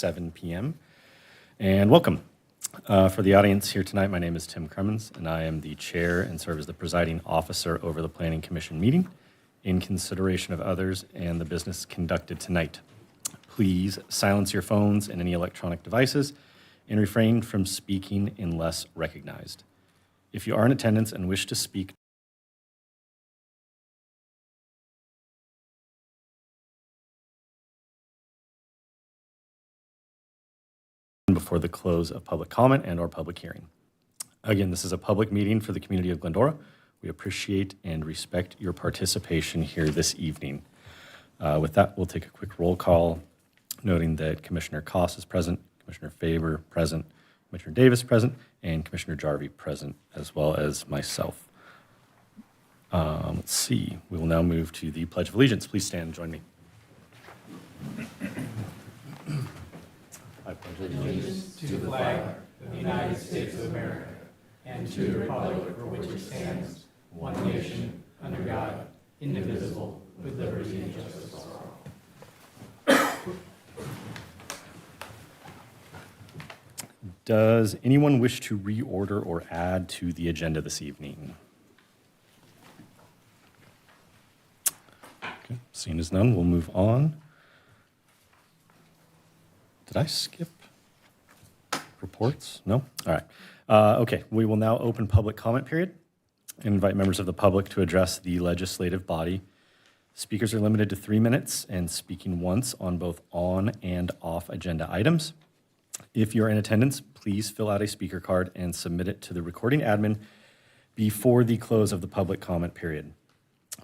7 p.m. And welcome. For the audience here tonight, my name is Tim Cremens, and I am the chair and serve as the presiding officer over the Planning Commission meeting in consideration of others and the business conducted tonight. Please silence your phones and any electronic devices and refrain from speaking unless recognized. If you are in attendance and wish to speak before the close of public comment and/or public hearing. Again, this is a public meeting for the community of Glendora. We appreciate and respect your participation here this evening. With that, we'll take a quick roll call, noting that Commissioner Koss is present, Commissioner Faber present, Commissioner Davis present, and Commissioner Jarvie present, as well as myself. Let's see. We will now move to the Pledge of Allegiance. Please stand and join me. I pledge allegiance to the flag of the United States of America and to the republic for which it stands, one nation, under God, indivisible, with liberty and justice for all. Does anyone wish to reorder or add to the agenda this evening? Okay, seeing as none, we'll move on. Did I skip reports? No? All right. Okay, we will now open public comment period and invite members of the public to address the legislative body. Speakers are limited to 3 minutes and speaking once on both on and off agenda items. If you're in attendance, please fill out a speaker card and submit it to the recording admin before the close of the public comment period.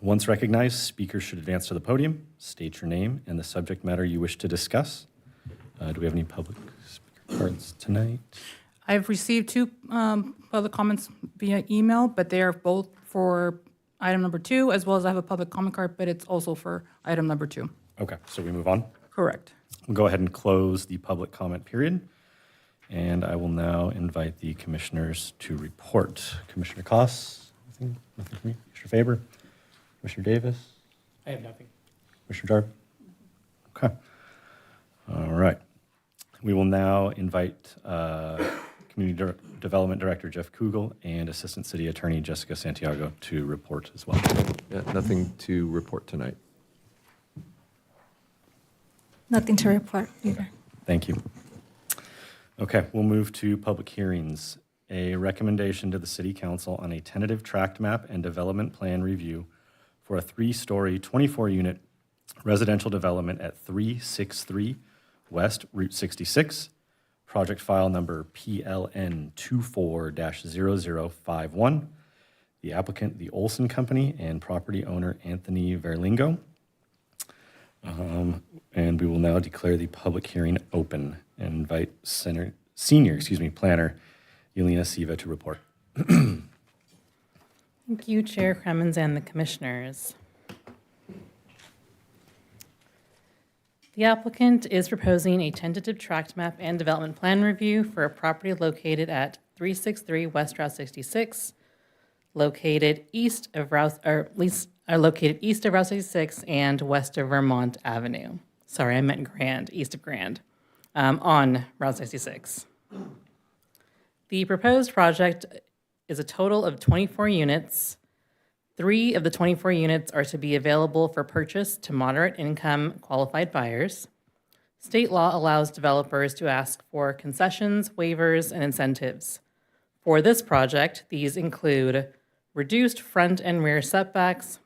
Once recognized, speakers should advance to the podium, state your name and the subject matter you wish to discuss. Do we have any public speaker cards tonight? I've received two public comments via email, but they are both for item number 2, as well as I have a public comment card, but it's also for item number 2. Okay, so we move on. Correct. We'll go ahead and close the public comment period. And I will now invite the commissioners to report. Commissioner Koss, nothing from me. Commissioner Faber, Commissioner Davis. I have nothing. Commissioner Jarb. Okay. All right. We will now invite Community Development Director Jeff Kugel and Assistant City Attorney Jessica Santiago to report as well. Yeah, nothing to report tonight. Nothing to report either. Thank you. Okay, we'll move to public hearings. A recommendation to the City Council on a tentative tract map and development plan review for a 3-story, 24-unit residential development at 363 West Route 66, project file number PLN 24-0051. The applicant, the Olson Company, and property owner Anthony Verlingo. And we will now declare the public hearing open and invite senior planner Yelena Siva to report. Thank you, Chair Cremens and the commissioners. The applicant is proposing a tentative tract map and development plan review for a property located at 363 West Route 66, located east of Route 66 and west of Vermont Avenue. Sorry, I meant Grand, east of Grand, on Route 66. The proposed project is a total of 24 units. 3 of the 24 units are to be available for purchase to moderate income qualified buyers. State law allows developers to ask for concessions, waivers, and incentives. For this project, these include reduced front and rear setbacks,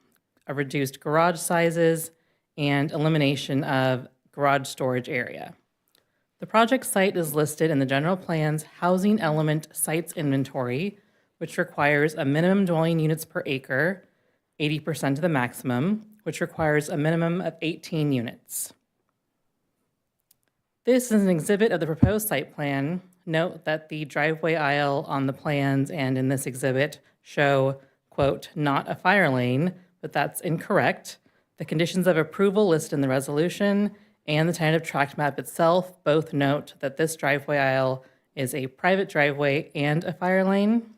a reduced garage sizes, and elimination of garage storage area. The project site is listed in the general plan's housing element sites inventory, which requires a minimum dwelling units per acre, 80% of the maximum, which requires a minimum of 18 units. This is an exhibit of the proposed site plan. Note that the driveway aisle on the plans and in this exhibit show, quote, not a fire lane, but that's incorrect. The conditions of approval listed in the resolution and the tentative tract map itself both note that this driveway aisle is a private driveway and a fire lane.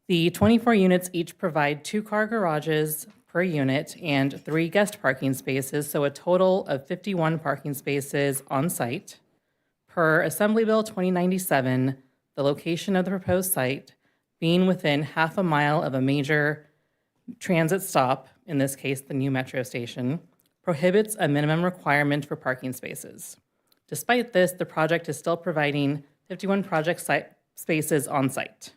The 24 units each provide 2-car garages, per unit and 3 guest parking spaces, so a total of 51 parking spaces on site. Per Assembly Bill 2097, the location of the proposed site being within half a mile of a major transit stop, in this case, the new metro station, prohibits a minimum requirement for parking spaces. Despite this, the project is still providing 51 project site spaces on site.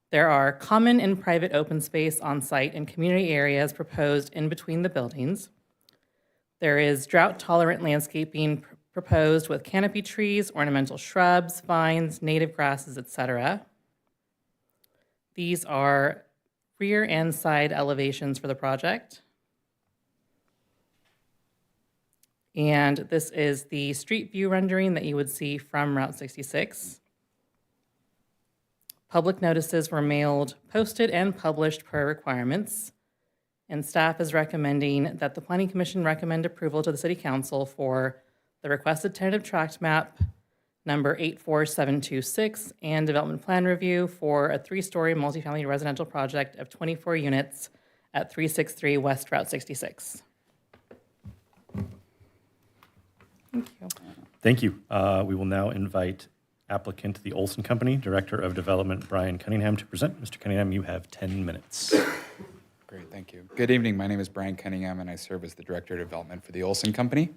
There are common and private open space on site and community areas proposed in between the buildings. There is drought-tolerant landscaping proposed with canopy trees, ornamental shrubs, vines, native grasses, etc. These are rear and side elevations for the project. And this is the street view rendering that you would see from Route 66. Public notices were mailed, posted, and published per requirements. And staff is recommending that the Planning Commission recommend approval to the City Council for the requested tentative tract map number 84726 and development plan review for a 3-story multifamily residential project of 24 units at 363 West Route 66. Thank you. Thank you. We will now invite applicant, the Olson Company, Director of Development, Brian Cunningham, to present. Mr. Cunningham, you have 10 minutes. Great, thank you. Good evening. My name is Brian Cunningham, and I serve as the Director of Development for the Olson Company.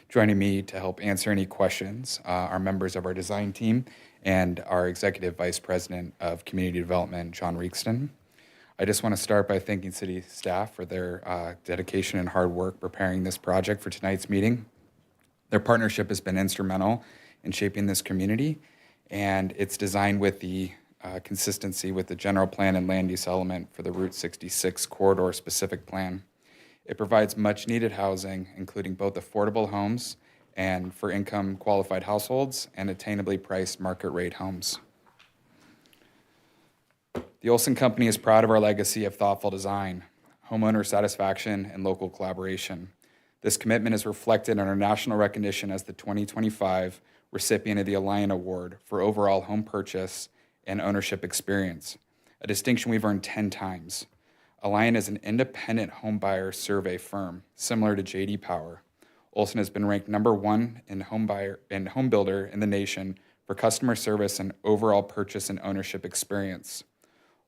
Joining me to help answer any questions are members of our design team and our Executive Vice President of Community Development, John Reekston. I just want to start by thanking city staff for their dedication and hard work preparing this project for tonight's meeting. Their partnership has been instrumental in shaping this community, and it's designed with the consistency with the general plan and land use element for the Route 66 corridor specific plan. It provides much needed housing, including both affordable homes and for income qualified households and attainably priced market rate homes. The Olson Company is proud of our legacy of thoughtful design, homeowner satisfaction, and local collaboration. This commitment is reflected in our national recognition as the 2025 recipient of the Alliant Award for overall home purchase and ownership experience, a distinction we've earned 10 times. Alliant is an independent home buyer survey firm, similar to J.D. Power. Olson has been ranked #1 in home builder in the nation for customer service and overall purchase and ownership experience.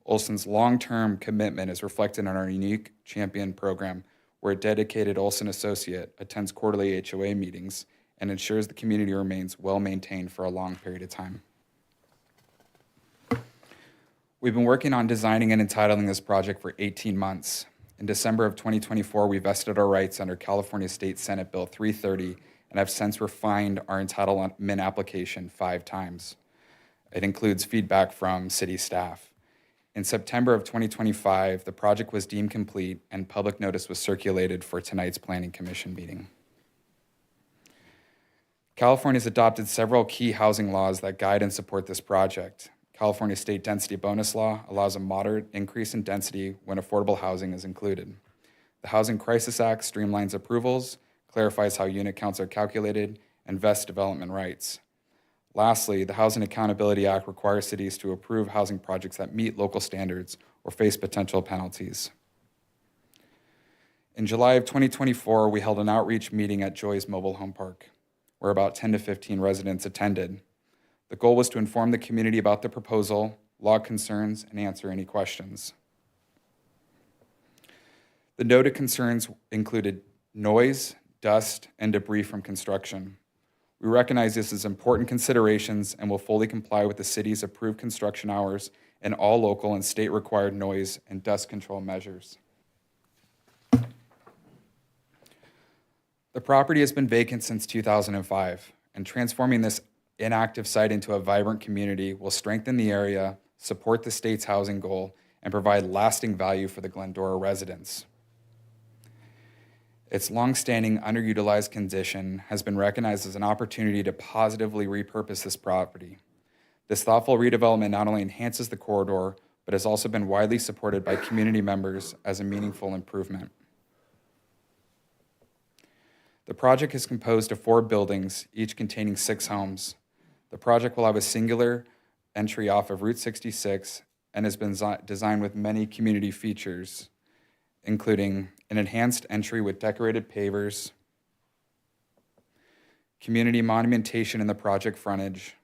Olson's long-term commitment is reflected in our unique champion program, where a dedicated Olson associate attends quarterly HOA meetings and ensures the community remains well-maintained for a long period of time. We've been working on designing and entitling this project for 18 months. In December of 2024, we vested our rights under California State Senate Bill 330 and have since refined our entitlement application 5 times. It includes feedback from city staff. In September of 2025, the project was deemed complete and public notice was circulated for tonight's Planning Commission meeting. California has adopted several key housing laws that guide and support this project. California State Density Bonus Law allows a moderate increase in density when affordable housing is included. The Housing Crisis Act streamlines approvals, clarifies how unit counts are calculated, and vests development rights. Lastly, the Housing Accountability Act requires cities to approve housing projects that meet local standards or face potential penalties. In July of 2024, we held an outreach meeting at Joy's Mobile Home Park, where about 10 to 15 residents attended. The goal was to inform the community about the proposal, log concerns, and answer any questions. The noted concerns included noise, dust, and debris from construction. We recognize this as important considerations and will fully comply with the city's approved construction hours and all local and state required noise and dust control measures. The property has been vacant since 2005, and transforming this inactive site into a vibrant community will strengthen the area, support the state's housing goal, and provide lasting value for the Glendora residents. Its longstanding underutilized condition has been recognized as an opportunity to positively repurpose this property. This thoughtful redevelopment not only enhances the corridor, but has also been widely supported by community members as a meaningful improvement. The project is composed of 4 buildings, each containing 6 homes. The project will have a singular entry off of Route 66 and has been designed with many community features. including an enhanced entry with decorated pavers, community monumentation in the project frontage,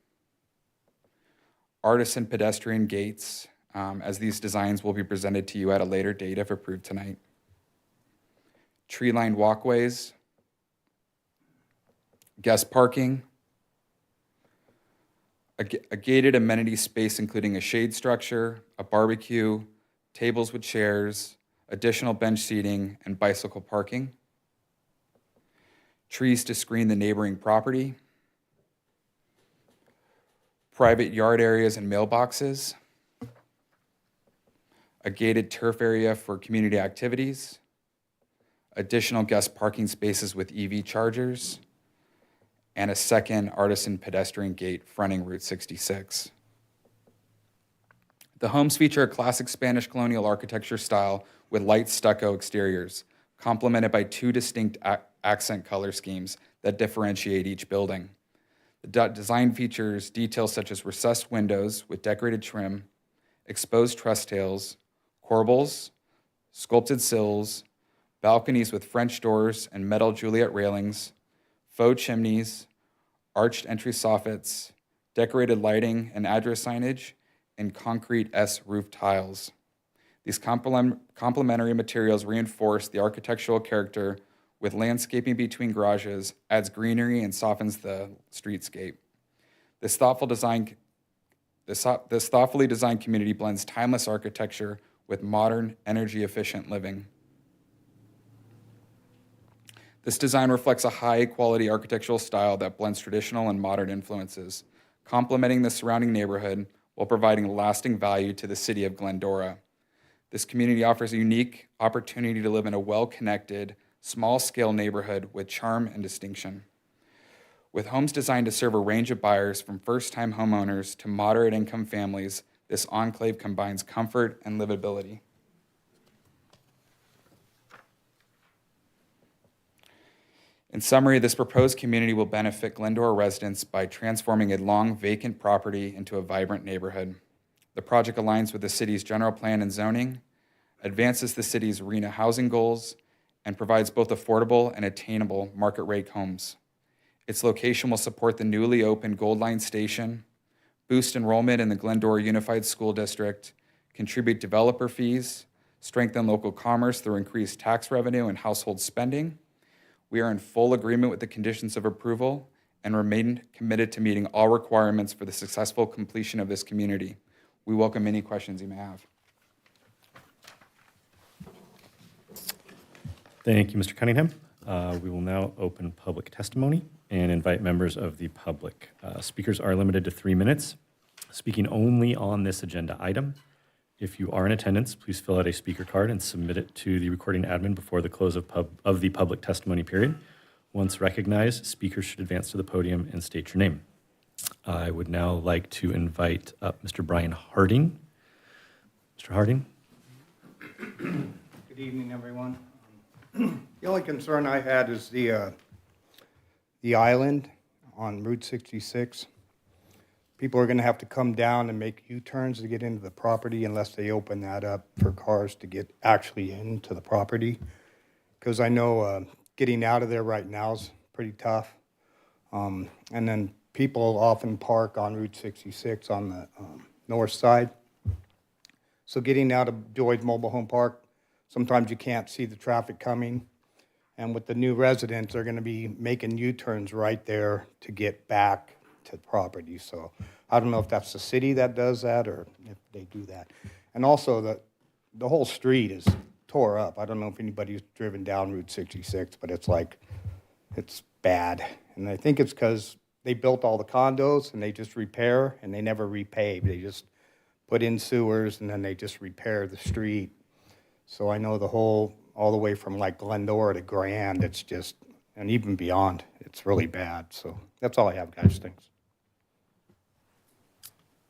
artisan pedestrian gates, as these designs will be presented to you at a later date if approved tonight, tree-lined walkways, guest parking, a gated amenity space including a shade structure, a barbecue, tables with chairs, additional bench seating, and bicycle parking, trees to screen the neighboring property, private yard areas and mailboxes, a gated turf area for community activities, additional guest parking spaces with EV chargers, and a second artisan pedestrian gate fronting Route 66. The homes feature a classic Spanish colonial architecture style with light stucco exteriors, complemented by two distinct accent color schemes that differentiate each building. The design features details such as recessed windows with decorated trim, exposed truss tails, corbels, sculpted sills, balconies with French doors and metal Juliet railings, faux chimneys, arched entry soffits, decorated lighting and address signage, and concrete S roof tiles. These complementary materials reinforce the architectural character with landscaping between garages, adds greenery, and softens the streetscape. This thoughtfully designed community blends timeless architecture with modern, energy-efficient living. This design reflects a high-quality architectural style that blends traditional and modern influences, complementing the surrounding neighborhood while providing lasting value to the city of Glendora. This community offers a unique opportunity to live in a well-connected, small-scale neighborhood with charm and distinction. With homes designed to serve a range of buyers from first-time homeowners to moderate-income families, this enclave combines comfort and livability. In summary, this proposed community will benefit Glendora residents by transforming a long vacant property into a vibrant neighborhood. The project aligns with the city's general plan and zoning, advances the city's RHNA housing goals, and provides both affordable and attainable market rate homes. Its location will support the newly opened Gold Line Station, boost enrollment in the Glendora Unified School District, contribute developer fees, strengthen local commerce through increased tax revenue and household spending. We are in full agreement with the conditions of approval and remain committed to meeting all requirements for the successful completion of this community. We welcome any questions you may have. Thank you, Mr. Cunningham. We will now open public testimony and invite members of the public. Speakers are limited to 3 minutes, speaking only on this agenda item. If you are in attendance, please fill out a speaker card and submit it to the recording admin before the close of the public testimony period. Once recognized, speakers should advance to the podium and state your name. I would now like to invite up Mr. Brian Harding. Mr. Harding? Good evening, everyone. The only concern I had is the island on Route 66. People are going to have to come down and make U-turns to get into the property unless they open that up for cars to get actually into the property. Because I know getting out of there right now is pretty tough. And then people often park on Route 66 on the north side. So getting out of Joy's Mobile Home Park, sometimes you can't see the traffic coming. And with the new residents, they're going to be making U-turns right there to get back to the property. So I don't know if that's the city that does that or if they do that. And also the whole street is tore up. I don't know if anybody's driven down Route 66, but it's bad. And I think it's because they built all the condos and they just repair and they never repave. They just put in sewers and then they just repair the street. So I know all the way from like Glendora to Grand, it's just, and even beyond, it's really bad. So that's all I have, guys. Thanks.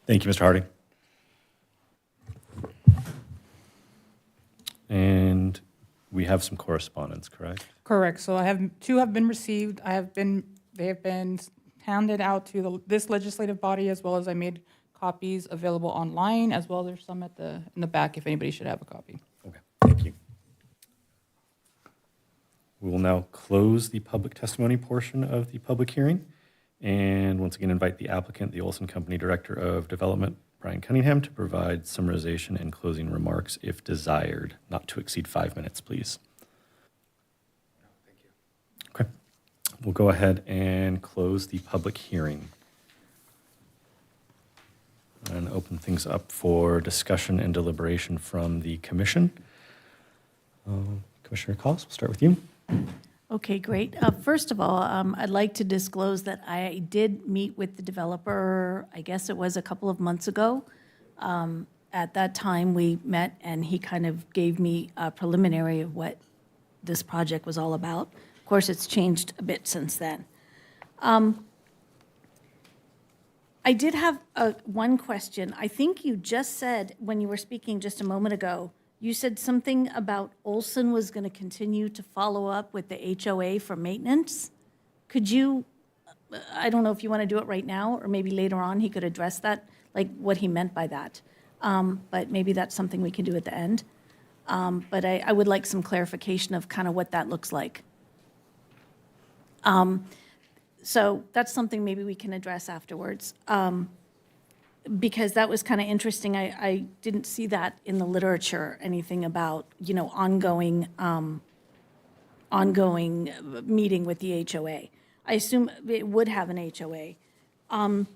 Thank you, Mr. Harding. And we have some correspondence, correct? Correct. So I have two have been received. They have been handed out to this legislative body, as well as I made copies available online, as well as there's some in the back if anybody should have a copy. Okay, thank you. We will now close the public testimony portion of the public hearing. And once again, invite the applicant, the Olson Company Director of Development, Brian Cunningham, to provide summarization and closing remarks if desired, not to exceed 5 minutes, please. Thank you. Okay. We'll go ahead and close the public hearing and open things up for discussion and deliberation from the commission. Commissioner Collis, we'll start with you. Okay, great. First of all, I'd like to disclose that I did meet with the developer, I guess it was a couple of months ago. At that time, we met, and he kind of gave me a preliminary of what this project was all about. Of course, it's changed a bit since then. I did have one question. I think you just said, when you were speaking just a moment ago, you said something about Olson was going to continue to follow up with the HOA for maintenance. Could you, I don't know if you want to do it right now, or maybe later on he could address that, like what he meant by that. But maybe that's something we can do at the end. But I would like some clarification of kind of what that looks like. So that's something maybe we can address afterwards. Because that was kind of interesting. I didn't see that in the literature, anything about, ongoing meeting with the HOA. I assume it would have an HOA. I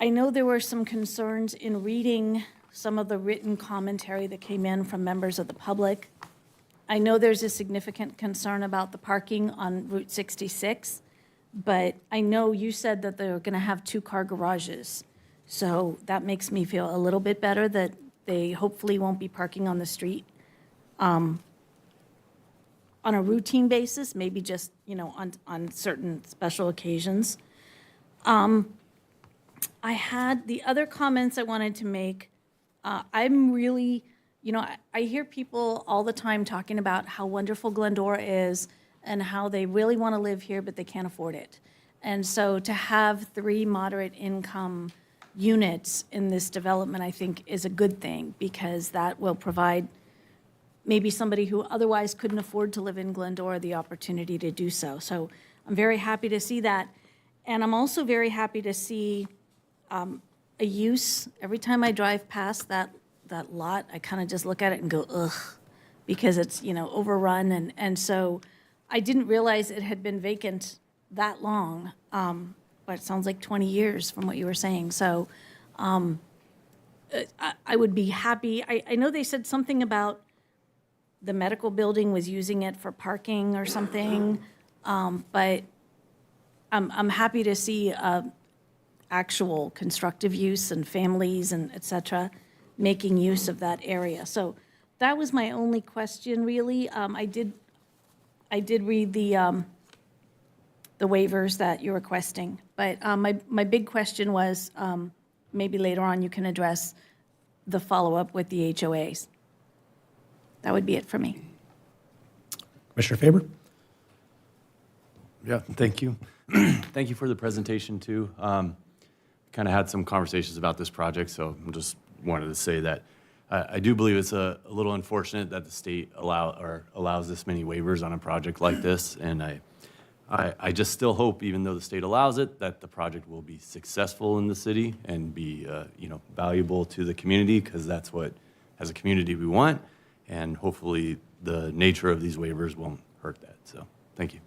know there were some concerns in reading some of the written commentary that came in from members of the public. I know there's a significant concern about the parking on Route 66. But I know you said that they're going to have 2-car garages. So that makes me feel a little bit better that they hopefully won't be parking on the street on a routine basis, maybe just, on certain special occasions. I had the other comments I wanted to make. I'm really, I hear people all the time talking about how wonderful Glendora is, and how they really want to live here, but they can't afford it. And so to have 3 moderate income units in this development, I think, is a good thing, because that will provide maybe somebody who otherwise couldn't afford to live in Glendora the opportunity to do so. So I'm very happy to see that. And I'm also very happy to see a use. Every time I drive past that lot, I kind of just look at it and go, ugh, because it's, overrun. And so I didn't realize it had been vacant that long, but it sounds like 20 years from what you were saying. So I would be happy. I know they said something about the medical building was using it for parking or something, but I'm happy to see actual constructive use and families and et cetera making use of that area. So that was my only question, really. I did read the waivers that you're requesting, but my big question was, maybe later on you can address the follow-up with the HOAs. That would be it for me. Commissioner Faber? Yeah, thank you. Thank you for the presentation, too. Kind of had some conversations about this project, so I just wanted to say that I do believe it's a little unfortunate that the state allows this many waivers on a project like this, and I just still hope, even though the state allows it, that the project will be successful in the city and be valuable to the community, because that's what, as a community, we want, and hopefully the nature of these waivers won't hurt that. So, thank you.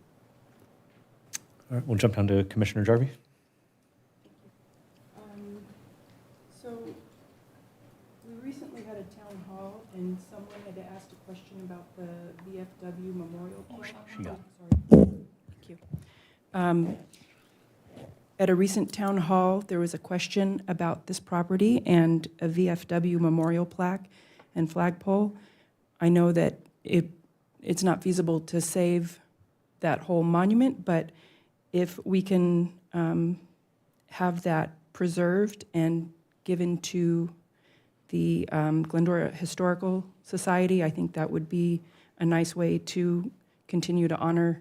All right, we'll jump down to Commissioner Jarvie. So, we recently had a town hall, and someone had asked a question about the VFW Memorial Park. she got Sorry. Thank you. At a recent town hall, there was a question about this property and a VFW memorial plaque and flagpole. I know that it's not feasible to save that whole monument, but if we can have that preserved and given to the Glendora Historical Society, I think that would be a nice way to continue to honor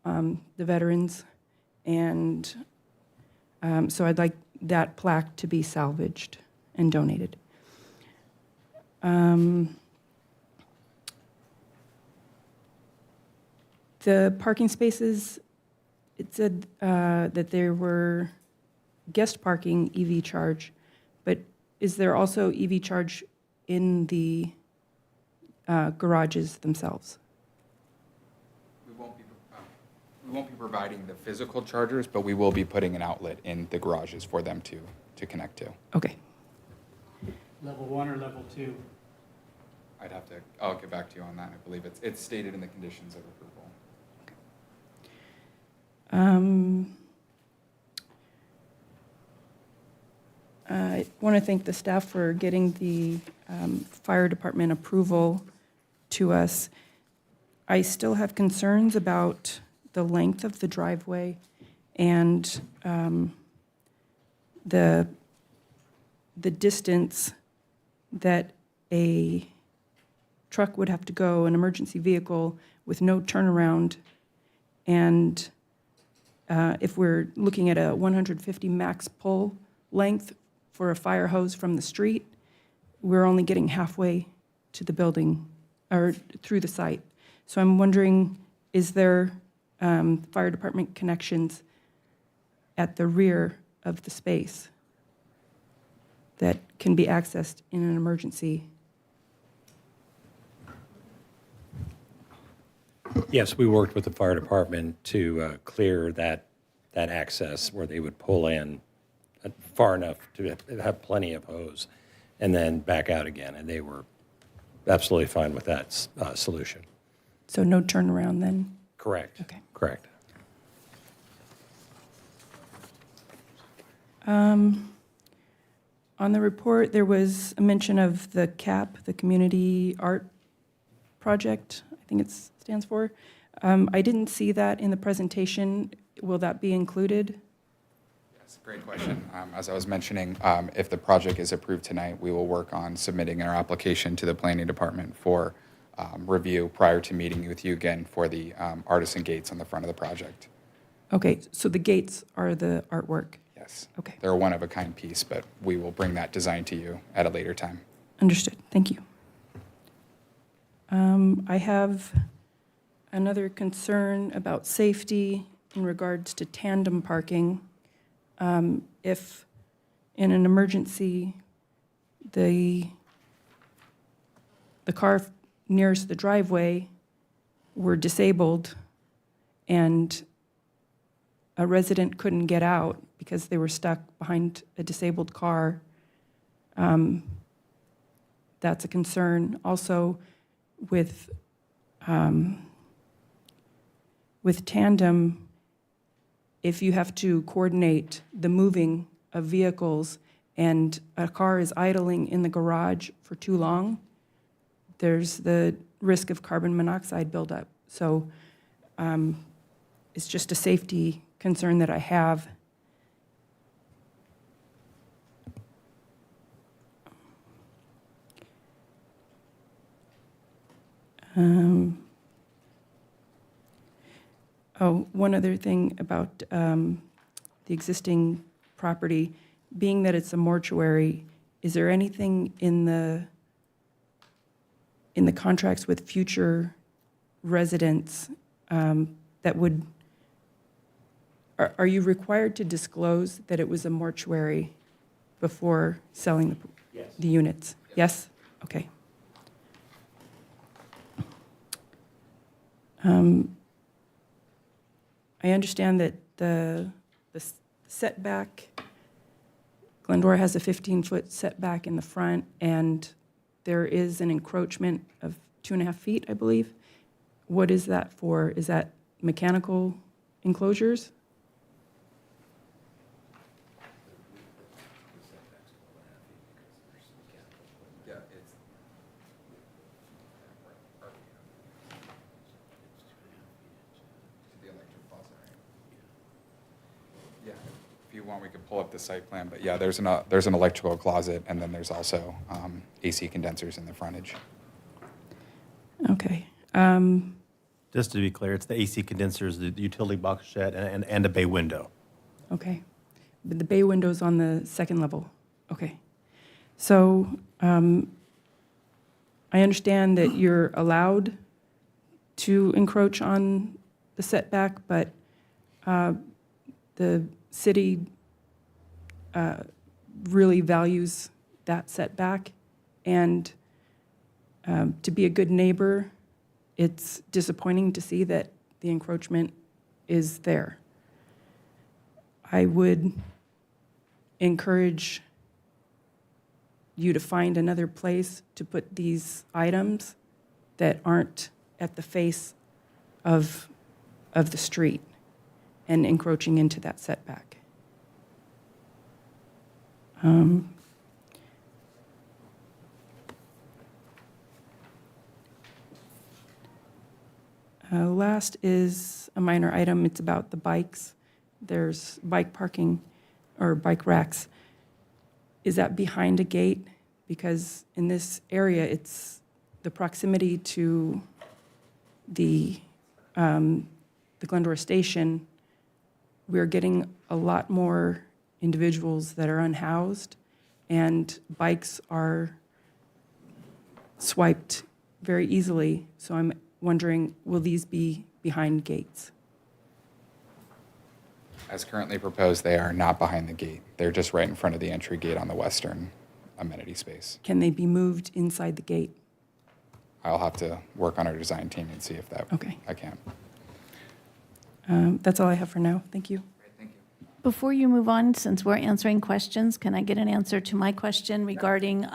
the veterans. And so I'd like that plaque to be salvaged and donated. The parking spaces, it said that there were guest parking EV charge, but is there also EV charge in the garages themselves? We won't be providing the physical chargers, but we will be putting an outlet in the garages for them to connect to. Okay. Level 1 or level 2? I'll get back to you on that. I believe it's stated in the conditions of approval. I want to thank the staff for getting the fire department approval to us. I still have concerns about the length of the driveway and the distance that a truck would have to go, an emergency vehicle with no turnaround. And if we're looking at a 150 max pull length for a fire hose from the street, we're only getting halfway to the building or through the site. So I'm wondering, is there fire department connections at the rear of the space that can be accessed in an emergency? Yes, we worked with the fire department to clear that access where they would pull in far enough to have plenty of hose and then back out again, and they were absolutely fine with that solution. So no turnaround then? Correct. Okay. Correct. On the report, there was a mention of the CAP, the Community Art Project, I think it stands for. I didn't see that in the presentation. Will that be included? Yes, great question. As I was mentioning, if the project is approved tonight, we will work on submitting our application to the planning department for review prior to meeting with you again for the artisan gates on the front of the project. Okay, so the gates are the artwork? Yes. Okay, They're a one-of-a-kind piece, but we will bring that design to you at a later time. understood. Thank you. I have another concern about safety in regards to tandem parking. If in an emergency, the car nearest the driveway were disabled and a resident couldn't get out because they were stuck behind a disabled car, that's a concern. Also, with tandem, if you have to coordinate the moving of vehicles and a car is idling in the garage for too long, there's the risk of carbon monoxide buildup. So it's just a safety concern that I have. One other thing about the existing property, being that it's a mortuary, is there anything in the contracts with future residents that would, are you required to disclose that it was a mortuary before selling the units? Yes? Okay. I understand that the setback, Glendora has a 15-foot setback in the front, and there is an encroachment of 2.5 feet, I believe. What is that for? Is that mechanical enclosures? Yeah, it's. The electric closet, right? Yeah, if you want, we could pull up the site plan, but yeah, there's an electrical closet, and then there's also AC condensers in the frontage. Okay. Just to be clear, it's the AC condensers, the utility box shed, and a bay window. Okay. But the bay window's on the second level. Okay. So I understand that you're allowed to encroach on the setback, but the city really values that setback. And to be a good neighbor, it's disappointing to see that the encroachment is there. I would encourage you to find another place to put these items that aren't at the face of the street and encroaching into that setback. Last is a minor item. It's about the bikes. There's bike parking or bike racks. Is that behind a gate? Because in this area, it's the proximity to the Glendora station. We're getting a lot more individuals that are unhoused, and bikes are swiped very easily. So I'm wondering, will these be behind gates? As currently proposed, they are not behind the gate. They're just right in front of the entry gate on the western amenity space. Can they be moved inside the gate? I'll have to work on our design team and see if that Okay. I can. That's all I have for now. Thank you. Before you move on, since we're answering questions, can I get an answer to my question regarding,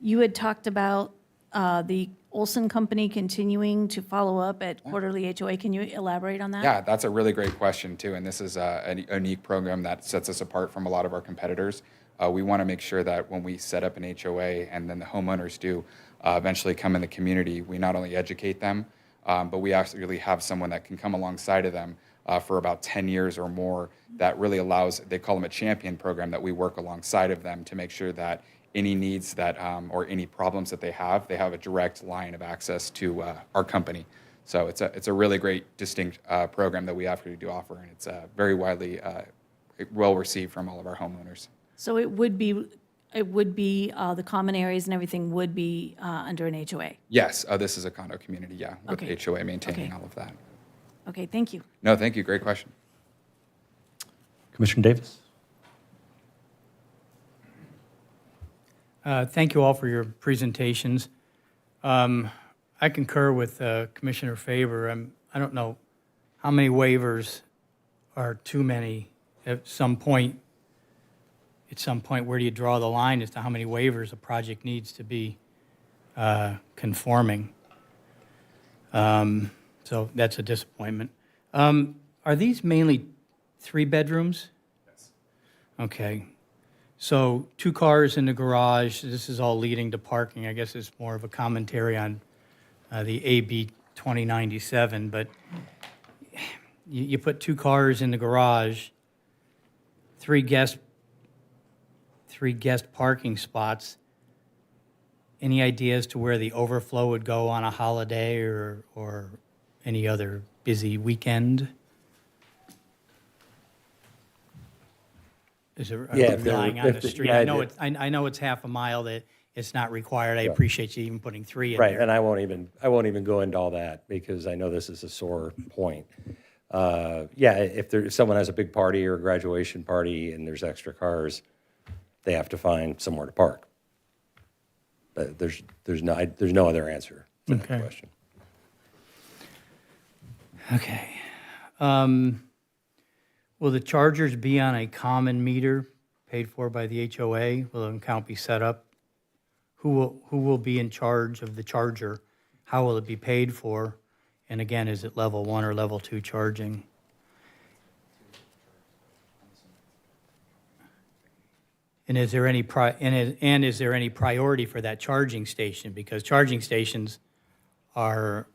you had talked about the Olson Company continuing to follow up at quarterly HOA. Can you elaborate on that? Yeah, that's a really great question too, and this is a unique program that sets us apart from a lot of our competitors. We want to make sure that when we set up an HOA and then the homeowners do eventually come in the community, we not only educate them, but we actually have someone that can come alongside of them for about 10 years or more that really allows, they call them a champion program, that we work alongside of them to make sure that any needs that or any problems that they have a direct line of access to our company. So it's a really great, distinct program that we actually do offer, and it's very widely well received from all of our homeowners. So it would be the common areas and everything would be under an HOA? Yes, this is a condo community, yeah, with Okay. HOA maintaining Okay. all of that. Okay, thank you. No, thank you, great question. Commissioner Davis? Thank you all for your presentations. I concur with Commissioner Faber. I don't know how many waivers are too many. At some point, where do you draw the line as to how many waivers a project needs to be conforming? So that's a disappointment. Are these mainly 3 bedrooms? Yes. Okay. So 2 cars in the garage, this is all leading to parking. I guess it's more of a commentary on the AB 2097, but you put 2 cars in the garage, 3 guest parking spots. Any idea as to where the overflow would go on a holiday or any other busy weekend? Is it relying on the street? I know it's half a mile, that it's not required. I appreciate you even putting 3 in Right, there. and I won't even go into all that because I know this is a sore point. If someone has a big party or a graduation party and there's extra cars, they have to find somewhere to park. But there's no other answer to that Okay. question. Okay. Will the chargers be on a common meter paid for by the HOA? Will an account be set up? Who will be in charge of the charger? How will it be paid for? And again, is it level 1 or level 2 charging? And is there any priority for that charging station? Because charging stations are,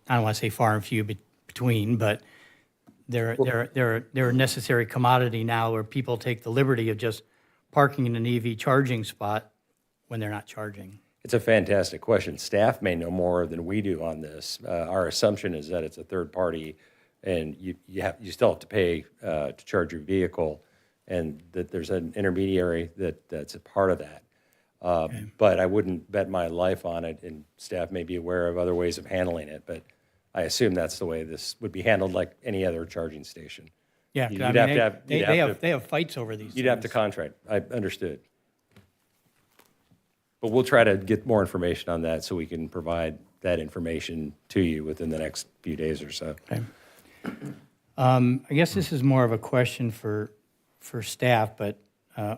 I don't want to say far and few between, but they're a necessary commodity now, where people take the liberty of just parking in an EV charging spot when they're not charging. It's a fantastic question. Staff may know more than we do on this. Our assumption is that it's a third party, and you still have to pay to charge your vehicle, and that there's an intermediary that's a part of that. But I wouldn't bet my life on it, and staff may be aware of other ways of handling it, but I assume that's the way this would be handled, like any other charging station. Yeah, You'd 'cause I have mean, to have- you'd have to- they have fights over these You'd have to things. contract. I understood. But we'll try to get more information on that so we can provide that information to you within the next few days or so. Okay. I guess this is more of a question for staff, but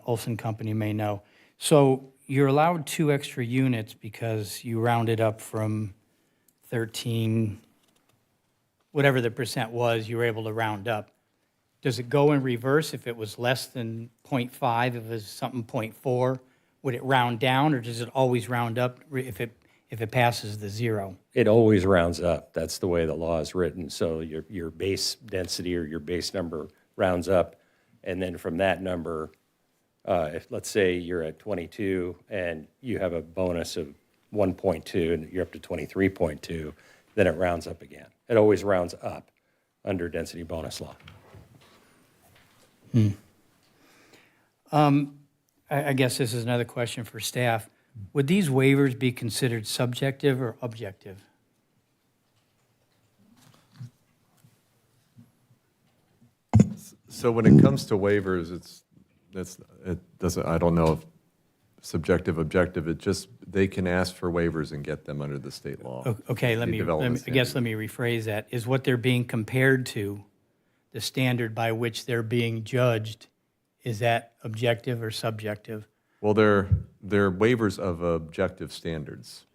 Olson Company may know. So you're allowed 2 extra units because you rounded up from 13, whatever the percent was, you were able to round up. Does it go in reverse if it was less than 0.5, if it was something 0.4? Would it round down, or does it always round up if it passes the 0? It always rounds up. That's the way the law is written. So your base density or your base number rounds up. And then from that number, if let's say you're at 22 and you have a bonus of 1.2 and you're up to 23.2, then it rounds up again. It always rounds up under density bonus law. I guess this is another question for staff. Would these waivers be considered subjective or objective? So when it comes to waivers, I don't know if subjective, objective, they can ask for waivers and get them under the state law. Okay, let The me development rephrase that. Is what they're being compared to, the standard by which they're being judged, is that objective or subjective? Well, they're waivers of objective standards.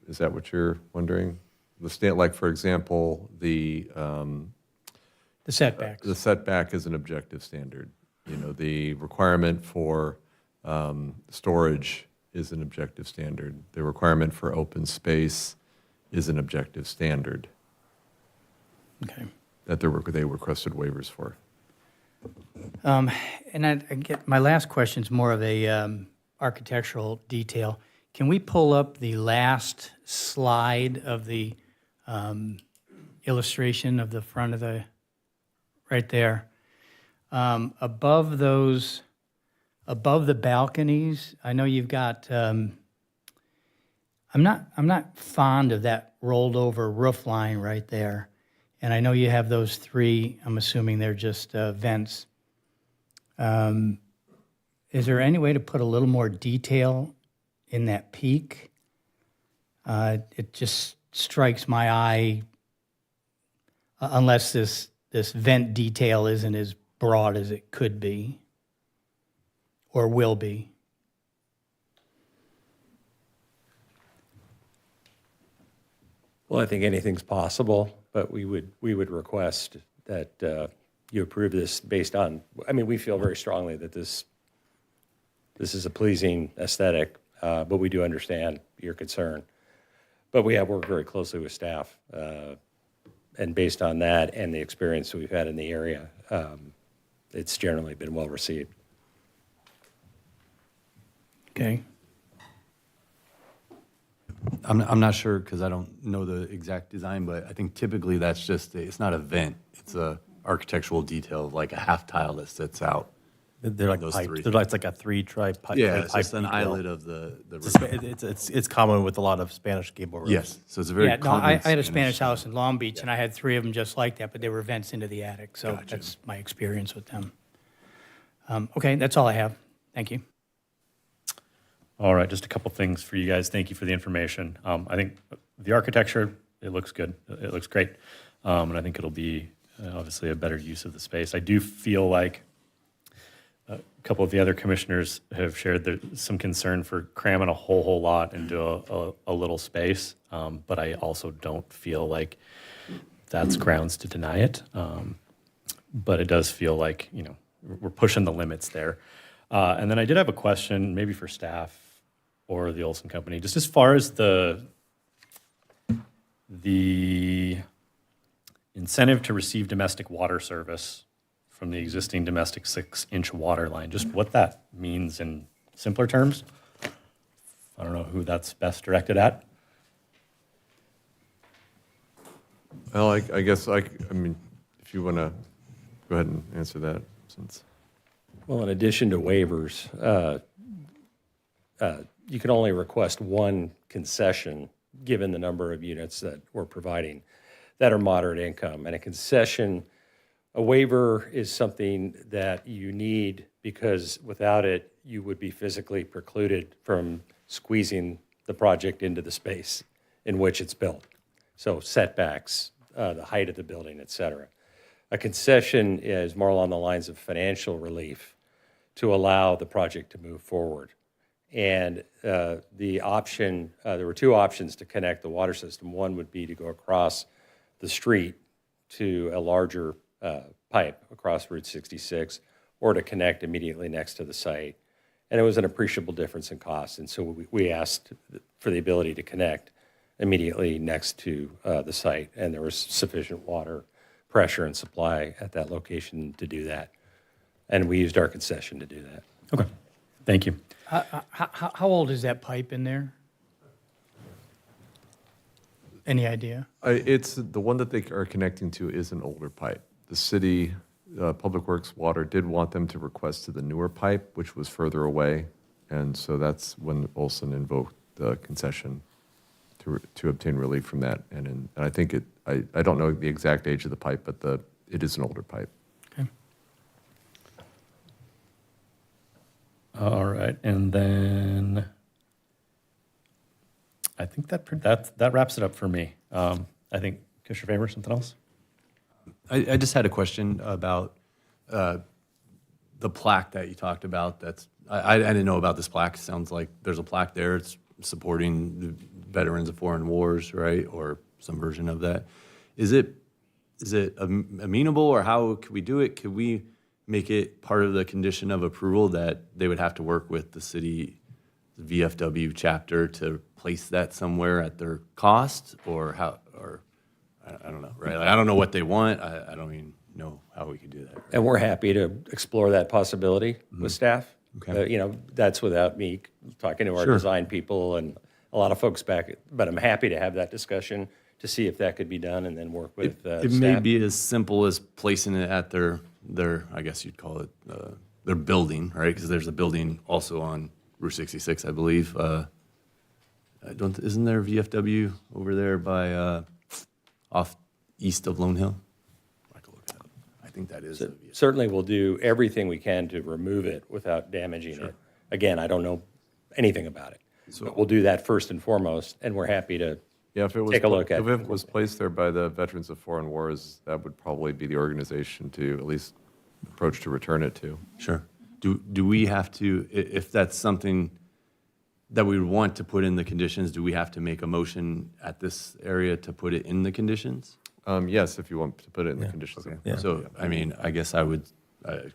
Is that what you're wondering? Like, for example, The setbacks. the setback is an objective standard. You know, the requirement for storage is an objective standard. The requirement for open space is an objective standard Okay. that they requested waivers for. And I get, my last question is more of a architectural detail. Can we pull up the last slide of the illustration of the front of the, right there? Above those, above the balconies, I know you've got, I'm not fond of that rolled over roof line right there. And I know you have those 3, I'm assuming they're just vents. Is there any way to put a little more detail in that peak? It just strikes my eye, unless this vent detail isn't as broad as it could be or will be. Well, I think anything's possible, but we would request that you approve this based on, I mean, we feel very strongly that this is a pleasing aesthetic, but we do understand your concern. But we have worked very closely with staff, and based on that and the experience that we've had in the area, it's generally been well received. Okay. I'm not sure because I don't know the exact design, but I think typically that's just, it's not a vent. It's a architectural detail, like a half tile that sits out. They're like Those piped. 3. They're like a 3 tri-pipe. Yeah, it's just an detail. islet of the It's common with a lot of Spanish gable roofs. Yes, so it's a very Yeah, no, I common had a Spanish house in Long Beach, and I had 3 of them just like that, but they were vents into the attic, so Gotcha. that's my experience with them. Okay, that's all I have. Thank you. All right, just a couple things for you guys. Thank you for the information. I think the architecture, it looks good. It looks great. And I think it'll be obviously a better use of the space. I do feel like a couple of the other commissioners have shared some concern for cramming a whole lot into a little space. But I also don't feel like that's grounds to deny it. But it does feel like, we're pushing the limits there. And then I did have a question, maybe for staff or the Olson Company, just as far as the incentive to receive domestic water service from the existing domestic 6-inch water line, just what that means in simpler terms. I don't know who that's best directed at. Well, I guess, I mean, if you want to go ahead and answer that, since. Well, in addition to waivers, you can only request one concession given the number of units that we're providing. that are moderate income. And a concession, a waiver is something that you need because without it, you would be physically precluded from squeezing the project into the space in which it's built. So setbacks, the height of the building, et cetera. A concession is more along the lines of financial relief to allow the project to move forward. And the option, there were two options to connect the water system. One would be to go across the street to a larger pipe across Route 66, or to connect immediately next to the site. And it was an appreciable difference in cost. And so we asked for the ability to connect immediately next to the site. And there was sufficient water pressure and supply at that location to do that. And we used our concession to do that. Okay, thank you. How old is that pipe in there? Any idea? It's the one that they are connecting to is an older pipe. The city, Public Works Water did want them to request to the newer pipe, which was further away. And so that's when Olson invoked the concession to obtain relief from that. And I think I don't know the exact age of the pipe, but it is an older pipe. Okay. All right, and then I think that wraps it up for me. I think Commissioner Faber, something else? I just had a question about the plaque that you talked about. I didn't know about this plaque. Sounds like there's a plaque there. It's supporting the veterans of foreign wars, right, or some version of that. Is it amenable, or how could we do it? Could we make it part of the condition of approval that they would have to work with the city VFW chapter to place that somewhere at their cost, or how, or I don't know, right? Like, I don't know what they want. I don't even know how we could do that. And we're happy to explore that possibility with staff. Okay. That's without me talking to our Sure. design people and a lot of folks back, but I'm happy to have that discussion to see if that could be done and then work with It staff. may be as simple as placing it at their I guess you'd call it, their building, right? Because there's a building also on Route 66, I believe. Isn't there VFW over there by, off east of Lone Hill? I could look that up. I think that is the VFW. Certainly, we'll do everything we can to remove it without damaging it. Again, I don't know anything about it. But we'll do that first and foremost, and we're happy to Yeah, if it was, take a look at if it was placed there by the Veterans of Foreign Wars, that would probably be the organization to at least approach to return it to. Sure. Do we have to, if that's something that we would want to put in the conditions, do we have to make a motion at this area to put it in the conditions? Yes, if you want to put it in the conditions. Okay. So, I mean, I guess I would,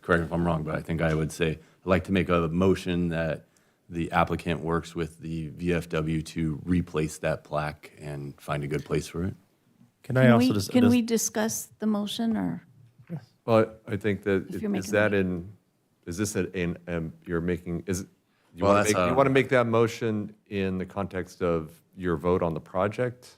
correct me if I'm wrong, but I think I would say, I'd like to make a motion that the applicant works with the VFW to replace that plaque and find a good place for it. Can I also just? Can we discuss the motion, or? Well, I think that, If you're is making that the- is this you're making, you Well, want that's to make that motion in the context of your vote on the project?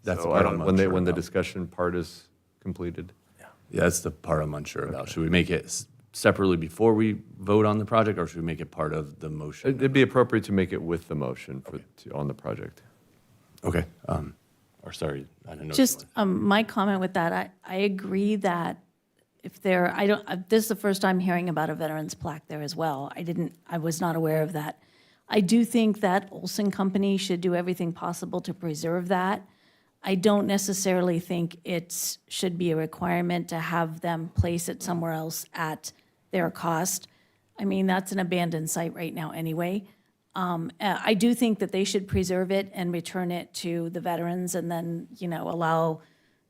That's the So part I'm when unsure when the about. discussion part is completed? Yeah, that's the part I'm unsure about. Should we make it separately before we vote on the project, or should we make it part of the motion? It'd be appropriate to make it with the motion on the project. Okay. Or sorry, I didn't know. Just my comment with that, I agree that if there, this is the first time hearing about a veterans plaque there as well. I was not aware of that. I do think that Olson Company should do everything possible to preserve that. I don't necessarily think it should be a requirement to have them place it somewhere else at their cost. I mean, that's an abandoned site right now anyway. I do think that they should preserve it and return it to the veterans, and then, allow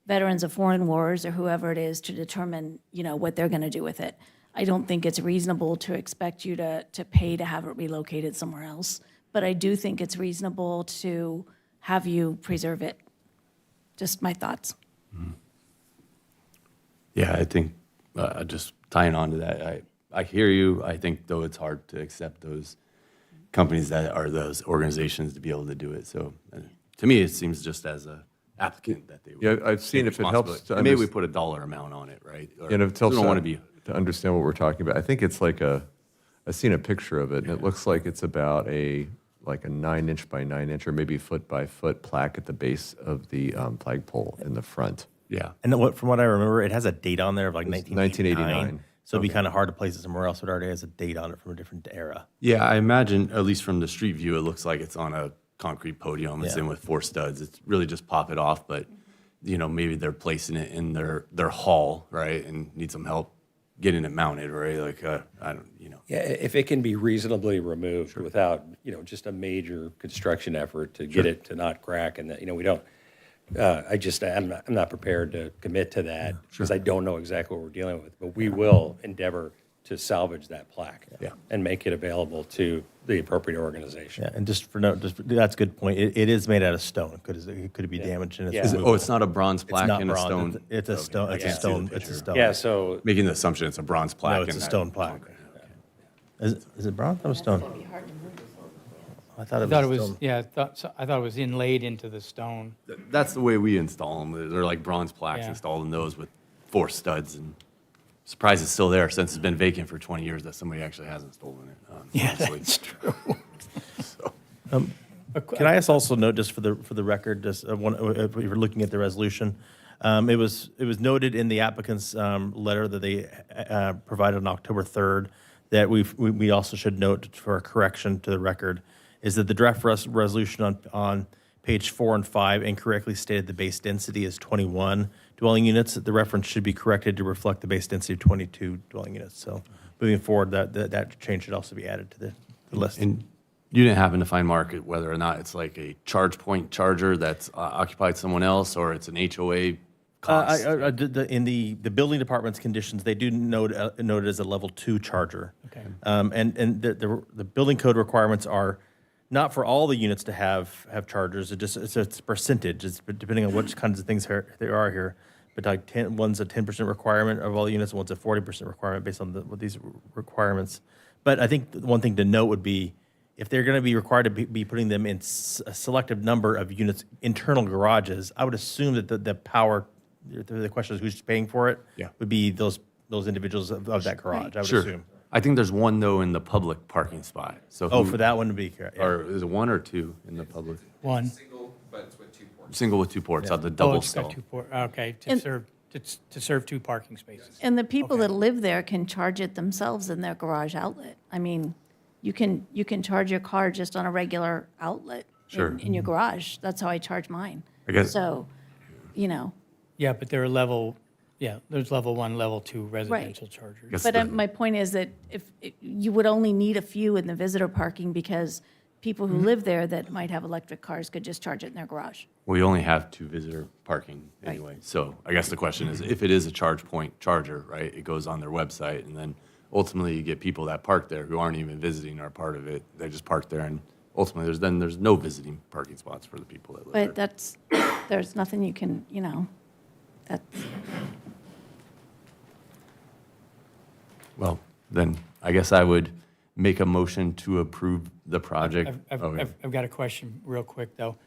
veterans of foreign wars or whoever it is to determine, what they're going to do with it. I don't think it's reasonable to expect you to pay to have it relocated somewhere else, but I do think it's reasonable to have you preserve it. Just my thoughts. Yeah, I think just tying on to that, I hear you. I think, though, it's hard to accept those companies that are those organizations to be able to do it. So to me, it seems just as a applicant that they would. Yeah, I've seen take if it helps responsibility. to And maybe we put a dollar amount on it, right? Or, And if it so we helps don't want to be. to understand what we're talking about, I think it's like I've seen a picture of it, and it looks like it's about like a 9-inch by 9-inch or maybe foot by foot plaque at the base of the flagpole in the front. Yeah. And from what I remember, it has a date on there of like It's 1989. 1989. So it'd be kind of hard to place it somewhere else. It already has a date on it from a different era. Yeah, I imagine, at least from the street view, it looks like it's on a concrete podium. It's Yeah. in with 4 studs. It's really just pop it off, but, maybe they're placing it in their hall, right, and need some help getting it mounted, right? Like, I don't. Yeah, if it can be reasonably removed without, just a major construction effort to get it to not crack and that, we don't, I'm not prepared to commit to that because I don't know exactly what we're dealing with, but we will endeavor to salvage that plaque and make it available to the appropriate organization. Yeah, and that's a good point. It is made out of stone. Could it be damaged? And Yeah. It's not a bronze plaque not in a bronze. stone? It's a stone. I It's a can't see the stone. It's a picture. stone. Yeah, so Making the assumption it's a bronze plaque. No, it's in a that stone plaque. concrete. Is it bronze? That was stone. I thought I it thought it was was, stone. yeah, I thought it was inlaid into the stone. That's the way we install them. They're like bronze plaques Yeah. installed in those with 4 studs. And surprised it's still there since it's been vacant for 20 years that somebody actually hasn't stolen it. Honestly. true. Can I also note, just for the record, just if we were looking at the resolution, it was noted in the applicant's letter that they provided on October 3rd that we also should note for a correction to the record is that the draft resolution on page 4 and 5 incorrectly stated the base density is 21 dwelling units. The reference should be corrected to reflect the base density of 22 dwelling units. So moving forward, that change should also be added to the list. And you didn't happen to find, Mark, whether or not it's like a charge point charger that's occupied someone else or it's an HOA cost? In the building department's conditions, they do note it as a level 2 charger. Okay. And the building code requirements are not for all the units to have chargers. It's a percentage. It's depending on which kinds of things there are here. But like one's a 10% requirement of all units, and one's a 40% requirement based on these requirements. But I think one thing to note would be if they're going to be required to be putting them in a selective number of units, internal garages, I would assume that the power, the question is who's paying for it, would be those individuals of that garage, I would assume. I think there's one, though, in the public parking spot. So For that one to be correct. Yeah. Or is it 1 or 2 in the public? One. Single, but it's with 2 ports. Single with 2 ports, on the Oh, double it's got stall. 2 port, okay, to And- serve 2 parking spaces. And the people that live there can charge it themselves in their garage outlet. I mean, you can charge your car just on a regular outlet Sure. in your garage. That's how I charge mine. I guess- So, Yeah, but there are there's level 1, level 2 residential chargers. Guess but the- my point is that you would only need a few in the visitor parking because people who live there that might have electric cars could just charge it in their garage. We only have 2 visitor parking Right. anyway. So I guess the question is, if it is a charge point charger, right, it goes on their website, and then ultimately you get people that park there who aren't even visiting or part of it. They just park there, and ultimately there's no visiting parking spots for the people that live But there. there's nothing you can, that's, Well, then I guess I would make a motion to approve the project. I've got a question real quick, though.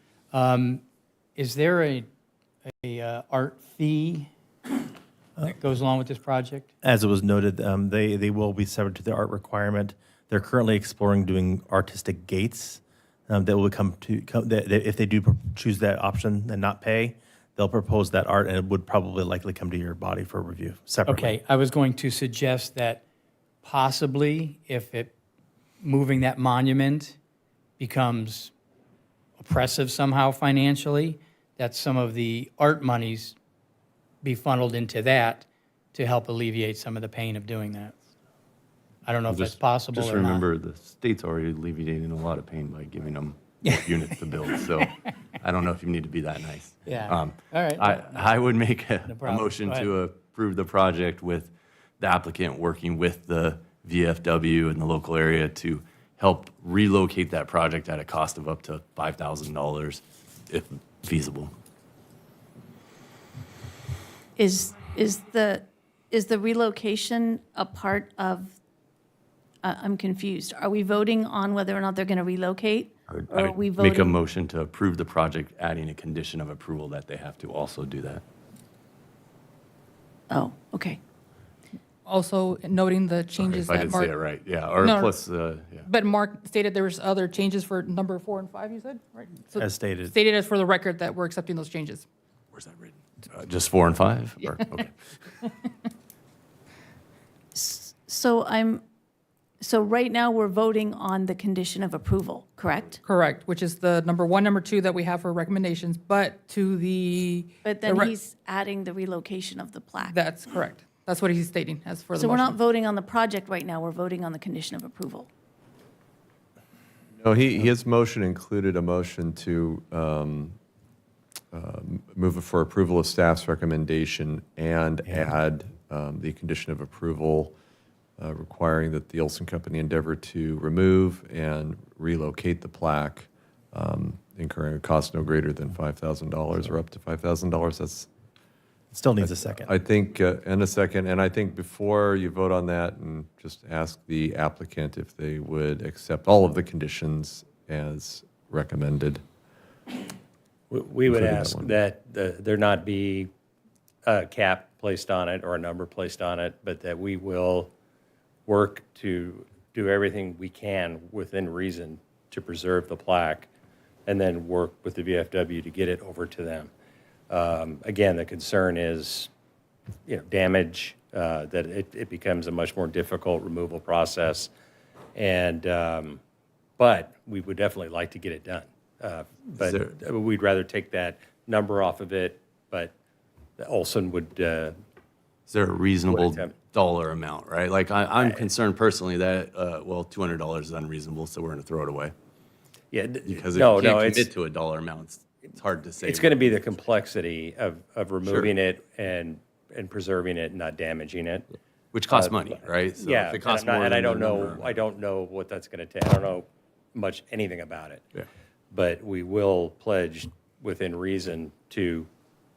Is there a art fee that goes along with this project? As it was noted, they will be subject to the art requirement. They're currently exploring doing artistic gates that will if they do choose that option and not pay, they'll propose that art and it would probably likely come to your body for review separately. Okay, I was going to suggest that possibly if moving that monument becomes oppressive somehow financially, that some of the art monies be funneled into that to help alleviate some of the pain of doing that. I don't know if that's possible Just or not. remember, the state's already alleviating a lot of pain by giving them units to build, so I don't know if you need to be that nice. Yeah. All right. I would make a problem. motion Go ahead. to approve the project with the applicant working with the VFW in the local area to help relocate that project at a cost of up to $5,000 if feasible. is the relocation a part of, I'm confused. Are we voting on whether or not they're going to relocate? Or are we Make a voting? motion to approve the project, adding a condition of approval that they have to also do that. Oh, okay. also noting the changes If I that didn't Mark. say it right, yeah, or No, plus, yeah. But Mark stated there was other changes for number 4 and 5, you said, right? So As stated. Stated as for the record that we're accepting those changes. Where's that written? Just 4 and 5? Or, okay. So right now, we're voting on the condition of approval, correct? Correct, which is the number 1, number 2 that we have for recommendations, but to the. But the then re- he's adding the relocation of the plaque. That's correct. That's what he's stating as for the So we're not motion. voting on the project right now, we're voting on the condition of approval. No, his motion included a motion to move it for approval of staff's recommendation and add the condition of approval requiring that the Olson Company endeavor to remove and relocate the plaque, incurring a cost no greater than $5,000 or up to $5,000. That's, Still needs a second. I think, and a second, and I think before you vote on that, and just ask the applicant if they would accept all of the conditions as recommended. We would Including that ask one. that there not be a cap placed on it or a number placed on it, but that we will work to do everything we can within reason to preserve the plaque, and then work with the VFW to get it over to them. Again, the concern is, damage, that it becomes a much more difficult removal process. And, but we would definitely like to get it done. But we'd rather take that number off of it, but Olson would, Is there a reasonable attempt. dollar amount, right? Like, I'm concerned personally that, well, $200 is unreasonable, so we're going to throw it away. yeah. Because if No, you no, can't it's, commit to a dollar amount, it's hard to say. it's going to be the complexity of removing it and preserving it and not damaging it. Which costs money, right? So Yeah, if it costs and I'm not- more and than I don't the know, number- I don't know what that's going to take. I don't know much, anything about it. Yeah. But we will pledge within reason to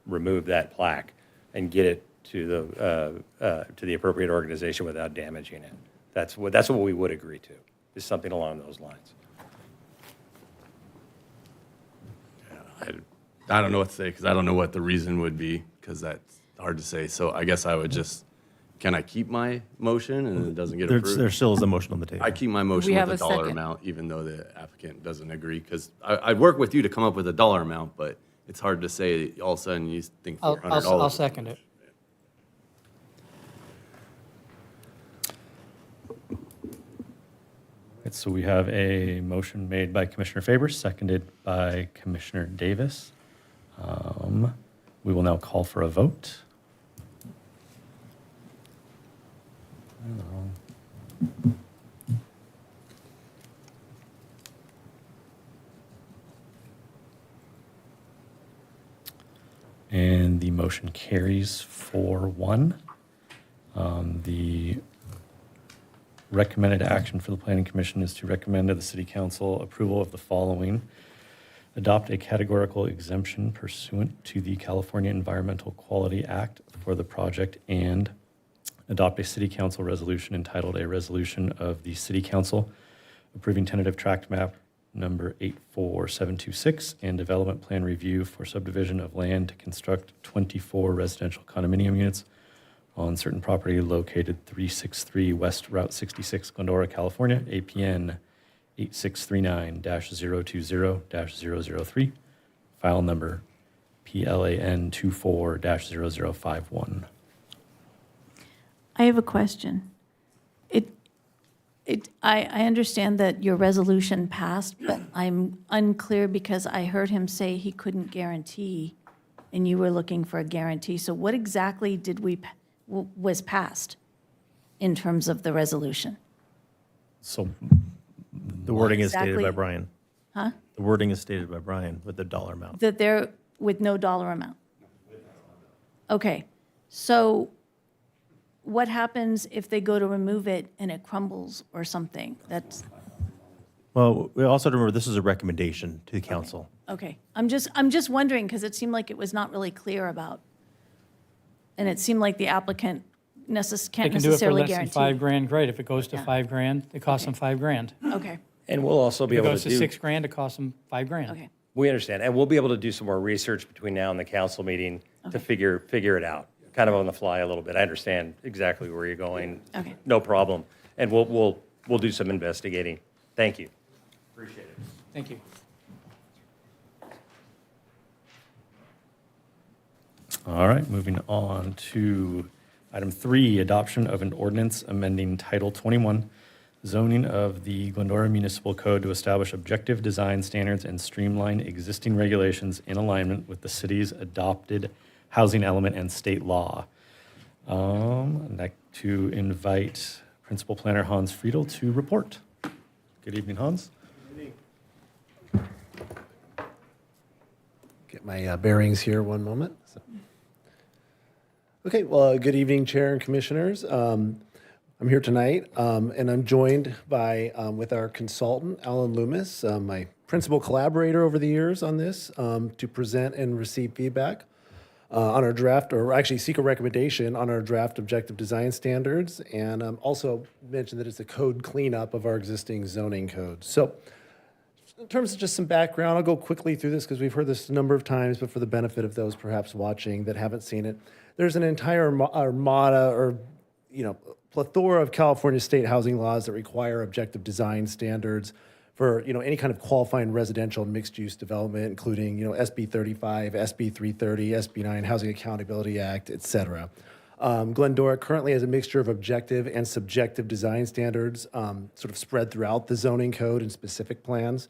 remove that plaque and get it to the appropriate organization without damaging it. That's what we would agree to, is something along those lines. I don't know what to say because I don't know what the reason would be because that's hard to say. So I guess I would just, can I keep my motion and it doesn't get There approved? still is a motion on the table. I keep my motion We have with a a dollar second. amount, even though the applicant doesn't agree. Because I'd work with you to come up with a dollar amount, but it's hard to say all of a sudden you think $400. I'll second it. Right, so we have a motion made by Commissioner Faber, seconded by Commissioner Davis. We will now call for a vote. And the motion carries 4-1. The recommended action for the Planning Commission is to recommend to the City Council approval of the following. Adopt a categorical exemption pursuant to the California Environmental Quality Act for the project, and adopt a City Council resolution entitled a resolution of the City Council approving tentative tract map number 84726 and development plan review for subdivision of land to construct 24 residential condominium units on certain property located 363 West Route 66, Glendora, California, APN 8639-020-003, file number PLAN 24-0051. I have a question. I understand that your resolution passed, but I'm unclear because I heard him say he couldn't guarantee, and you were looking for a guarantee. So what exactly was passed in terms of the resolution? So The wording is stated by exactly- Brian. Huh? The wording is stated by Brian with the dollar amount. That they're with no dollar amount? Okay, so what happens if they go to remove it and it crumbles or something? That's, Well, we also have to remember this is a recommendation to the council. okay. I'm just wondering, because it seemed like it was not really clear about, and it seemed like the applicant They can't can do it for necessarily less than guarantee. $5,000, great. If it goes to Yeah. $5,000, it costs them $5,000. Okay, And we'll also be If it able goes to to do, $6,000, it costs them $5,000. okay. we understand, and we'll be able to do some more research between now and the council meeting to figure it out. kind of on the fly a little bit. I understand exactly where you're going. Okay. No problem. And we'll do some investigating. Thank you. Appreciate it. Thank you. All right, moving on to item 3, adoption of an ordinance amending Title 21, zoning of the Glendora Municipal Code to establish objective design standards and streamline existing regulations in alignment with the city's adopted housing element and state law. I'd like to invite Principal Planner Hans Friedel to report. Good evening, Hans. Get my bearings here one moment. Okay, well, good evening, Chair and Commissioners. I'm here tonight, and I'm joined by, with our consultant, Alan Loomis, my principal collaborator over the years on this, to present and receive feedback on our draft, or actually seek a recommendation on our draft objective design standards, and also mention that it's a code cleanup of our existing zoning code. So in terms of just some background, I'll go quickly through this because we've heard this a number of times, but for the benefit of those perhaps watching that haven't seen it, there's an entire armada or, plethora of California state housing laws that require objective design standards for, any kind of qualifying residential and mixed-use development, including, SB 35, SB 330, SB 9, Housing Accountability Act, et cetera. Glendora currently has a mixture of objective and subjective design standards sort of spread throughout the zoning code and specific plans.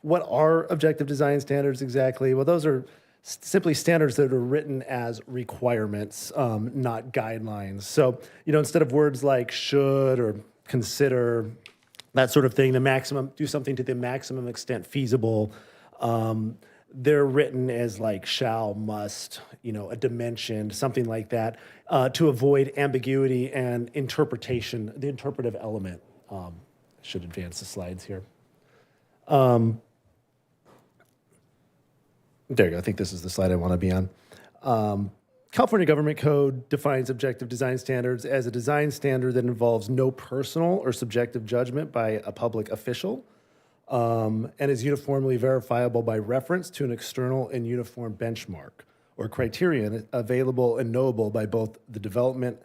What are objective design standards exactly? Well, those are simply standards that are written as requirements, not guidelines. So, instead of words like should or consider, that sort of thing, do something to the maximum extent feasible, they're written as like shall, must, a dimension, something like that, to avoid ambiguity and interpretation, the interpretive element. I should advance the slides here. There you go. I think this is the slide I want to be on. California Government Code defines objective design standards as a design standard that involves no personal or subjective judgment by a public official, and is uniformly verifiable by reference to an external and uniform benchmark or criterion available and knowable by both the development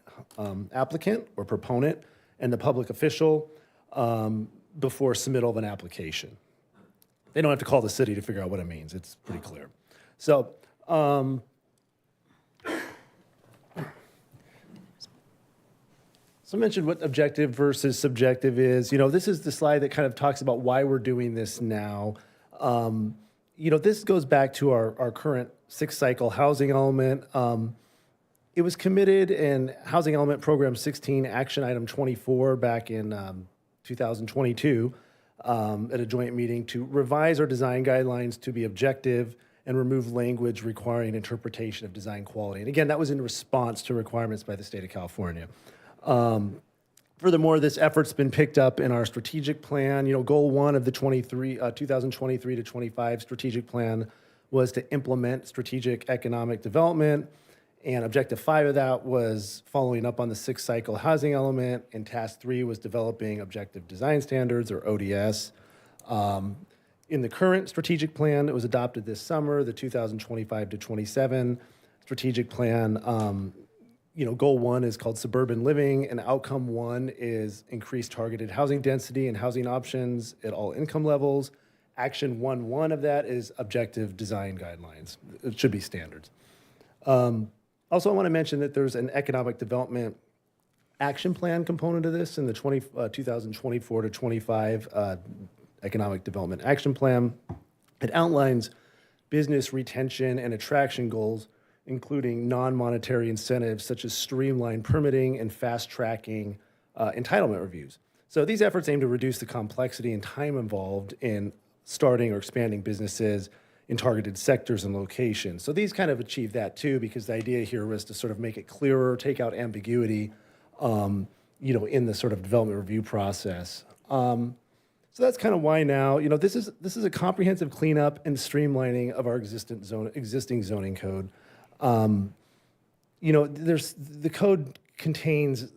applicant or proponent and the public official before submittal of an application. They don't have to call the city to figure out what it means. It's pretty clear. So, so I mentioned what objective versus subjective is. This is the slide that kind of talks about why we're doing this now. This goes back to our current 6-cycle housing element. It was committed in Housing Element Program 16, Action Item 24, back in 2022. At a joint meeting to revise our design guidelines to be objective and remove language requiring interpretation of design quality. And again, that was in response to requirements by the state of California. Furthermore, this effort's been picked up in our strategic plan. Goal 1 of the 2023 to 25 strategic plan was to implement strategic economic development. And objective 5 of that was following up on the 6-cycle housing element, and task 3 was developing objective design standards, or ODS. In the current strategic plan that was adopted this summer, the 2025 to 27 strategic plan, goal 1 is called suburban living, and outcome 1 is increased targeted housing density and housing options at all income levels. Action 1.1 of that is objective design guidelines. It should be standards. Also, I want to mention that there's an economic development action plan component of this in the 2024 to 25 Economic Development Action Plan. It outlines business retention and attraction goals, including non-monetary incentives such as streamlined permitting and fast-tracking entitlement reviews. So these efforts aim to reduce the complexity and time involved in starting or expanding businesses in targeted sectors and locations. So these kind of achieve that too, because the idea here was to sort of make it clearer, take out ambiguity, in the sort of development review process. So that's kind of why now, this is a comprehensive cleanup and streamlining of our existing zoning code. The code contains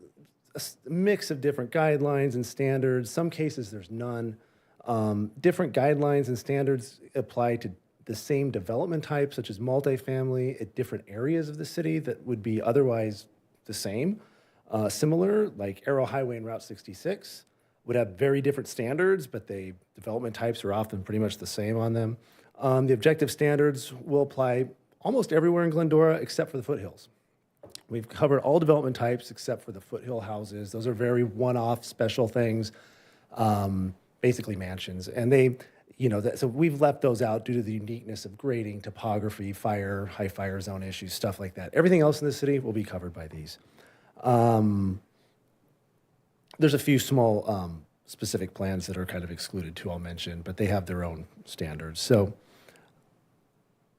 a mix of different guidelines and standards. Some cases there's none. Different guidelines and standards apply to the same development type, such as multifamily, at different areas of the city that would be otherwise the same. Similar, like Arrow Highway and Route 66, would have very different standards, but development types are often pretty much the same on them. The objective standards will apply almost everywhere in Glendora except for the foothills. We've covered all development types except for the foothill houses. Those are very one-off special things, basically mansions. And so we've left those out due to the uniqueness of grading, topography, fire, high fire zone issues, stuff like that. Everything else in the city will be covered by these. There's a few small specific plans that are kind of excluded too, I'll mention, but they have their own standards. So in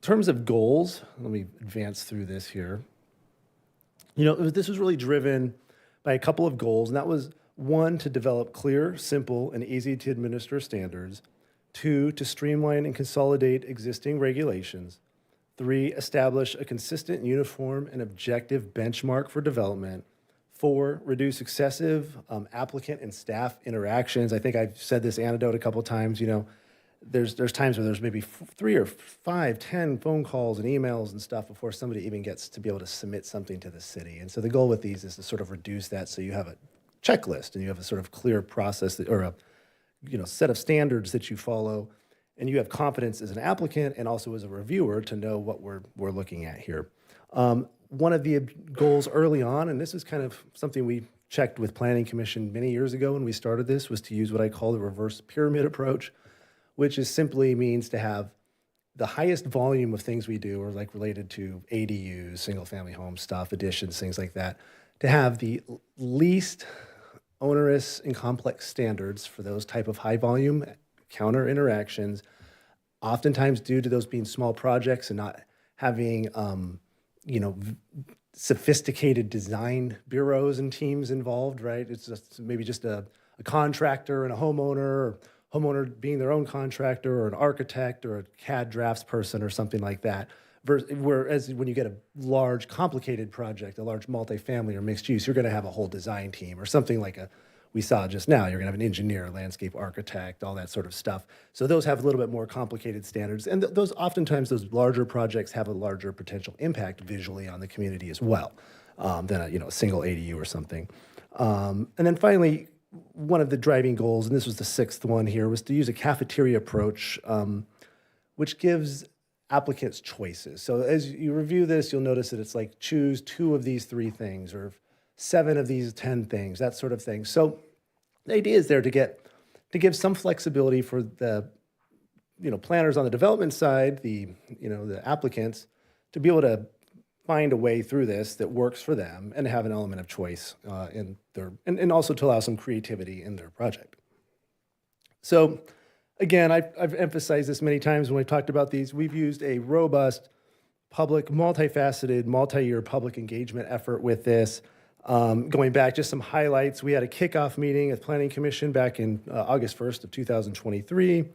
terms of goals, let me advance through this here. This was really driven by a couple of goals, and that was one, to develop clear, simple, and easy to administer standards. Two, to streamline and consolidate existing regulations. Three, establish a consistent, uniform, and objective benchmark for development. Four, reduce excessive applicant and staff interactions. I think I've said this anecdote a couple of times. There's times where there's maybe 3 or 5, 10 phone calls and emails and stuff before somebody even gets to be able to submit something to the city. And so the goal with these is to sort of reduce that, so you have a checklist and you have a sort of clear process or a set of standards that you follow, and you have confidence as an applicant and also as a reviewer to know what we're looking at here. One of the goals early on, and this is kind of something we checked with Planning Commission many years ago when we started this, was to use what I call the reverse pyramid approach, which is simply means to have the highest volume of things we do are like related to ADUs, single family home stuff, additions, things like that, to have the least onerous and complex standards for those type of high volume counter interactions, oftentimes due to those being small projects and not having sophisticated design bureaus and teams involved, right? It's maybe just a contractor and a homeowner, or homeowner being their own contractor, or an architect, or a CAD drafts person, or something like that. Whereas when you get a large, complicated project, a large multifamily or mixed use, you're going to have a whole design team, or something like we saw just now. You're going to have an engineer, landscape architect, all that sort of stuff. So those have a little bit more complicated standards. And oftentimes those larger projects have a larger potential impact visually on the community as well than a single ADU or something. And then finally, one of the driving goals, and this was the 6th one here, was to use a cafeteria approach, which gives applicants choices. So as you review this, you'll notice that it's like choose 2 of these 3 things, or 7 of these 10 things, that sort of thing. So the idea is there to give some flexibility for the planners on the development side, the applicants, to be able to find a way through this that works for them and have an element of choice and also to allow some creativity in their project. So again, I've emphasized this many times when we've talked about these. We've used a robust, public, multifaceted, multi-year public engagement effort with this. Going back, just some highlights. We had a kickoff meeting at Planning Commission back in August 1st of 2023.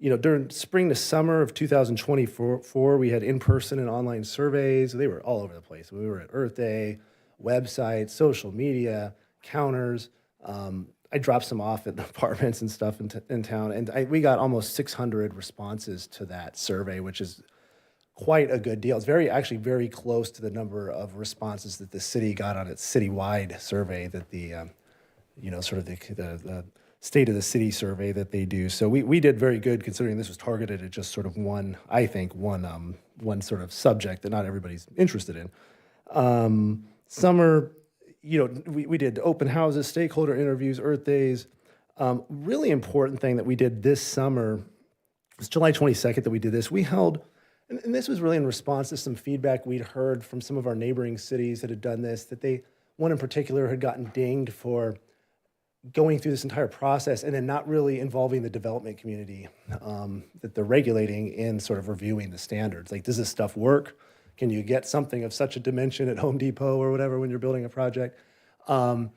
During spring to summer of 2024, we had in-person and online surveys. They were all over the place. We were at Earth Day, websites, social media, counters. I dropped some off at apartments and stuff in town, and we got almost 600 responses to that survey, which is quite a good deal. It's actually very close to the number of responses that the city got on its citywide survey that the state of the city survey that they do. So we did very good, considering this was targeted at just sort of one sort of subject that not everybody's interested in. Summer, we did open houses, stakeholder interviews, Earth Days. Really important thing that we did this summer, it's July 22nd that we did this. We held, and this was really in response to some feedback we'd heard from some of our neighboring cities that had done this, that one in particular had gotten dinged for going through this entire process and then not really involving the development community that they're regulating in sort of reviewing the standards. Like, does this stuff work? Can you get something of such a dimension at Home Depot or whatever when you're building a project? And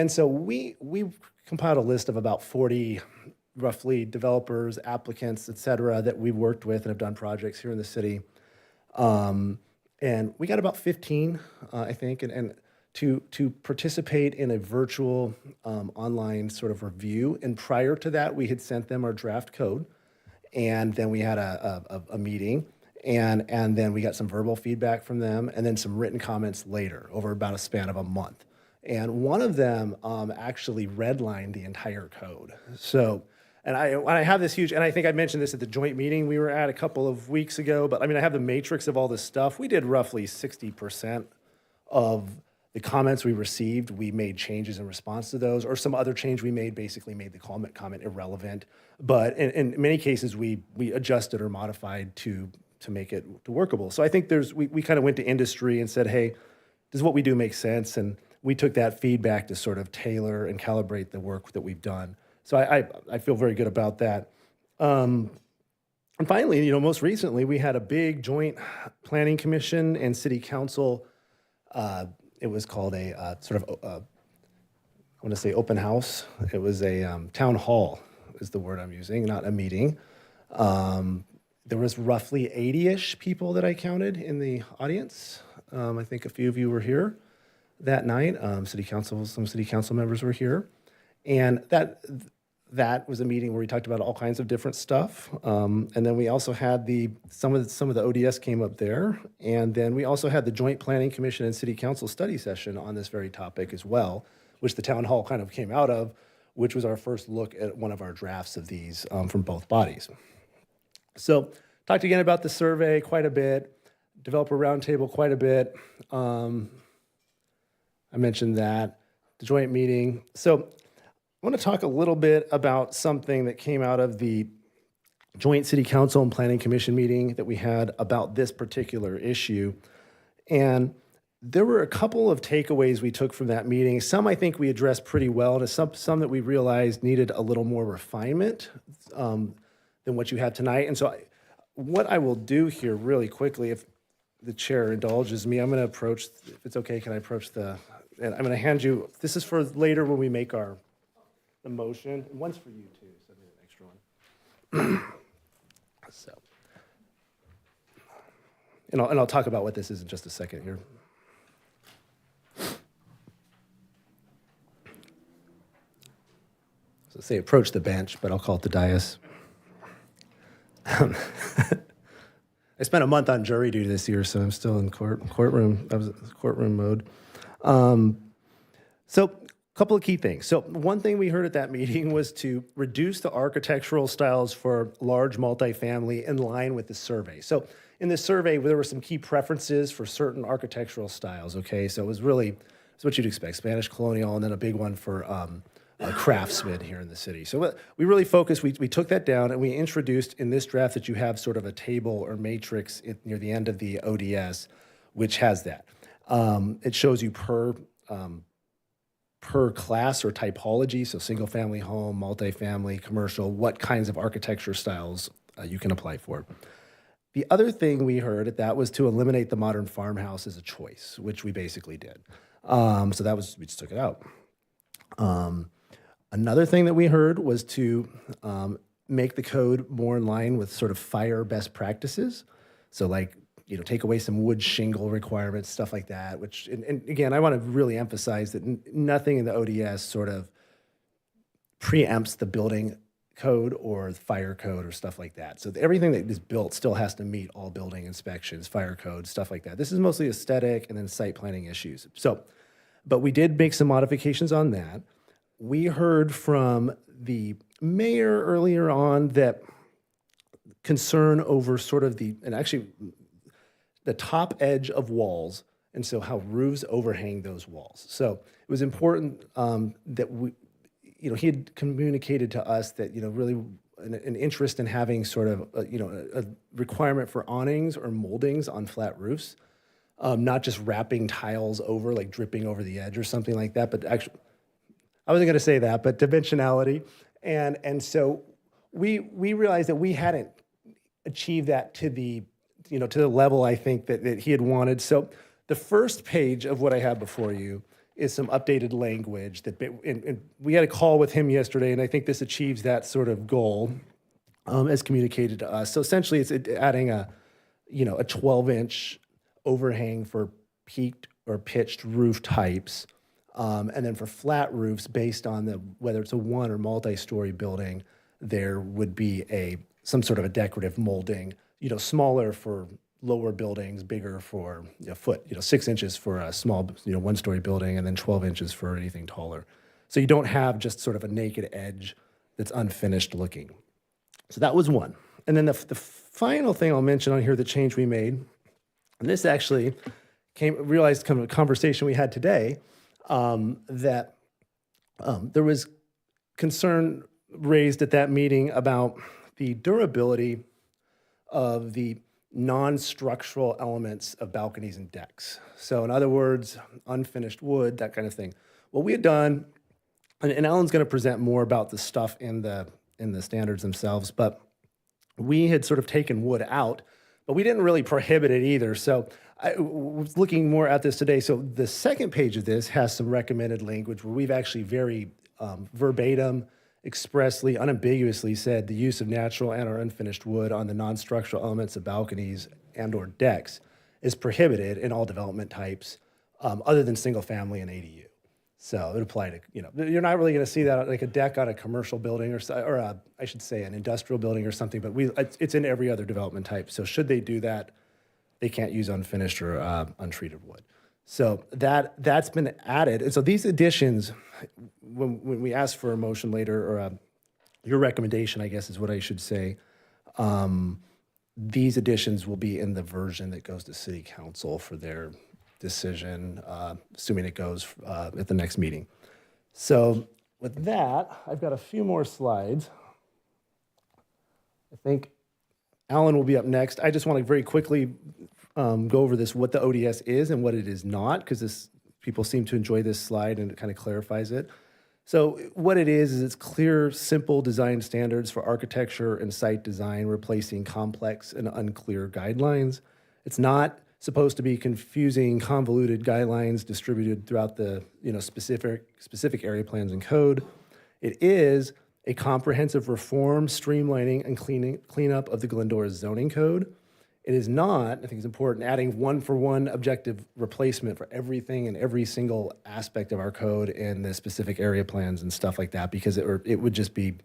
so we compiled a list of about 40 roughly developers, applicants, et cetera, that we've worked with and have done projects here in the city. And we got about 15, I think, and to participate in a virtual online sort of review. And prior to that, we had sent them our draft code. and then we had a meeting, and then we got some verbal feedback from them, and then some written comments later over about a span of a month. And one of them actually redlined the entire code. So, and I have this huge, and I think I mentioned this at the joint meeting we were at a couple of weeks ago, but I mean, I have the matrix of all this stuff. We did roughly 60% of the comments we received, we made changes in response to those, or some other change we made basically made the comment irrelevant. But in many cases, we adjusted or modified to make it workable. So I think we kind of went to industry and said, hey, does what we do make sense? And we took that feedback to sort of tailor and calibrate the work that we've done. So I feel very good about that. And finally, most recently, we had a big joint planning commission and city council. It was called a sort of, I want to say open house. It was a town hall is the word I'm using, not a meeting. There was roughly 80-ish people that I counted in the audience. I think a few of you were here that night. Some city council members were here. And that was a meeting where we talked about all kinds of different stuff. And then we also had some of the ODS came up there. And then we also had the Joint Planning Commission and City Council study session on this very topic as well, which the town hall kind of came out of, which was our first look at one of our drafts of these from both bodies. So talked again about the survey quite a bit, developer roundtable quite a bit. I mentioned that, the joint meeting. So I want to talk a little bit about something that came out of the joint city council and planning commission meeting that we had about this particular issue. And there were a couple of takeaways we took from that meeting. Some I think we addressed pretty well, and some that we realized needed a little more refinement than what you have tonight. And so what I will do here really quickly, if the chair indulges me, I'm going to approach, if it's okay, can I approach and I'm going to hand you, this is for later when we make the motion. And one's for you too, so I need an extra one. So, and I'll talk about what this is in just a second here. So say approach the bench, but I'll call it the dais. I spent a month on jury duty this year, so I'm still in courtroom. I was courtroom mode. So a couple of key things. So one thing we heard at that meeting was to reduce the architectural styles for large multifamily in line with the survey. So in the survey, there were some key preferences for certain architectural styles, okay? So it's what you'd expect, Spanish colonial, and then a big one for craftsman here in the city. So we really focused, we took that down and we introduced in this draft that you have sort of a table or matrix near the end of the ODS, which has that. It shows you per class or typology, so single family home, multifamily, commercial, what kinds of architecture styles you can apply for. The other thing we heard at that was to eliminate the modern farmhouse as a choice, which we basically did. So that was, we just took it out. Another thing that we heard was to make the code more in line with sort of fire best practices. So like, take away some wood shingle requirements, stuff like that, which, and again, I want to really emphasize that nothing in the ODS sort of preempts the building code or the fire code or stuff like that. So everything that is built still has to meet all building inspections, fire code, stuff like that. This is mostly aesthetic and then site planning issues. So, but we did make some modifications on that. We heard from the mayor earlier on that concern over sort of the top edge of walls, and so how roofs overhang those walls. So it was important that he had communicated to us that, really an interest in having sort of, a requirement for awnings or moldings on flat roofs, not just wrapping tiles over, like dripping over the edge or something like that, but actually, I wasn't going to say that, but dimensionality. And so we realized that we hadn't achieved that to the level I think that he had wanted. So the first page of what I have before you is some updated language and we had a call with him yesterday, and I think this achieves that sort of goal as communicated to us. So essentially it's adding a 12-inch overhang for peaked or pitched roof types. And then for flat roofs, based on whether it's a one or multi-story building, there would be a some sort of a decorative molding, smaller for lower buildings, bigger for a foot, 6 inches for a small, 1-story building, and then 12 inches for anything taller. So you don't have just sort of a naked edge that's unfinished looking. So that was one. And then the final thing I'll mention on here, the change we made, and this actually realized kind of a conversation we had today, that there was concern raised at that meeting about the durability of the non-structural elements of balconies and decks. So in other words, unfinished wood, that kind of thing. What we had done, and Alan's going to present more about the stuff in the standards themselves, but we had sort of taken wood out, but we didn't really prohibit it either. So I was looking more at this today. So the second page of this has some recommended language where we've actually very verbatim, expressly, unambiguously said the use of natural and or unfinished wood on the non-structural elements of balconies and or decks is prohibited in all development types other than single family and ADU. So it applied to, you're not really going to see that like a deck on a commercial building or I should say an industrial building or something, but it's in every other development type. So should they do that, they can't use unfinished or untreated wood. So that's been added. And so these additions, when we ask for a motion later, or your recommendation, I guess is what I should say, these additions will be in the version that goes to City Council for their decision, assuming it goes at the next meeting. So with that, I've got a few more slides. I think Alan will be up next. I just want to very quickly go over this, what the ODS is and what it is not, because people seem to enjoy this slide and it kind of clarifies it. So what it is it's clear, simple design standards for architecture and site design, replacing complex and unclear guidelines. It's not supposed to be confusing, convoluted guidelines distributed throughout the specific area plans and code. It is a comprehensive reform, streamlining, and cleanup of the Glendora zoning code. It is not, I think it's important, adding one-for-one objective replacement for everything and every single aspect of our code in the specific area plans and stuff like that, because it would just be,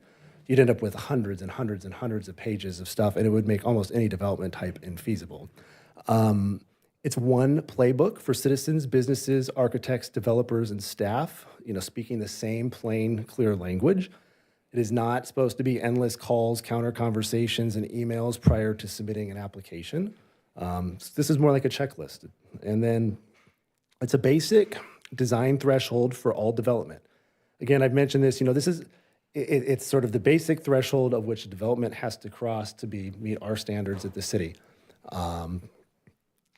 you'd end up with hundreds and hundreds and hundreds of pages of stuff, and it would make almost any development type infeasible. It's one playbook for citizens, businesses, architects, developers, and staff, speaking the same plain, clear language. It is not supposed to be endless calls, counter conversations, and emails prior to submitting an application. This is more like a checklist. And then it's a basic design threshold for all development. Again, I've mentioned this, it's sort of the basic threshold of which development has to cross to meet our standards at the city.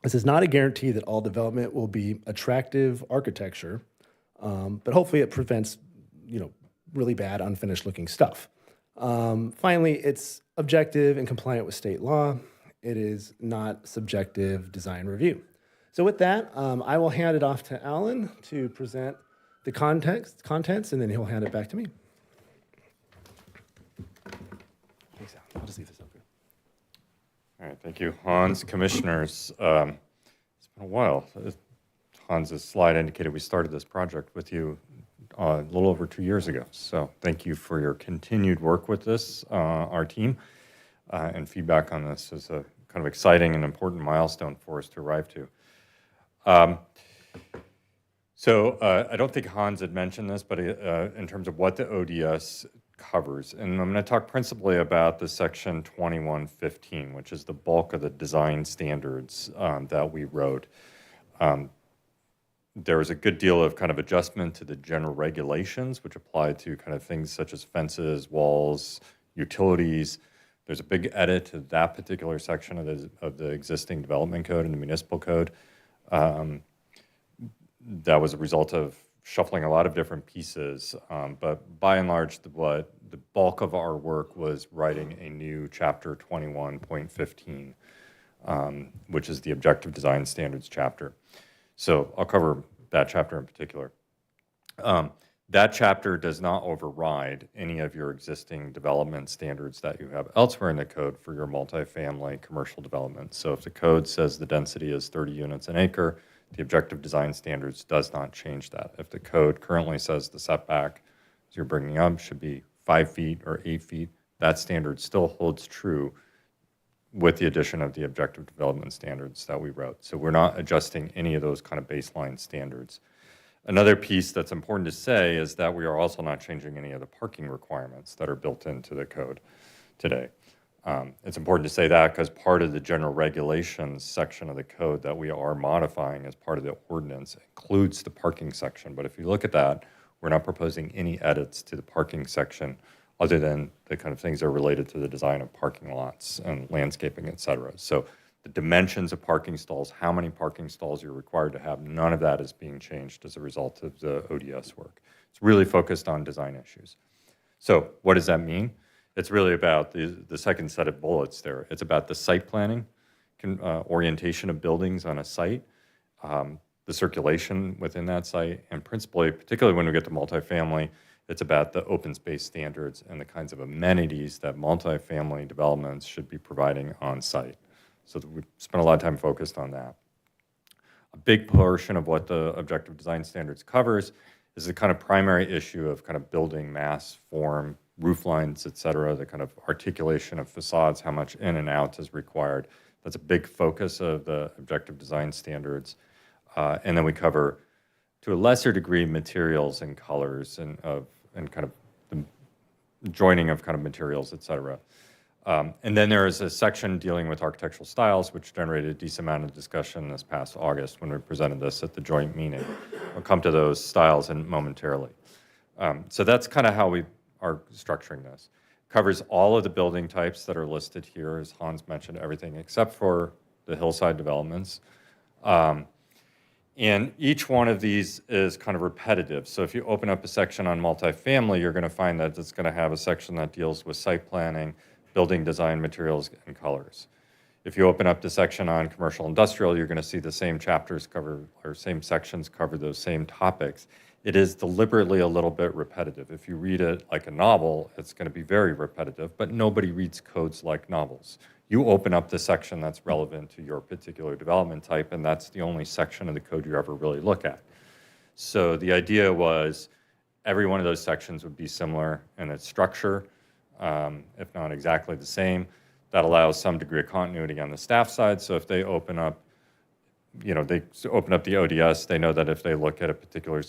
This is not a guarantee that all development will be attractive architecture, but hopefully it prevents, really bad, unfinished looking stuff. Finally, it's objective and compliant with state law. It is not subjective design review. So with that, I will hand it off to Alan to present the contents, and then he'll hand it back to me. Thanks, Alan. I'll just leave this up here. All right, thank you, Hans. Commissioners, it's been a while. Hans's slide indicated we started this project with you a little over 2 years ago. So thank you for your continued work with this, our team, and feedback on this is a kind of exciting and important milestone for us to arrive to. I don't think Hans had mentioned this, but in terms of what the ODS covers, and I'm going to talk principally about the section 2115, which is the bulk of the design standards that we wrote. There was a good deal of kind of adjustment to the general regulations, which apply to kind of things such as fences, walls, utilities. There's a big edit to that particular section of the existing development code and the municipal code. That was a result of shuffling a lot of different pieces, but by and large, the bulk of our work was writing a new chapter 21.15, which is the Objective Design Standards chapter. So I'll cover that chapter in particular. That chapter does not override any of your existing development standards that you have elsewhere in the code for your multifamily commercial development. So if the code says the density is 30 units an acre, the Objective Design Standards does not change that. If the code currently says the setback, as you're bringing up, should be 5 feet or 8 feet, that standard still holds true with the addition of the objective development standards that we wrote. So we're not adjusting any of those kind of baseline standards. Another piece that's important to say is that we are also not changing any of the parking requirements that are built into the code today. It's important to say that because part of the general regulations section of the code that we are modifying as part of the ordinance includes the parking section. But if you look at that, we're not proposing any edits to the parking section other than the kind of things that are related to the design of parking lots and landscaping, et cetera. So the dimensions of parking stalls, how many parking stalls you're required to have, none of that is being changed as a result of the ODS work. It's really focused on design issues. So what does that mean? It's really about the second set of bullets there. It's about the site planning, orientation of buildings on a site, the circulation within that site, and principally, particularly when we get to multifamily, it's about the open space standards and the kinds of amenities that multifamily developments should be providing on site. So we spent a lot of time focused on that. A big portion of what the objective design standards covers is the kind of primary issue of kind of building mass, form, roof lines, et cetera, the kind of articulation of facades, how much in and out is required. That's a big focus of the objective design standards. And then we cover, to a lesser degree, materials and colors and kind of the joining of kind of materials, et cetera. And then there is a section dealing with architectural styles, which generated a decent amount of discussion this past August when we presented this at the joint meeting. We'll come to those styles momentarily. So that's kind of how we are structuring this. Covers all of the building types that are listed here, as Hans mentioned, everything except for the hillside developments. And each one of these is kind of repetitive. So if you open up a section on multifamily, you're going to find that it's going to have a section that deals with site planning, building design, materials, and colors. If you open up the section on commercial industrial, you're going to see the same chapters cover, or same sections cover those same topics. It is deliberately a little bit repetitive. If you read it like a novel, it's going to be very repetitive, but nobody reads codes like novels. You open up the section that's relevant to your particular development type, and that's the only section of the code you ever really look at. So the idea was every one of those sections would be similar in its structure, if not exactly the same. That allows some degree of continuity on the staff side. So if they open up, they open up the ODS, they know that if they look at a particular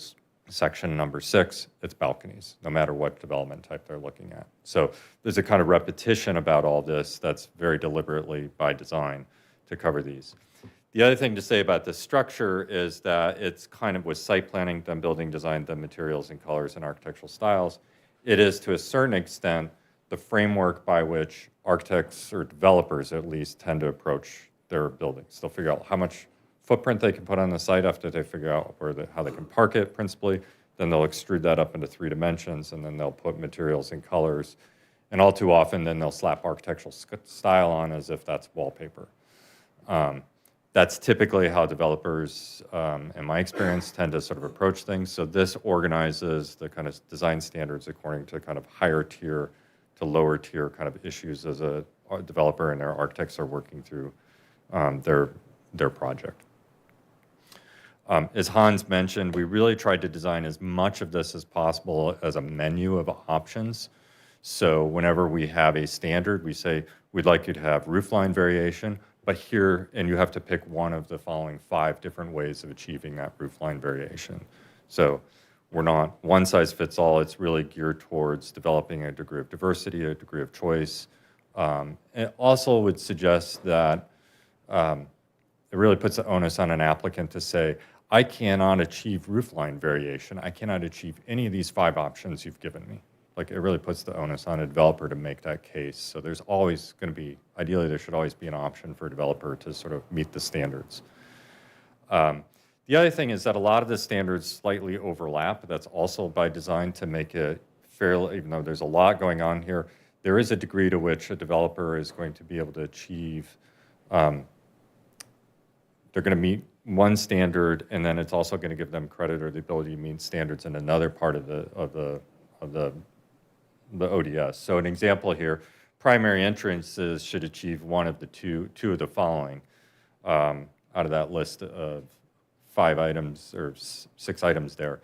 section number 6, it's balconies, no matter what development type they're looking at. So there's a kind of repetition about all this that's very deliberately by design to cover these. The other thing to say about this structure is that it's kind of with site planning, then building design, then materials and colors and architectural styles. It is to a certain extent the framework by which architects or developers at least tend to approach their buildings. They'll figure out how much footprint they can put on the site after they figure out how they can park it principally. Then they'll extrude that up into 3 dimensions, and then they'll put materials and colors. And all too often, then they'll slap architectural style on as if that's wallpaper. That's typically how developers, in my experience, tend to sort of approach things. So this organizes the kind of design standards according to kind of higher tier to lower tier kind of issues as a developer and their architects are working through their project. As Hans mentioned, we really tried to design as much of this as possible as a menu of options. So whenever we have a standard, we say, we'd like you to have roofline variation, but here, and you have to pick one of the following 5 different ways of achieving that roofline variation. So we're not one size fits all. It's really geared towards developing a degree of diversity, a degree of choice. It also would suggest that it really puts the onus on an applicant to say, I cannot achieve roofline variation. I cannot achieve any of these 5 options you've given me. Like, it really puts the onus on a developer to make that case. So there's always going to be, ideally, there should always be an option for a developer to sort of meet the standards. The other thing is that a lot of the standards slightly overlap. That's also by design to make it fairly, even though there's a lot going on here, there is a degree to which a developer is going to be able to achieve, they're going to meet one standard, and then it's also going to give them credit or the ability to meet standards in another part of the ODS. So an example here, primary entrances should achieve one of the two of the following out of that list of 5 items or 6 items there.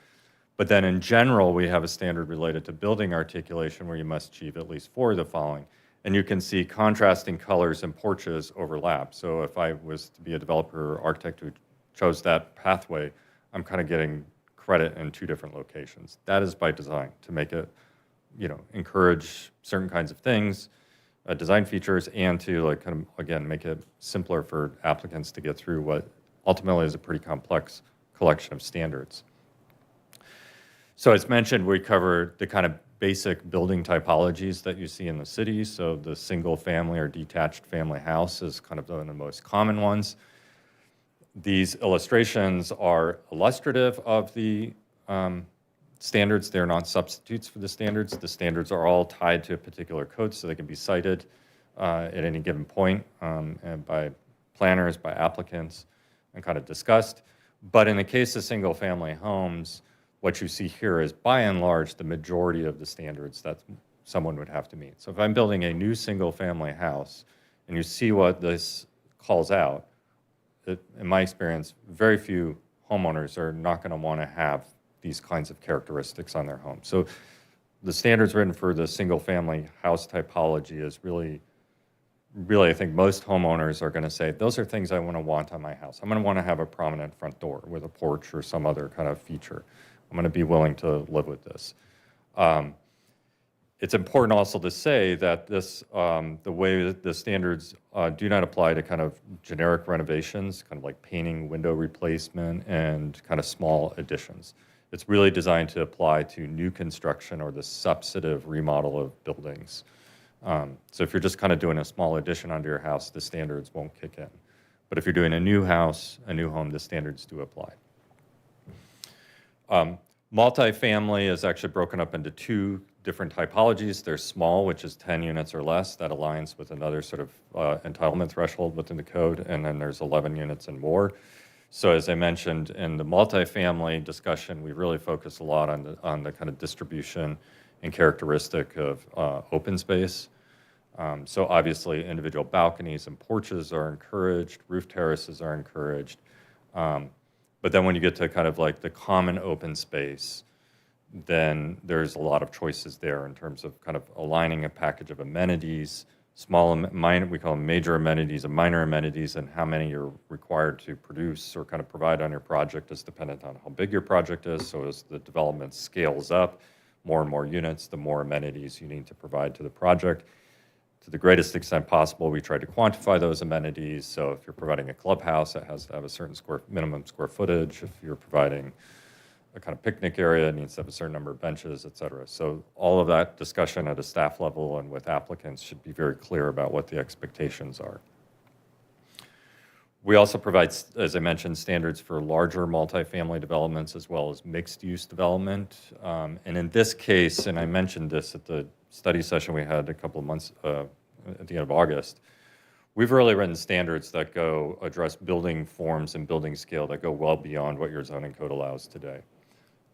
But then in general, we have a standard related to building articulation where you must achieve at least 4 of the following. And you can see contrasting colors and porches overlap. So if I was to be a developer or architect who chose that pathway, I'm kind of getting credit in 2 different locations. That is by design, to make it, encourage certain kinds of things, design features, and to like kind of, again, make it simpler for applicants to get through what ultimately is a pretty complex collection of standards. So as mentioned, we cover the kind of basic building typologies that you see in the city. So the single family or detached family house is kind of one of the most common ones. These illustrations are illustrative of the standards. They're not substitutes for the standards. The standards are all tied to a particular code, so they can be cited at any given point and by planners, by applicants, and kind of discussed. But in the case of single family homes, what you see here is, by and large, the majority of the standards that someone would have to meet. So if I'm building a new single-family house, and you see what this calls out, in my experience, very few homeowners are not going to want to have these kinds of characteristics on their home. So the standards written for the single-family house typology is really, I think most homeowners are going to say, those are things I want on my house. I'm going to want to have a prominent front door with a porch or some other kind of feature. I'm going to be willing to live with this. It's important also to say that this, the way that the standards do not apply to kind of generic renovations, kind of like painting, window replacement, and kind of small additions. It's really designed to apply to new construction or the substantive remodel of buildings. So if you're just kind of doing a small addition onto your house, the standards won't kick in. But if you're doing a new house, a new home, the standards do apply. Multifamily is actually broken up into 2 different typologies. There's small, which is 10 units or less. That aligns with another sort of entitlement threshold within the code. And then there's 11 units and more. So as I mentioned in the multifamily discussion, we really focus a lot on the kind of distribution and characteristic of open space. So obviously individual balconies and porches are encouraged, roof terraces are encouraged. But then when you get to kind of like the common open space, then there's a lot of choices there in terms of kind of aligning a package of amenities, small, minor, we call them major amenities and minor amenities, and how many you're required to produce or kind of provide on your project is dependent on how big your project is. So as the development scales up, more and more units, the more amenities you need to provide to the project. To the greatest extent possible, we try to quantify those amenities. So if you're providing a clubhouse, it has to have a certain minimum square footage. If you're providing a kind of picnic area, it needs to have a certain number of benches, et cetera. So all of that discussion at a staff level and with applicants should be very clear about what the expectations are. We also provide, as I mentioned, standards for larger multifamily developments as well as mixed-use development. And in this case, and I mentioned this at the study session we had a couple of months at the end of August, we've really written standards that go address building forms and building scale that go well beyond what your zoning code allows today.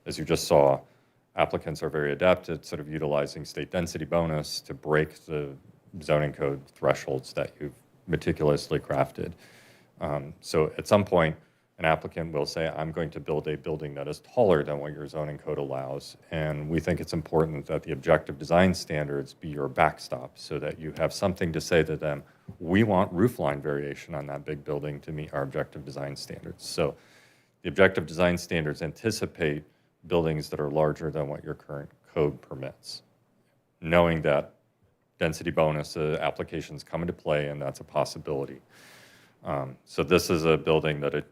As you just saw, applicants are very adept at sort of utilizing state density bonus to break the zoning code thresholds that you've meticulously crafted. So at some point, an applicant will say, I'm going to build a building that is taller than what your zoning code allows. And we think it's important that the objective design standards be your backstop so that you have something to say to them, we want roofline variation on that big building to meet our objective design standards. So the objective design standards anticipate buildings that are larger than what your current code permits, knowing that density bonus applications come into play, and that's a possibility. So this is a building that,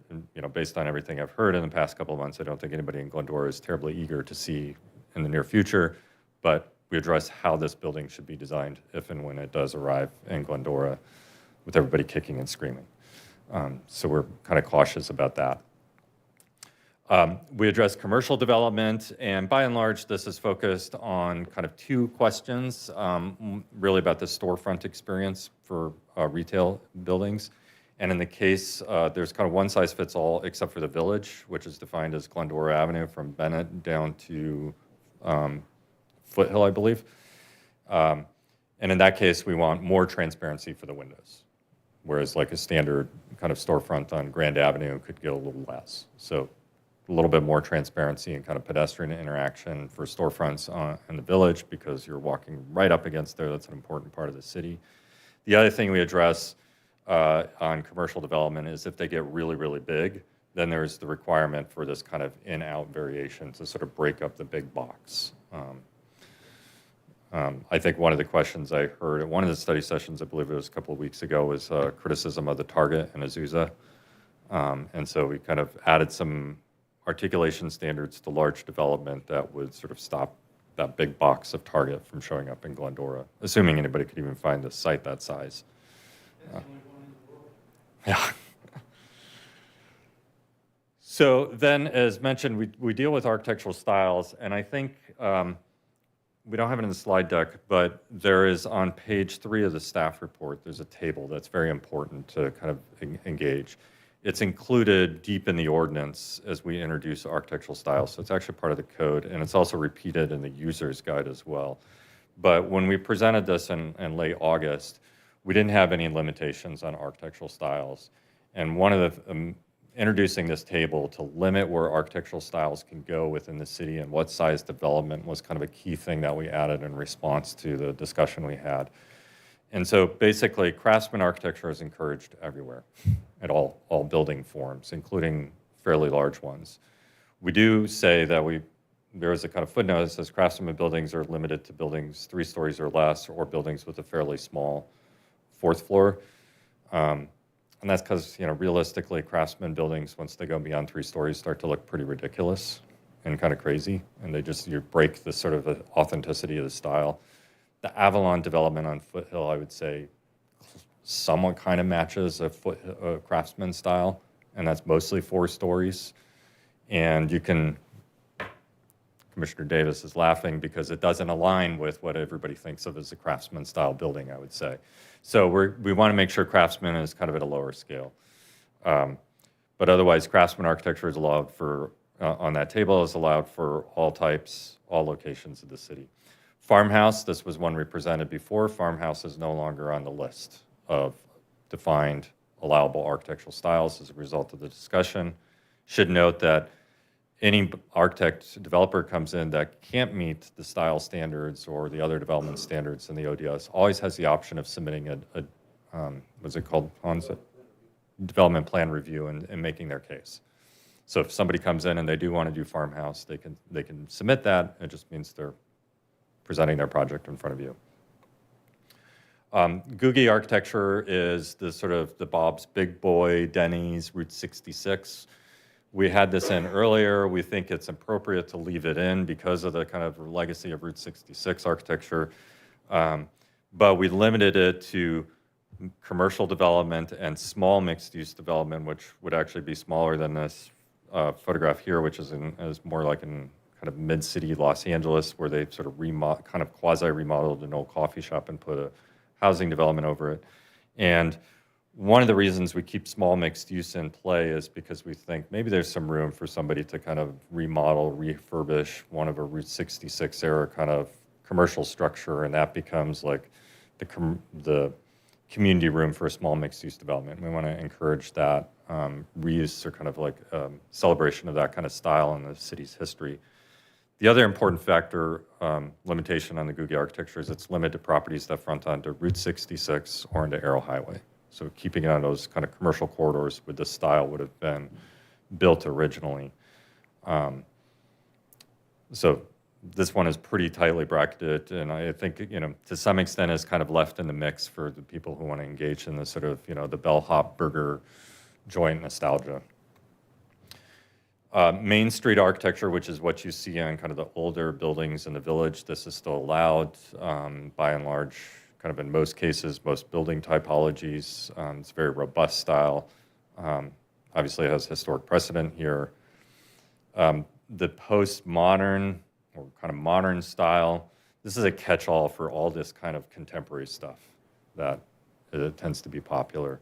based on everything I've heard in the past couple of months, I don't think anybody in Glendora is terribly eager to see in the near future, but we address how this building should be designed if and when it does arrive in Glendora with everybody kicking and screaming. So we're kind of cautious about that. We address commercial development, and by and large, this is focused on kind of 2 questions, really about the storefront experience for retail buildings. And in the case, there's kind of one size fits all, except for the village, which is defined as Glendora Avenue from Bennett down to Foothill, I believe. And in that case, we want more transparency for the windows, whereas like a standard kind of storefront on Grand Avenue could get a little less. So a little bit more transparency and kind of pedestrian interaction for storefronts in the village because you're walking right up against there. That's an important part of the city. The other thing we address on commercial development is if they get really, really big, then there's the requirement for this kind of in-out variation to sort of break up the big box. I think one of the questions I heard at one of the study sessions, I believe it was a couple of weeks ago, was criticism of the Target and Azusa. And so we kind of added some articulation standards to large development that would sort of stop that big box of Target from showing up in Glendora, assuming anybody could even find a site that size. Yeah. So then, as mentioned, we deal with architectural styles, and I think we don't have it in the slide deck, but there is on page 3 of the staff report, there's a table that's very important to kind of engage. It's included deep in the ordinance as we introduce architectural styles, so it's actually part of the code, and it's also repeated in the user's guide as well. But when we presented this in late August, we didn't have any limitations on architectural styles. And one of the introducing this table to limit where architectural styles can go within the city and what size development was kind of a key thing that we added in response to the discussion we had. And so basically, craftsman architecture is encouraged everywhere at all building forms, including fairly large ones. We do say that there is a kind of footnote that says craftsman buildings are limited to buildings 3 stories or less or buildings with a fairly small 4th floor. And that's because, realistically, craftsman buildings, once they go beyond 3 stories, start to look pretty ridiculous and kind of crazy. And you break the sort of authenticity of the style. The Avalon development on Foothill, I would say, somewhat kind of matches a craftsman style. And that's mostly 4 stories. And Commissioner Davis is laughing because it doesn't align with what everybody thinks of as a craftsman style building, I would say. So we want to make sure craftsman is kind of at a lower scale. But otherwise, craftsman architecture is allowed on that table is allowed for all types, all locations of the city. Farmhouse, this was one we presented before. Farmhouse is no longer on the list of defined allowable architectural styles as a result of the discussion. Should note that any developer comes in that can't meet the style standards or the other development standards in the ODS always has the option of submitting what's it called, Hans? Development plan review and making their case. So if somebody comes in and they do want to do farmhouse, they can submit that. It just means they're presenting their project in front of you. Googie architecture is the sort of the Bob's Big Boy, Denny's, Route 66. We had this in earlier. We think it's appropriate to leave it in because of the kind of legacy of Route 66 architecture. But we limited it to commercial development and small mixed-use development, which would actually be smaller than this photograph here, which is more like in kind of mid-city Los Angeles, where they sort of kind of quasi-remodeled an old coffee shop and put a housing development over it. And one of the reasons we keep small mixed use in play is because we think maybe there's some room for somebody to kind of remodel, refurbish one of a Route 66 era kind of commercial structure, and that becomes like the community room for a small mixed use development. We want to encourage that reuse or kind of like celebration of that kind of style in the city's history. The other important factor, limitation on the Googie architecture is it's limited to properties that front onto Route 66 or into Arrow Highway. So keeping it on those kind of commercial corridors with this style would have been built originally. So this one is pretty tightly bracketed, and I think, to some extent is kind of left in the mix for the people who want to engage in the sort of, the bellhop burger joint nostalgia. Main Street architecture, which is what you see on kind of the older buildings in the village, this is still allowed by and large. Kind of in most cases, most building typologies. It's a very robust style. Obviously, it has historic precedent here. The postmodern or kind of modern style, this is a catch-all for all this kind of contemporary stuff that it tends to be popular.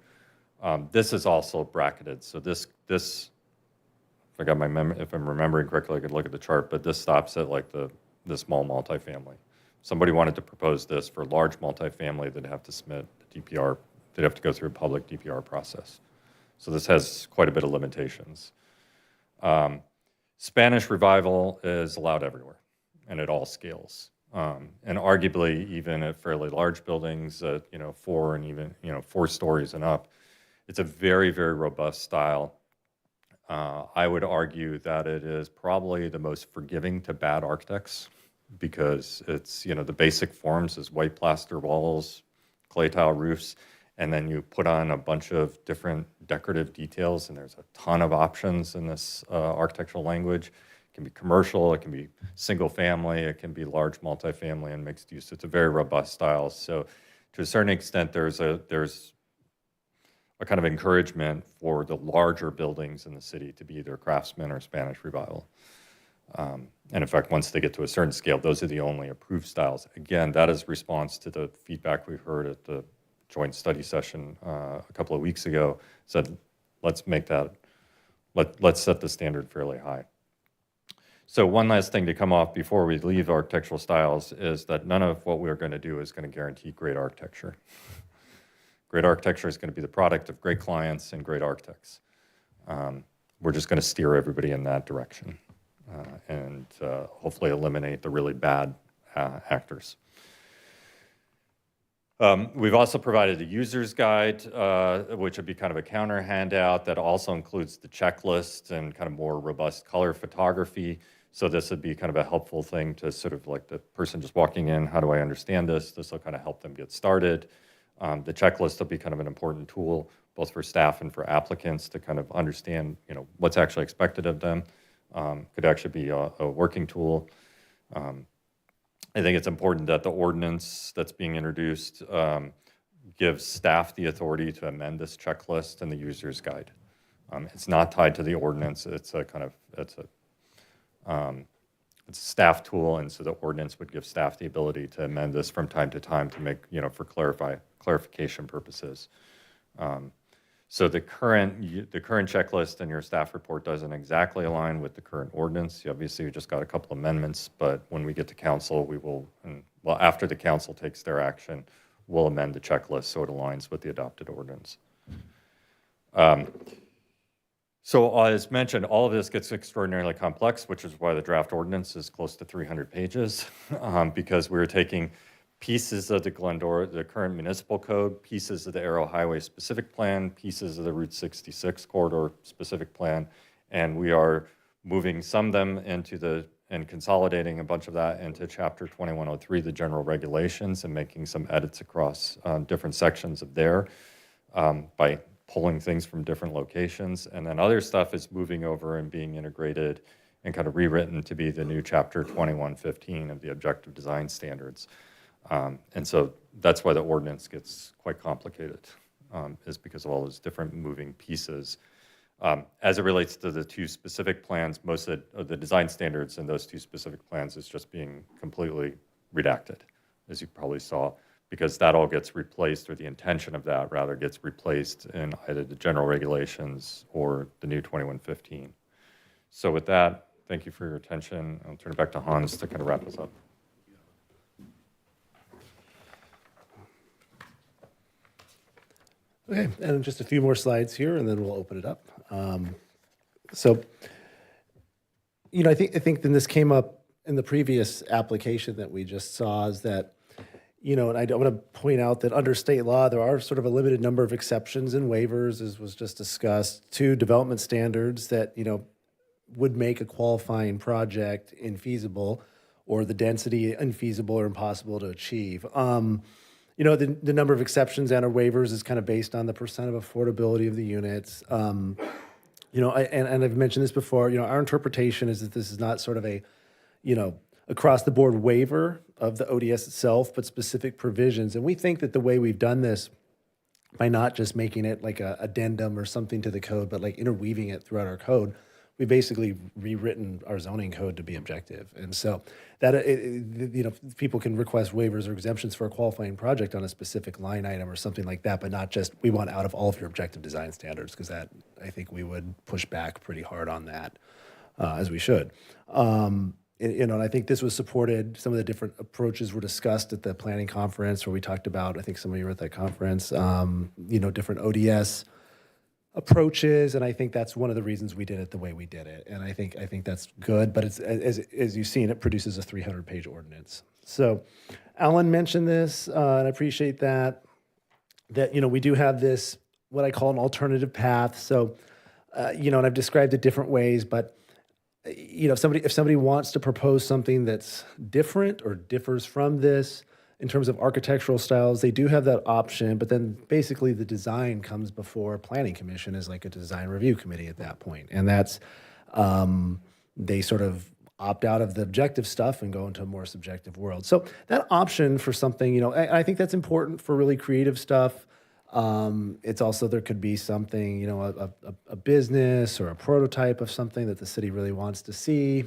This is also bracketed. So this, if I'm remembering correctly, I could look at the chart, but this stops at like the small multifamily. Somebody wanted to propose this for large multifamily, they'd have to submit the DPR, they'd have to go through a public DPR process. So this has quite a bit of limitations. Spanish Revival is allowed everywhere, and at all scales. And arguably, even at fairly large buildings, at 4 and even 4 stories and up, it's a very, very robust style. I would argue that it is probably the most forgiving to bad architects because it's the basic forms is white plaster walls, clay tile roofs, and then you put on a bunch of different decorative details, and there's a ton of options in this architectural language. It can be commercial, it can be single family, it can be large multifamily and mixed use. It's a very robust style. So to a certain extent, there's a kind of encouragement for the larger buildings in the city to be either Craftsman or Spanish Revival. And in fact, once they get to a certain scale, those are the only approved styles. Again, that is response to the feedback we heard at the joint study session a couple of weeks ago. Said, let's make that, let's set the standard fairly high. So one last thing to come off before we leave architectural styles is that none of what we're going to do is going to guarantee great architecture. Great architecture is going to be the product of great clients and great architects. We're just going to steer everybody in that direction and hopefully eliminate the really bad actors. We've also provided a user's guide, which would be kind of a counter handout that also includes the checklist and kind of more robust color photography. So this would be kind of a helpful thing to sort of like the person just walking in, how do I understand this? This will kind of help them get started. The checklist will be kind of an important tool, both for staff and for applicants to kind of understand, what's actually expected of them. Could actually be a working tool. I think it's important that the ordinance that's being introduced gives staff the authority to amend this checklist and the user's guide. It's not tied to the ordinance. It's a staff tool, and so the ordinance would give staff the ability to amend this from time to time to make, for clarification purposes. So the current checklist in your staff report doesn't exactly align with the current ordinance. Obviously, we just got a couple amendments, but when we get to council, we will, after the council takes their action, we'll amend the checklist so it aligns with the adopted ordinance. So as mentioned, all of this gets extraordinarily complex, which is why the draft ordinance is close to 300 pages, because we're taking pieces of the current municipal code, pieces of the Arrow Highway specific plan, pieces of the Route 66 corridor specific plan, and we are moving some of them and consolidating a bunch of that into Chapter 2103, the general regulations, and making some edits across different sections of there by pulling things from different locations. And then other stuff is moving over and being integrated and kind of rewritten to be the new Chapter 2115 of the Objective Design Standards. And so that's why the ordinance gets quite complicated, is because of all those different moving pieces. As it relates to the two specific plans, most of the design standards in those two specific plans is just being completely redacted, as you probably saw, because that all gets replaced, or the intention of that rather gets replaced in either the general regulations or the new 2115. So with that, thank you for your attention. I'll turn it back to Hans to kind of wrap us up. Okay, and just a few more slides here, and then we'll open it up. I think then this came up in the previous application that we just saw, is that, and I want to point out that under state law, there are sort of a limited number of exceptions and waivers, as was just discussed, to development standards that, would make a qualifying project infeasible, or the density unfeasible or impossible to achieve. The number of exceptions and or waivers is kind of based on the percent of affordability of the units. And I've mentioned this before, our interpretation is that this is not sort of a, across the board waiver of the ODS itself, but specific provisions. And we think that the way we've done this, by not just making it like a addendum or something to the code, but like interweaving it throughout our code, we basically rewritten our zoning code to be objective. And so that, people can request waivers or exemptions for a qualifying project on a specific line item or something like that, but not just, we want out of all of your objective design standards, because that, I think we would push back pretty hard on that, as we should. And I think this was supported, some of the different approaches were discussed at the planning conference, where we talked about, I think some of you were at that conference, different ODS approaches, and I think that's one of the reasons we did it the way we did it. And I think that's good, but it's, as you've seen, it produces a 300-page ordinance. So Alan mentioned this, and I appreciate that, we do have this, what I call an alternative path. So, and I've described it different ways, but if somebody wants to propose something that's different or differs from this in terms of architectural styles, they do have that option. But then basically the design comes before Planning Commission as like a design review committee at that point. And that's, they sort of opt out of the objective stuff and go into a more subjective world. So that option for something, I think that's important for really creative stuff. It's also, there could be something, a business or a prototype of something that the city really wants to see,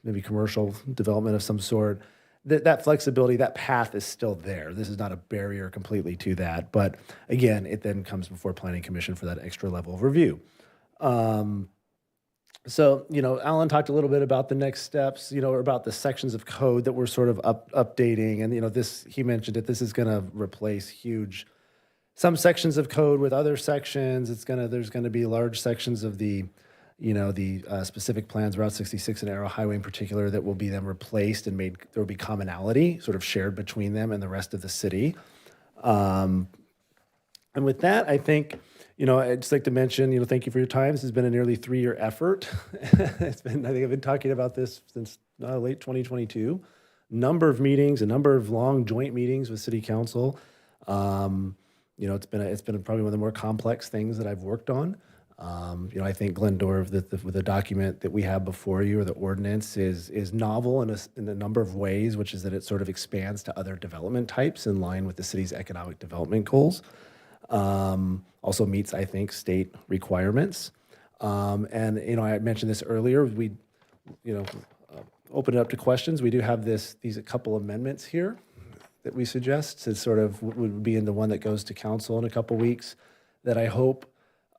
maybe commercial development of some sort. That flexibility, that path is still there. This is not a barrier completely to that. But again, it then comes before Planning Commission for that extra level of review. So, Alan talked a little bit about the next steps, or about the sections of code that we're sort of updating. And, he mentioned it, this is going to replace some sections of code with other sections. There's going to be large sections of the specific plans, Route 66 and Arrow Highway in particular, that will be then replaced and there will be commonality sort of shared between them and the rest of the city. And with that, I think, I'd just like to mention, thank you for your time. This has been a nearly 3-year effort. I think I've been talking about this since late 2022. Number of meetings, a number of long joint meetings with City Council. It's been probably one of the more complex things that I've worked on. I think Glendora, with the document that we have before you, or the ordinance, is novel in a number of ways, which is that it sort of expands to other development types in line with the city's economic development goals. Also meets, I think, state requirements. And I mentioned this earlier. We, open it up to questions. We do have these a couple amendments here that we suggest to sort of would be in the one that goes to council in a couple weeks, that I hope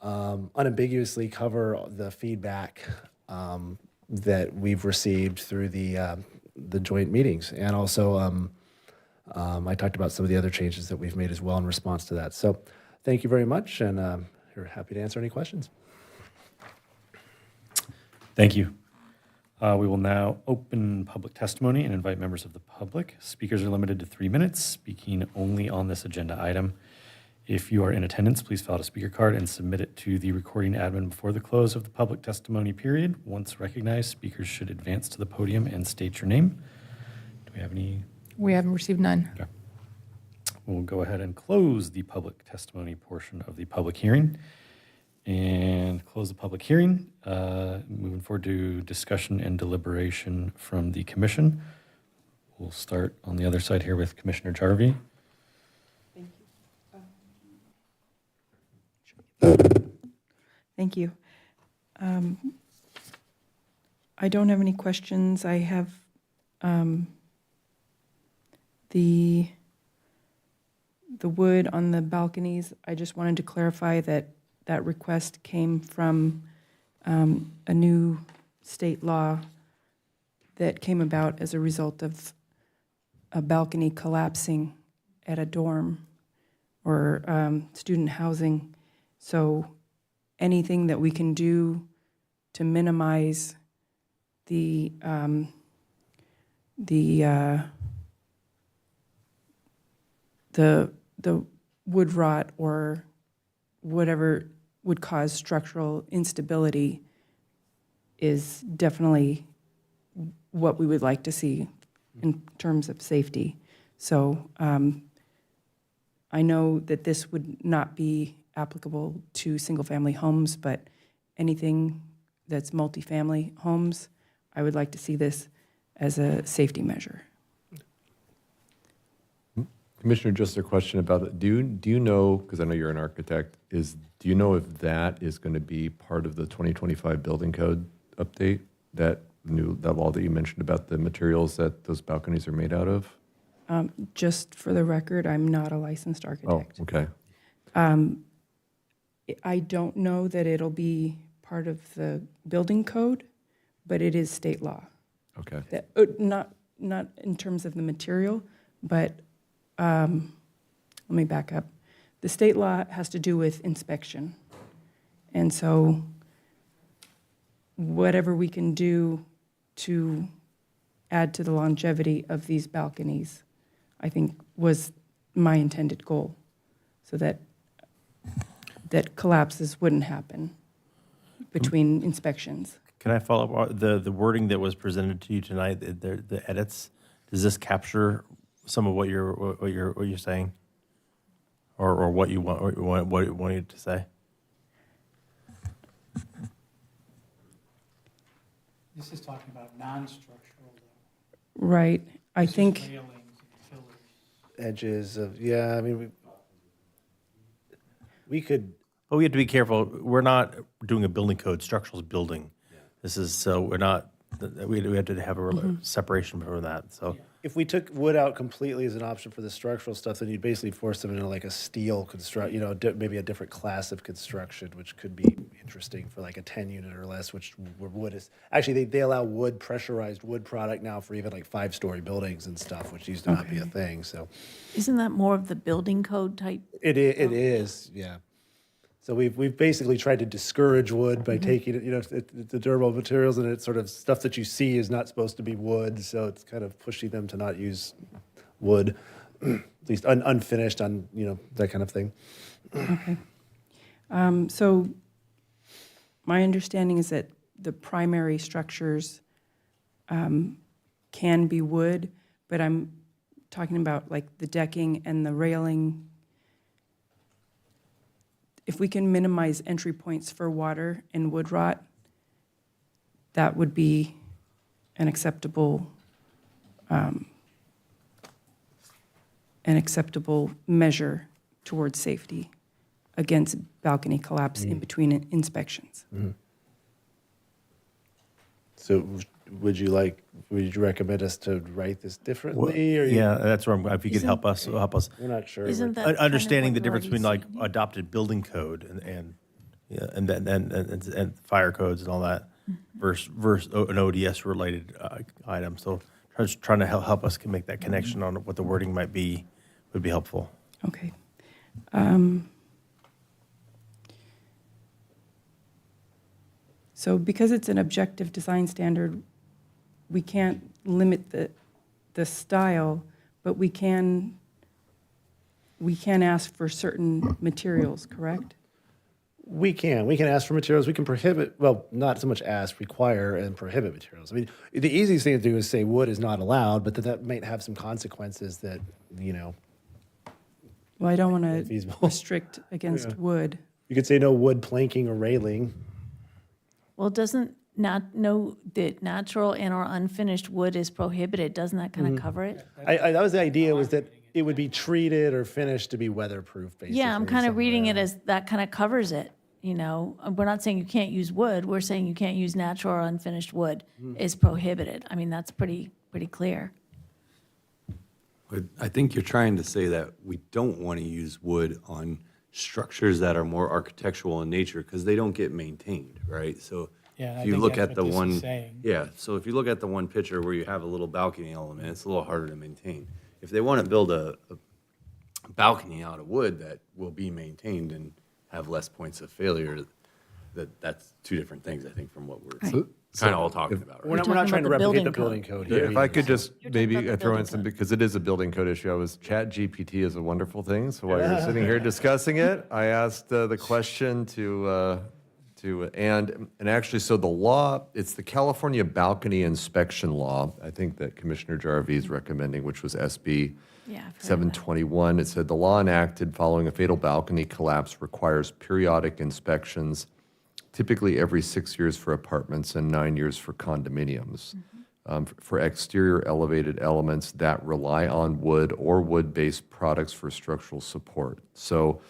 unambiguously cover the feedback that we've received through the joint meetings. And also, I talked about some of the other changes that we've made as well in response to that. So thank you very much, and we're happy to answer any questions. Thank you. We will now open public testimony and invite members of the public. Speakers are limited to 3 minutes, speaking only on this agenda item. If you are in attendance, please fill out a speaker card and submit it to the recording admin before the close of the public testimony period. Once recognized, speakers should advance to the podium and state your name. Do we have any? We haven't received none. Okay. We'll go ahead and close the public testimony portion of the public hearing and close the public hearing. Moving forward to discussion and deliberation from the commission. We'll start on the other side here with Commissioner Jarvie. Thank you. I don't have any questions. I have the wood on the balconies. I just wanted to clarify that request came from a new state law that came about as a result of a balcony collapsing at a dorm or student housing. So anything that we can do to minimize the wood rot or whatever would cause structural instability is definitely what we would like to see in terms of safety. So I know that this would not be applicable to single-family homes, but anything that's multifamily homes, I would like to see this as a safety measure. Commissioner, just a question about it. Do you know, because I know you're an architect, do you know if that is going to be part of the 2025 building code update, that law that you mentioned about the materials that those balconies are made out of? Just for the record, I'm not a licensed architect. Oh, okay. I don't know that it'll be part of the building code, but it is state law. Okay. That, not in terms of the material, but let me back up. The state law has to do with inspection. And so whatever we can do to add to the longevity of these balconies, I think was my intended goal, so that collapses wouldn't happen between inspections. Can I follow up? The wording that was presented to you tonight, the edits, does this capture some of what you're saying? Or what you wanted to say? This is talking about non-structural, Right. I This is think, railings and pillars. Edges of, yeah, I mean, we could, But we have to be careful. We're not doing a building code. Structural is building. This is, so we're not, we have to have a separation from that, so. if we took wood out completely as an option for the structural stuff, then you'd basically force them into like a steel construct, maybe a different class of construction, which could be interesting for like a 10 unit or less, which where wood is, actually, they allow pressurized wood product now for even like 5-story buildings and stuff, which used to not be a thing, so. Isn't that more of the building code type? It is, yeah. So we've basically tried to discourage wood by taking it, the durable materials, and it's sort of stuff that you see is not supposed to be wood, so it's kind of pushing them to not use wood, at least unfinished on, that kind of thing. okay. So my understanding is that the primary structures can be wood, but I'm talking about like the decking and the railing. If we can minimize entry points for water and wood rot, that would be an acceptable measure towards safety against balcony collapse in between inspections. So would you recommend us to write this differently? Or Yeah, that's where if you could help us. We're not sure. Isn't that kind of Understanding what the you're difference between already like adopted building code and fire codes and all that versus an ODS related item. So just trying to help us can make that connection on what the wording might be would be helpful. Okay. So because it's an objective design standard, we can't limit the style, but we can ask for certain materials, correct? We can ask for materials. We can prohibit, well, not so much ask, require and prohibit materials. I mean, the easiest thing to do is say wood is not allowed, but that might have some consequences that, Well, I don't want to Feasible. restrict against wood. you could say no wood planking or railing. Well, doesn't know that natural and or unfinished wood is prohibited, doesn't that kind of cover it? That was the idea, was that it would be treated or finished to be weatherproof, basically. Yeah, I'm kind of reading it somewhere. as that kind of covers it, We're not saying you can't use wood, we're saying you can't use natural or unfinished wood is prohibited. I mean, that's pretty clear. But I think you're trying to say that we don't want to use wood on structures that are more architectural in nature because they don't get maintained, right? So Yeah, and I if you think look that's at the what this is one, saying. yeah, so if you look at the one picture where you have a little balcony element, it's a little harder to maintain. If they want to build a balcony out of wood that will be maintained and have less points of failure, that's two different things, I think, from what we're kind of all talking about, right? We're not talking trying to about the replicate the building building code Yeah, here. if I could just You're talking maybe about the throw in building some, code. because it is a building code issue. ChatGPT is a wonderful thing. So while you're sitting here discussing it, I asked the question and actually, so the law, it's the California Balcony Inspection Law, I think that Commissioner Jarvie is recommending, which was SB Yeah. I've heard of that. 721. It said the law enacted following a fatal balcony collapse requires periodic inspections, typically every 6 years for apartments and 9 years for condominiums, for exterior elevated elements that rely on wood or wood-based products for structural support. So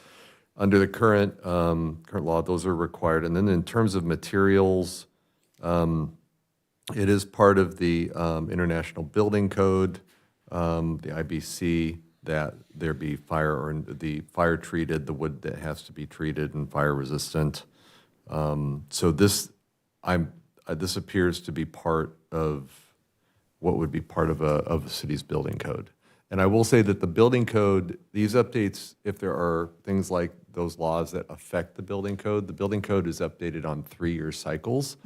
under the current law, those are required. And then in terms of materials, it is part of the International Building Code, the IBC, that there be the fire treated, the wood that has to be treated and fire resistant. So this appears to be part of what would be part of a city's building code. And I will say that the building code, these updates, if there are things like those laws that affect the building code. The building code is updated on 3-year cycles.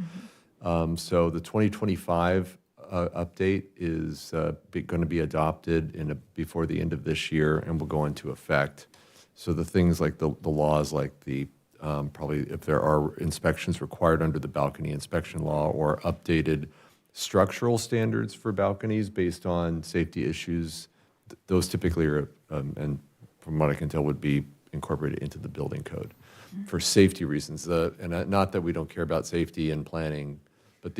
So the 2025 update is going to be adopted before the end of this year and will go into effect. So the things like the laws, like the probably if there are inspections required under the balcony inspection law or updated structural standards for balconies based on safety issues, those typically are, and from what I can tell, would be incorporated into the building code for safety reasons. And not that we don't care about safety and planning, but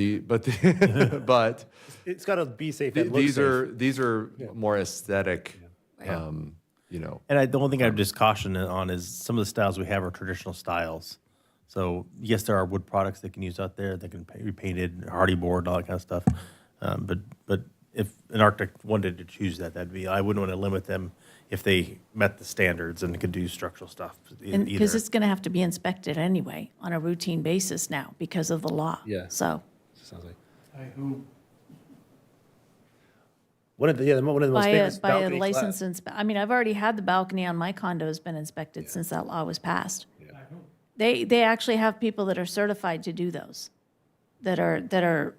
It's got to be safe and look these safe. these are more aesthetic, you know. And the only thing I'd just caution on is some of the styles we have are traditional styles. So yes, there are wood products they can use out there. They can be painted, hardy board, all that kind of stuff. But if an architect wanted to choose that, I wouldn't want to limit them if they met the standards and could do structural stuff either. Because it's going to have to be inspected anyway on a routine basis now because of the law. Yeah. So Sounds like Who one of the most by famous a balcony licensed, I mean, I've already had the balcony on my condo has been inspected since that law was passed. They actually have people that are certified to do those, that are,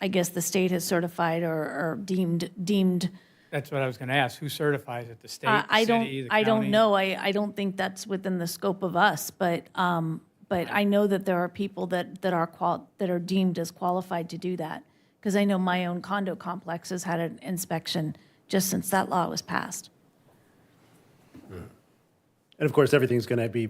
I guess the state has certified or deemed. That's what I was going to ask. Who certifies it? The state, I the city, the I don't county? know. I don't think that's within the scope of us, but I know that there are people that are deemed as qualified to do that. Because I know my own condo complex has had an inspection just since that law was passed. And of course, everything's going to be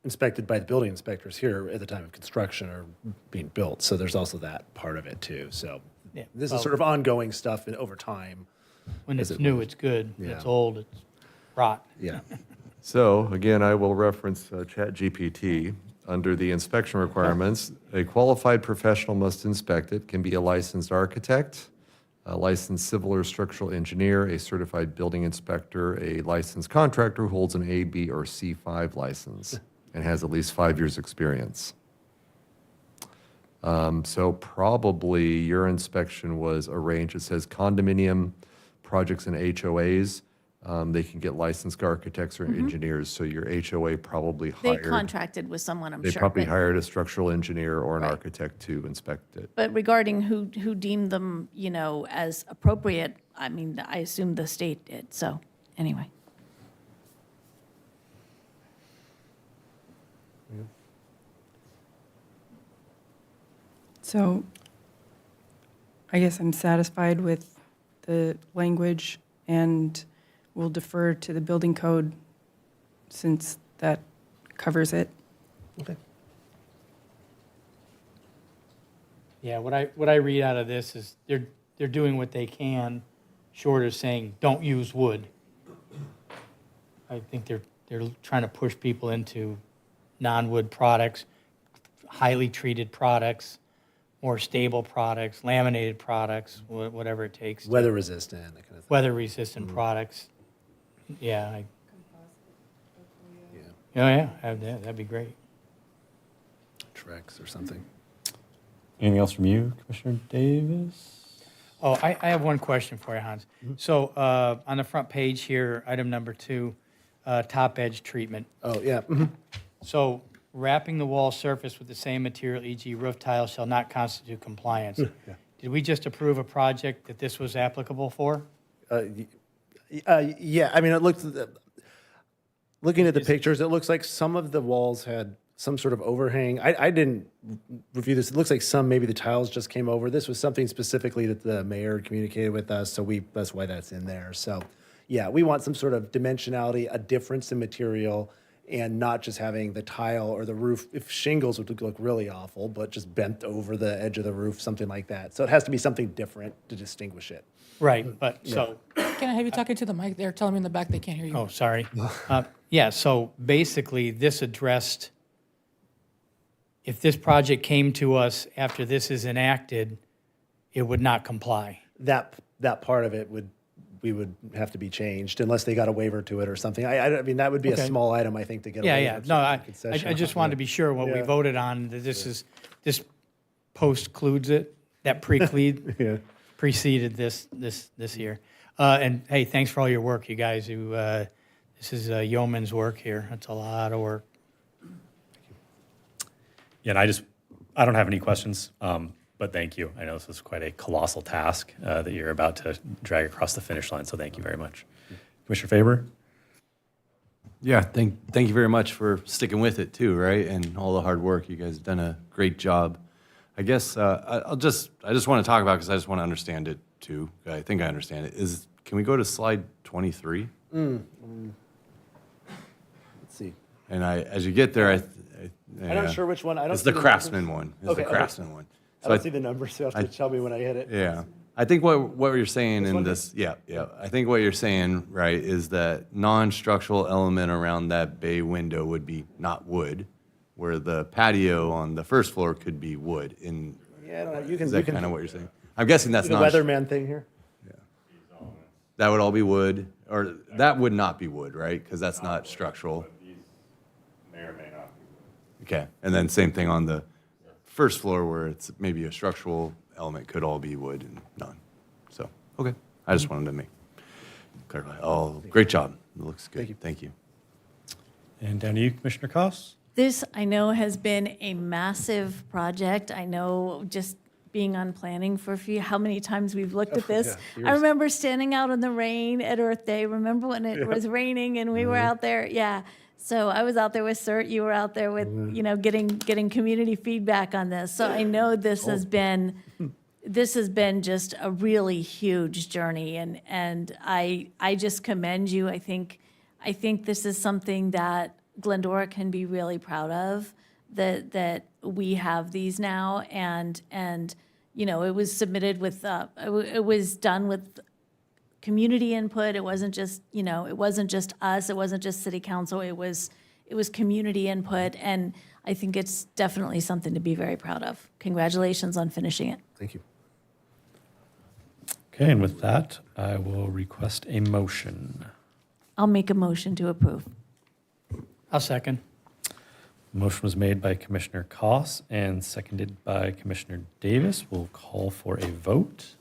inspected by the building inspectors here at the time of construction or being built. So there's also that part of it too. So Yeah. this Well, is sort of ongoing stuff and over time. When as it's it new, moves. it's good. When Yeah. it's old, it's rot. Yeah. So again, I will reference ChatGPT. Under the inspection requirements, a qualified professional must inspect it, can be a licensed architect, a licensed civil or structural engineer, a certified building inspector, a licensed contractor who holds an A, B, or C5 license and has at least 5 years' experience. So probably your inspection was arranged, it says condominium projects and HOAs. They can get licensed architects or engineers, so your HOA probably They hired. contracted with someone, I'm They sure. probably but- hired a structural engineer or an Right. architect to inspect it. But regarding who deemed them, as appropriate, I mean, I assume the state did. So anyway. So I guess I'm satisfied with the language and will defer to the building code since that covers it. Okay. Yeah, what I read out of this is they're doing what they can, short of saying, don't use wood. I think they're trying to push people into non-wood products, highly treated products, more stable products, laminated products, whatever it takes. Weather resistant, that kind of thing. Weather-resistant products. Yeah. That'd be great. Trex or something. Anything else from you, Commissioner Davis? Oh, I have one question for you, Hans. So on the front page here, item number 2, top edge treatment. Oh, yeah. So wrapping the wall surface with the same material, e.g. roof tile, shall not constitute compliance. Did we just approve a project that this was applicable for? Yeah, I mean, looking at the pictures, it looks like some of the walls had some sort of overhang. I didn't review this. It looks like maybe the tiles just came over. This was something specifically that the mayor communicated with us, so that's why that's in there. So, yeah, we want some sort of dimensionality, a difference in material, and not just having the tile or the roof. If shingles would look really awful, but just bent over the edge of the roof, something like that. So it has to be something different to distinguish it. Right, but so, Can I have you talking to the mic? They're telling me in the back they can't hear you. oh, sorry. Yeah, so basically, this addressed, if this project came to us after this is enacted, it would not comply. That part of it we would have to be changed unless they got a waiver to it or something. I mean, that would be a Okay. small item, I think, to get a Yeah, waiver. yeah. to No, the I concession just on wanted it. to be sure what we Yeah. voted on, that this post-cludes it, that preceded this here. And hey, thanks for all your work, you guys who This is yeoman's work here. It's a lot of work. Yeah, and I don't have any questions, but thank you. I know this is quite a colossal task that you're about to drag across the finish line, so thank you very much. Commissioner Faber? Yeah, thank you very much for sticking with it too, right? And all the hard work. You guys have done a great job. I guess I just want to talk about, because I just want to understand it too. I think I understand it. Can we go to slide 23? Let's see. And as you get there, I'm not sure which one. I don't It's see the the Craftsman numbers. one. It's Okay, the okay. Craftsman one. I don't see the numbers, so you have to tell me when I hit it. Yeah. I think what you're saying This in one? this, yeah. I think what you're saying, right, is that non-structural element around that bay window would be not wood, where the patio on the first floor could be wood. Yeah, I don't know. You Is can, that kind of what you're saying? I'm guessing that's the not. weatherman thing here. That would all be wood, or that would not be wood, right? Because that's not structural. May or may not be. Okay, and then same thing on the first floor where it's maybe a structural element could all be wood and none. So, okay, I just wanted to clarify. Oh, great job. It looks good. Thank you. And down to you, Commissioner Koss? This, I know, has been a massive project. I know just being on planning for a few, how many times we've looked at this. I remember standing out in the rain at Earth Day. Remember when it was raining and we were out there? Yeah. So I was out there with CERT. You were out there with, getting community feedback on this. So I know this has been just a really huge journey, and I just commend you. I think this is something that Glendora can be really proud of, that we have these now, and it was submitted with it was done with community input. It wasn't just us. It wasn't just city council. It was community input, and I think it's definitely something to be very proud of. Congratulations on finishing it. Thank you. Okay, and with that, I will request a motion. I'll make a motion to approve. I'll second. Motion was made by Commissioner Koss and seconded by Commissioner Davis. We'll call for a vote.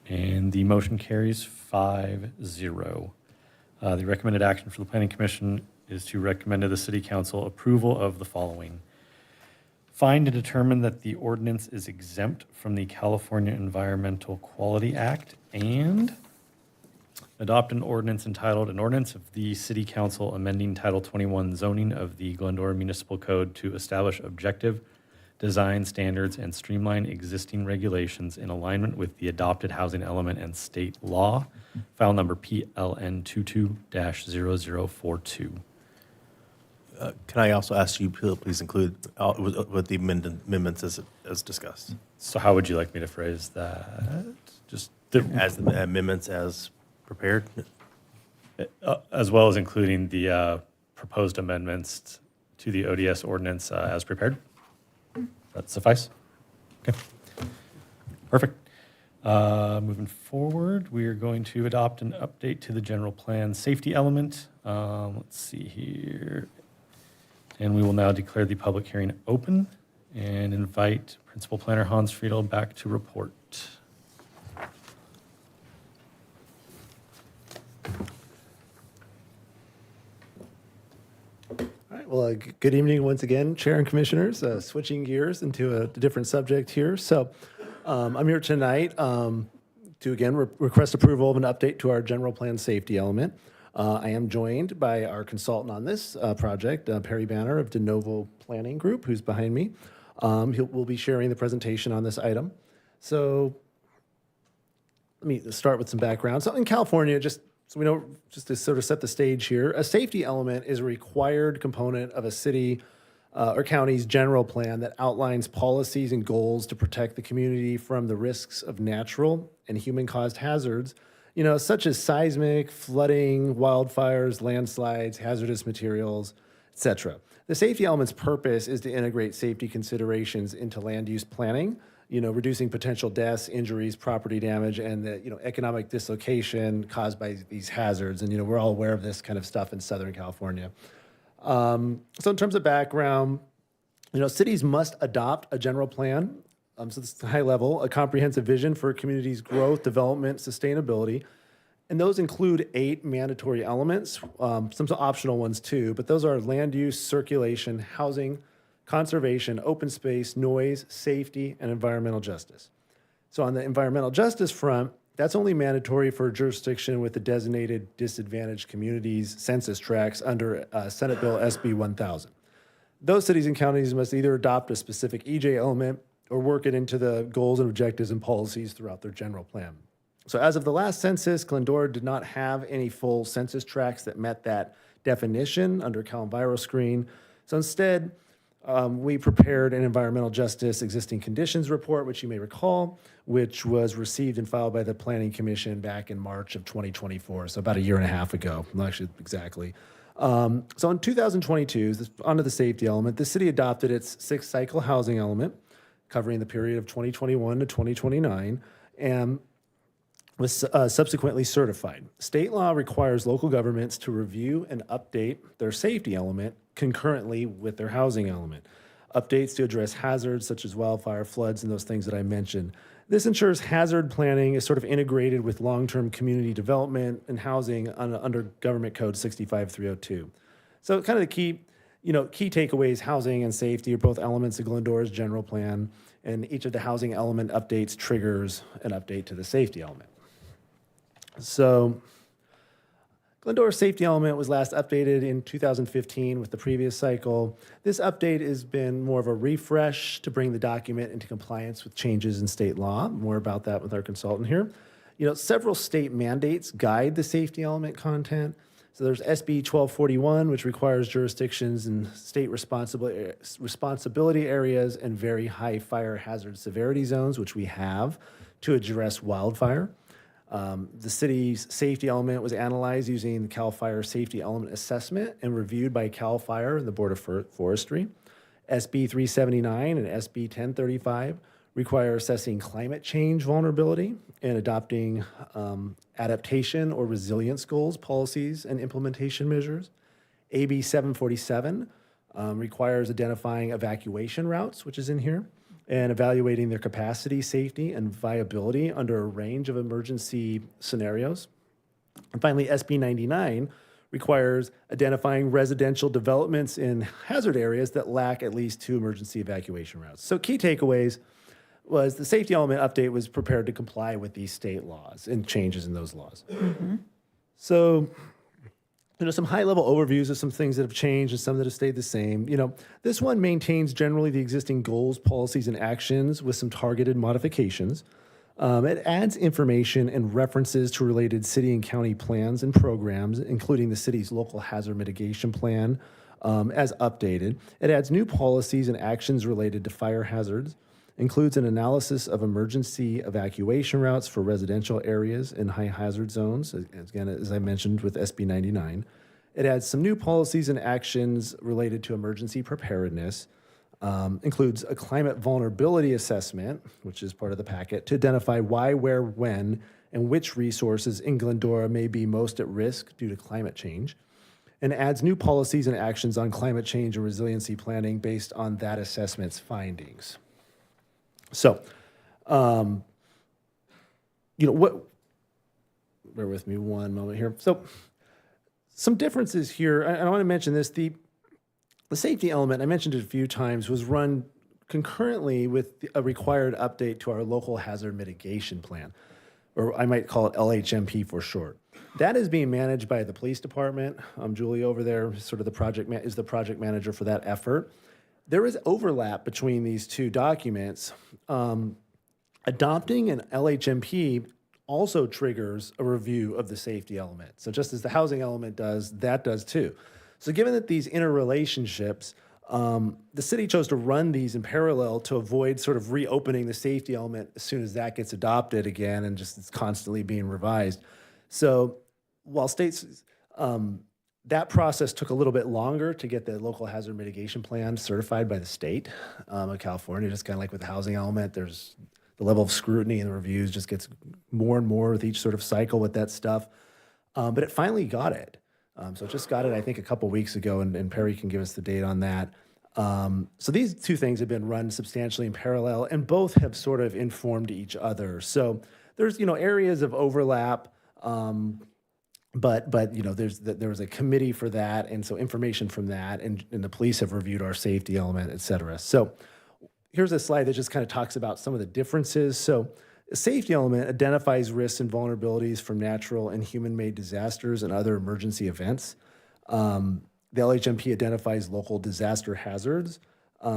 And the motion carries 5-0. The recommended action for the Planning Commission is to recommend to the City Council approval of the following. Find and determine that the ordinance is exempt from the California Environmental Quality Act, and adopt an ordinance entitled, an ordinance of the City Council amending Title 21 zoning of the Glendora Municipal Code to establish objective design standards and streamline existing regulations in alignment with the adopted housing element and state law, file number PLN 22-0042. Can I also ask you to please include with the amendments as discussed? So how would you like me to phrase that? Just As the amendments as prepared? as well as including the proposed amendments to the ODS ordinance as prepared? That suffice? Okay. Perfect. Moving forward, we are going to adopt an update to the general plan safety element. Let's see here. And we will now declare the public hearing open and invite Principal Planner Hans Friedel back to report. All right, well, good evening once again, Chair and Commissioners. Switching gears into a different subject here. So I'm here tonight to, again, request approval of an update to our general plan safety element. I am joined by our consultant on this project, Perry Banner of De Novo Planning Group, who's behind me. We'll be sharing the presentation on this item. So let me start with some background. So in California, just so we know, just to sort of set the stage here, a safety element is a required component of a city or county's general plan that outlines policies and goals to protect the community from the risks of natural and human-caused hazards, such as seismic, flooding, wildfires, landslides, hazardous materials, etc. The safety element's purpose is to integrate safety considerations into land use planning, reducing potential deaths, injuries, property damage, and the, economic dislocation caused by these hazards. And, we're all aware of this kind of stuff in Southern California. So in terms of background, cities must adopt a general plan So this is high level, a comprehensive vision for a community's growth, development, sustainability. And those include 8 mandatory elements, some optional ones too, but those are land use, circulation, housing, conservation, open space, noise, safety, and environmental justice. So on the environmental justice front, that's only mandatory for a jurisdiction with the designated disadvantaged communities census tracts under Senate Bill SB 1000. Those cities and counties must either adopt a specific EJ element or work it into the goals and objectives and policies throughout their general plan. So as of the last census, Glendora did not have any full census tracts that met that definition under CalEnviroScreen. So instead, we prepared an environmental justice existing conditions report, which you may recall, which was received and filed by the Planning Commission back in March of 2024, so about a year and a half ago, not actually exactly. So in 2022, onto the safety element, the city adopted its 6th cycle housing element, covering the period of 2021 to 2029, and was subsequently certified. State law requires local governments to review and update their safety element concurrently with their housing element. Updates to address hazards such as wildfire, floods, and those things that I mentioned. This ensures hazard planning is sort of integrated with long-term community development and housing under Government Code 65302. So kind of the key takeaways, housing and safety are both elements of Glendora's general plan, and each of the housing element updates triggers an update to the safety element. So Glendora's safety element was last updated in 2015 with the previous cycle. This update has been more of a refresh to bring the document into compliance with changes in state law. More about that with our consultant here. Several state mandates guide the safety element content. So there's SB 1241, which requires jurisdictions in state responsibility areas and very high fire hazard severity zones, which we have, to address wildfire. The city's safety element was analyzed using the CAL FIRE Safety Element Assessment and reviewed by CAL FIRE and the Board of Forestry. SB 379 and SB 1035 require assessing climate change vulnerability and adopting adaptation or resilience goals, policies, and implementation measures. AB 747 requires identifying evacuation routes, which is in here, and evaluating their capacity, safety, and viability under a range of emergency scenarios. And finally, SB 99 requires identifying residential developments in hazard areas that lack at least 2 emergency evacuation routes. So key takeaways was the safety element update was prepared to comply with these state laws and changes in those laws. So some high-level overviews of some things that have changed and some that have stayed the same. This one maintains generally the existing goals, policies, and actions with some targeted modifications. It adds information and references to related city and county plans and programs, including the city's local hazard mitigation plan, as updated. It adds new policies and actions related to fire hazards, includes an analysis of emergency evacuation routes for residential areas in high hazard zones, again, as I mentioned with SB 99. It adds some new policies and actions related to emergency preparedness, includes a climate vulnerability assessment, which is part of the packet, to identify why, where, when, and which resources in Glendora may be most at risk due to climate change, and adds new policies and actions on climate change and resiliency planning based on that assessment's findings. So, bear with me one moment here. So, some differences here. I want to mention this. The safety element, I mentioned it a few times, was run concurrently with a required update to our local hazard mitigation plan, or I might call it LHMP for short. That is being managed by the police department. Julie over there, sort of the project manager for that effort. There is overlap between these two documents. Adopting an LHMP also triggers a review of the safety element. So just as the housing element does, that does too. So given that these interrelationships, the city chose to run these in parallel to avoid sort of reopening the safety element as soon as that gets adopted again and just it's constantly being revised. So while states, that process took a little bit longer to get the local hazard mitigation plan certified by the state of California, just kind of like with the housing element, there's the level of scrutiny and the reviews just gets more and more with each sort of cycle with that stuff. But it finally got it. So it just got it, I think, a couple weeks ago, and Perry can give us the date on that. So these two things have been run substantially in parallel, and both have sort of informed each other. So there's, areas of overlap, but there was a committee for that, and so information from that, and the police have reviewed our safety element, et cetera. So here's a slide that just kind of talks about some of the differences. So the safety element identifies risks and vulnerabilities from natural and human-made disasters and other emergency events. The LHMP identifies local disaster hazards.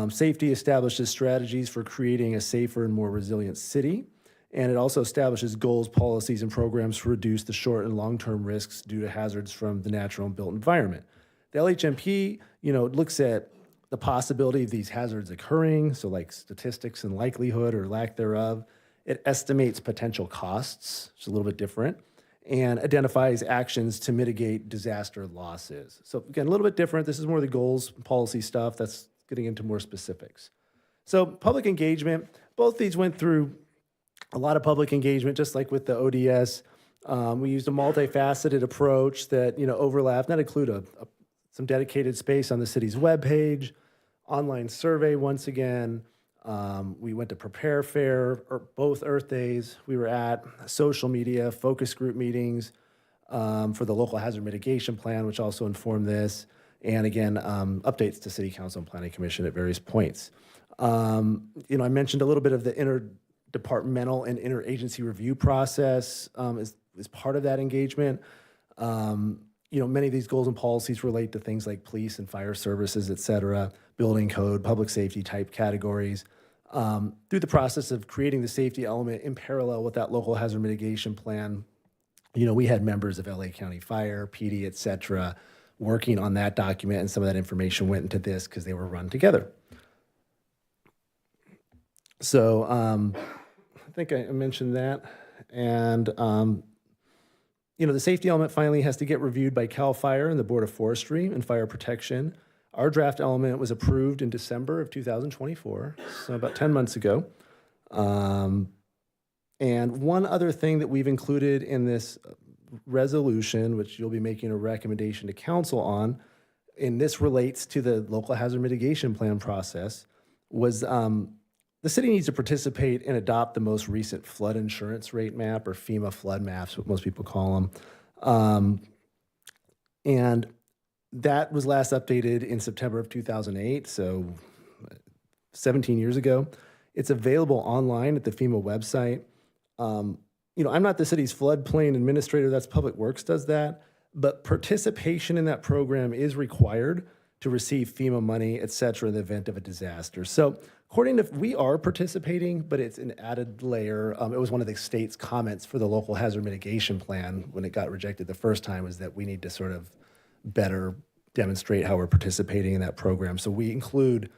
Safety establishes strategies for creating a safer and more resilient city. And it also establishes goals, policies, and programs to reduce the short and long-term risks due to hazards from the natural and built environment. The LHMP, looks at the possibility of these hazards occurring, so like statistics and likelihood or lack thereof. It estimates potential costs, which is a little bit different, and identifies actions to mitigate disaster losses. So again, a little bit different. This is more the goals, policy stuff. That's getting into more specifics. So public engagement, both these went through a lot of public engagement, just like with the ODS. We used a multifaceted approach that overlapped. That include some dedicated space on the city's webpage, online survey once again. We went to Prepare Fair, or both Earth Days. We were at social media, focus group meetings for the local hazard mitigation plan, which also informed this. And again, updates to City Council and Planning Commission at various points. I mentioned a little bit of the interdepartmental and interagency review process is part of that engagement. Many of these goals and policies relate to things like police and fire services, et cetera, building code, public safety type categories. Through the process of creating the safety element in parallel with that local hazard mitigation plan, we had members of LA County Fire, PD, et cetera, working on that document, and some of that information went into this because they were run together. So I think I mentioned that. And, the safety element finally has to get reviewed by CAL FIRE and the Board of Forestry and Fire Protection. Our draft element was approved in December of 2024, so about 10 months ago. And one other thing that we've included in this resolution, which you'll be making a recommendation to council on, and this relates to the local hazard mitigation plan process, was the city needs to participate and adopt the most recent flood insurance rate map, or FEMA flood maps, what most people call them. And that was last updated in September of 2008, so 17 years ago. It's available online at the FEMA website. I'm not the city's floodplain administrator, that's Public Works does that, but participation in that program is required to receive FEMA money, et cetera, in the event of a disaster. So according to, we are participating, but it's an added layer. It was one of the state's comments for the local hazard mitigation plan when it got rejected the first time, was that we need to sort of better demonstrate how we're participating in that program. So we include,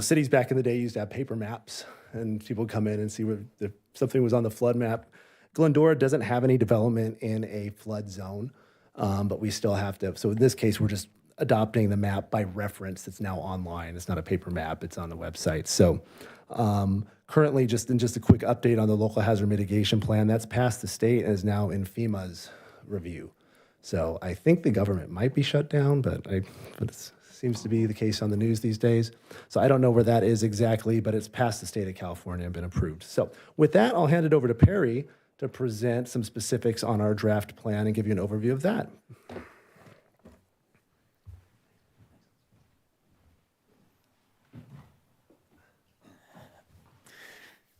cities back in the day used to have paper maps, and people come in and see if something was on the flood map. Glendora doesn't have any development in a flood zone, but we still have to. So in this case, we're just adopting the map by reference that's now online. It's not a paper map, it's on the website. So currently, just a quick update on the local hazard mitigation plan, that's passed the state and is now in FEMA's review. So I think the government might be shut down, but it seems to be the case on the news these days. So I don't know where that is exactly, but it's passed the state of California and been approved. So with that, I'll hand it over to Perry to present some specifics on our draft plan and give you an overview of that.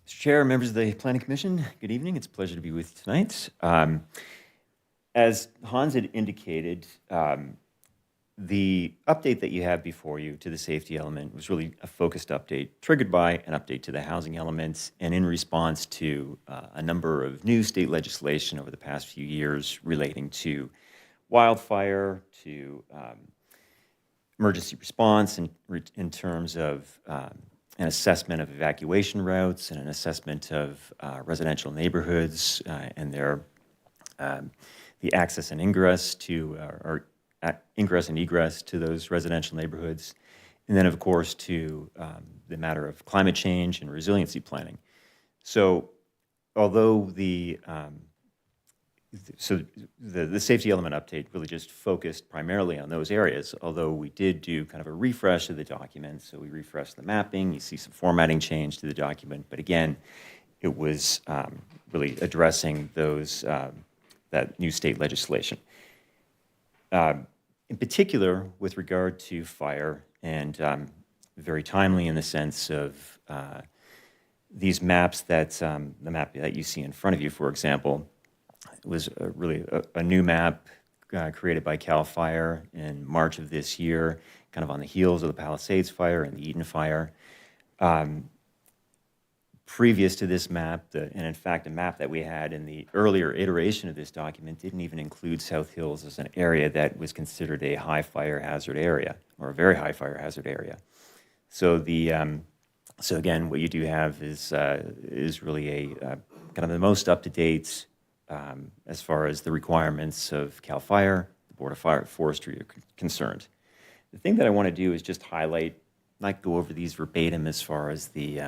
Mr. Chair, members of the Planning Commission, good evening. It's a pleasure to be with you tonight. As Hans had indicated, the update that you have before you to the safety element was really a focused update, triggered by an update to the housing elements, and in response to a number of new state legislation over the past few years relating to wildfire, to emergency response in terms of an assessment of evacuation routes and an assessment of residential neighborhoods and their the access and ingress to, or ingress and egress to those residential neighborhoods. And then, of course, to the matter of climate change and resiliency planning. So although the so the safety element update really just focused primarily on those areas, although we did do kind of a refresh of the document. So we refreshed the mapping. You see some formatting change to the document. But again, it was really addressing those, that new state legislation. In particular, with regard to fire, and very timely in the sense of these maps that, the map that you see in front of you, for example, was really a new map created by CAL FIRE in March of this year, kind of on the heels of the Palisades fire and the Eaton fire. Previous to this map, and in fact, a map that we had in the earlier iteration of this document didn't even include South Hills as an area that was considered a high fire hazard area, or a very high fire hazard area. So so again, what you do have is really a kind of the most up-to-date as far as the requirements of CAL FIRE, the Board of Forestry are concerned. The thing that I want to do is just highlight, not go over these verbatim as far as the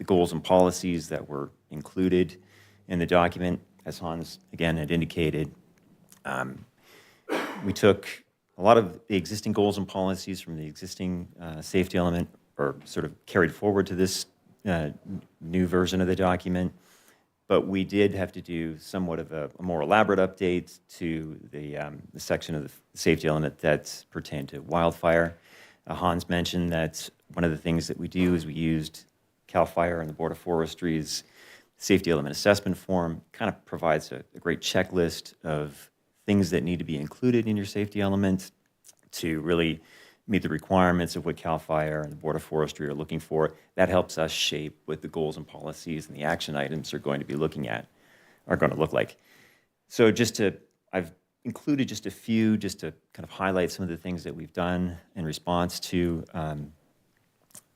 goals and policies that were included in the document. As Hans, again, had indicated, we took a lot of the existing goals and policies from the existing safety element, or sort of carried forward to this new version of the document. But we did have to do somewhat of a more elaborate update to the section of the safety element that pertained to wildfire. Hans mentioned that one of the things that we do is we used CAL FIRE and the Board of Forestry's safety element assessment form. Kind of provides a great checklist of things that need to be included in your safety element to really meet the requirements of what CAL FIRE and the Board of Forestry are looking for. That helps us shape what the goals and policies and the action items are going to be looking at, are going to look like. So I've included just a few, just to kind of highlight some of the things that we've done in response to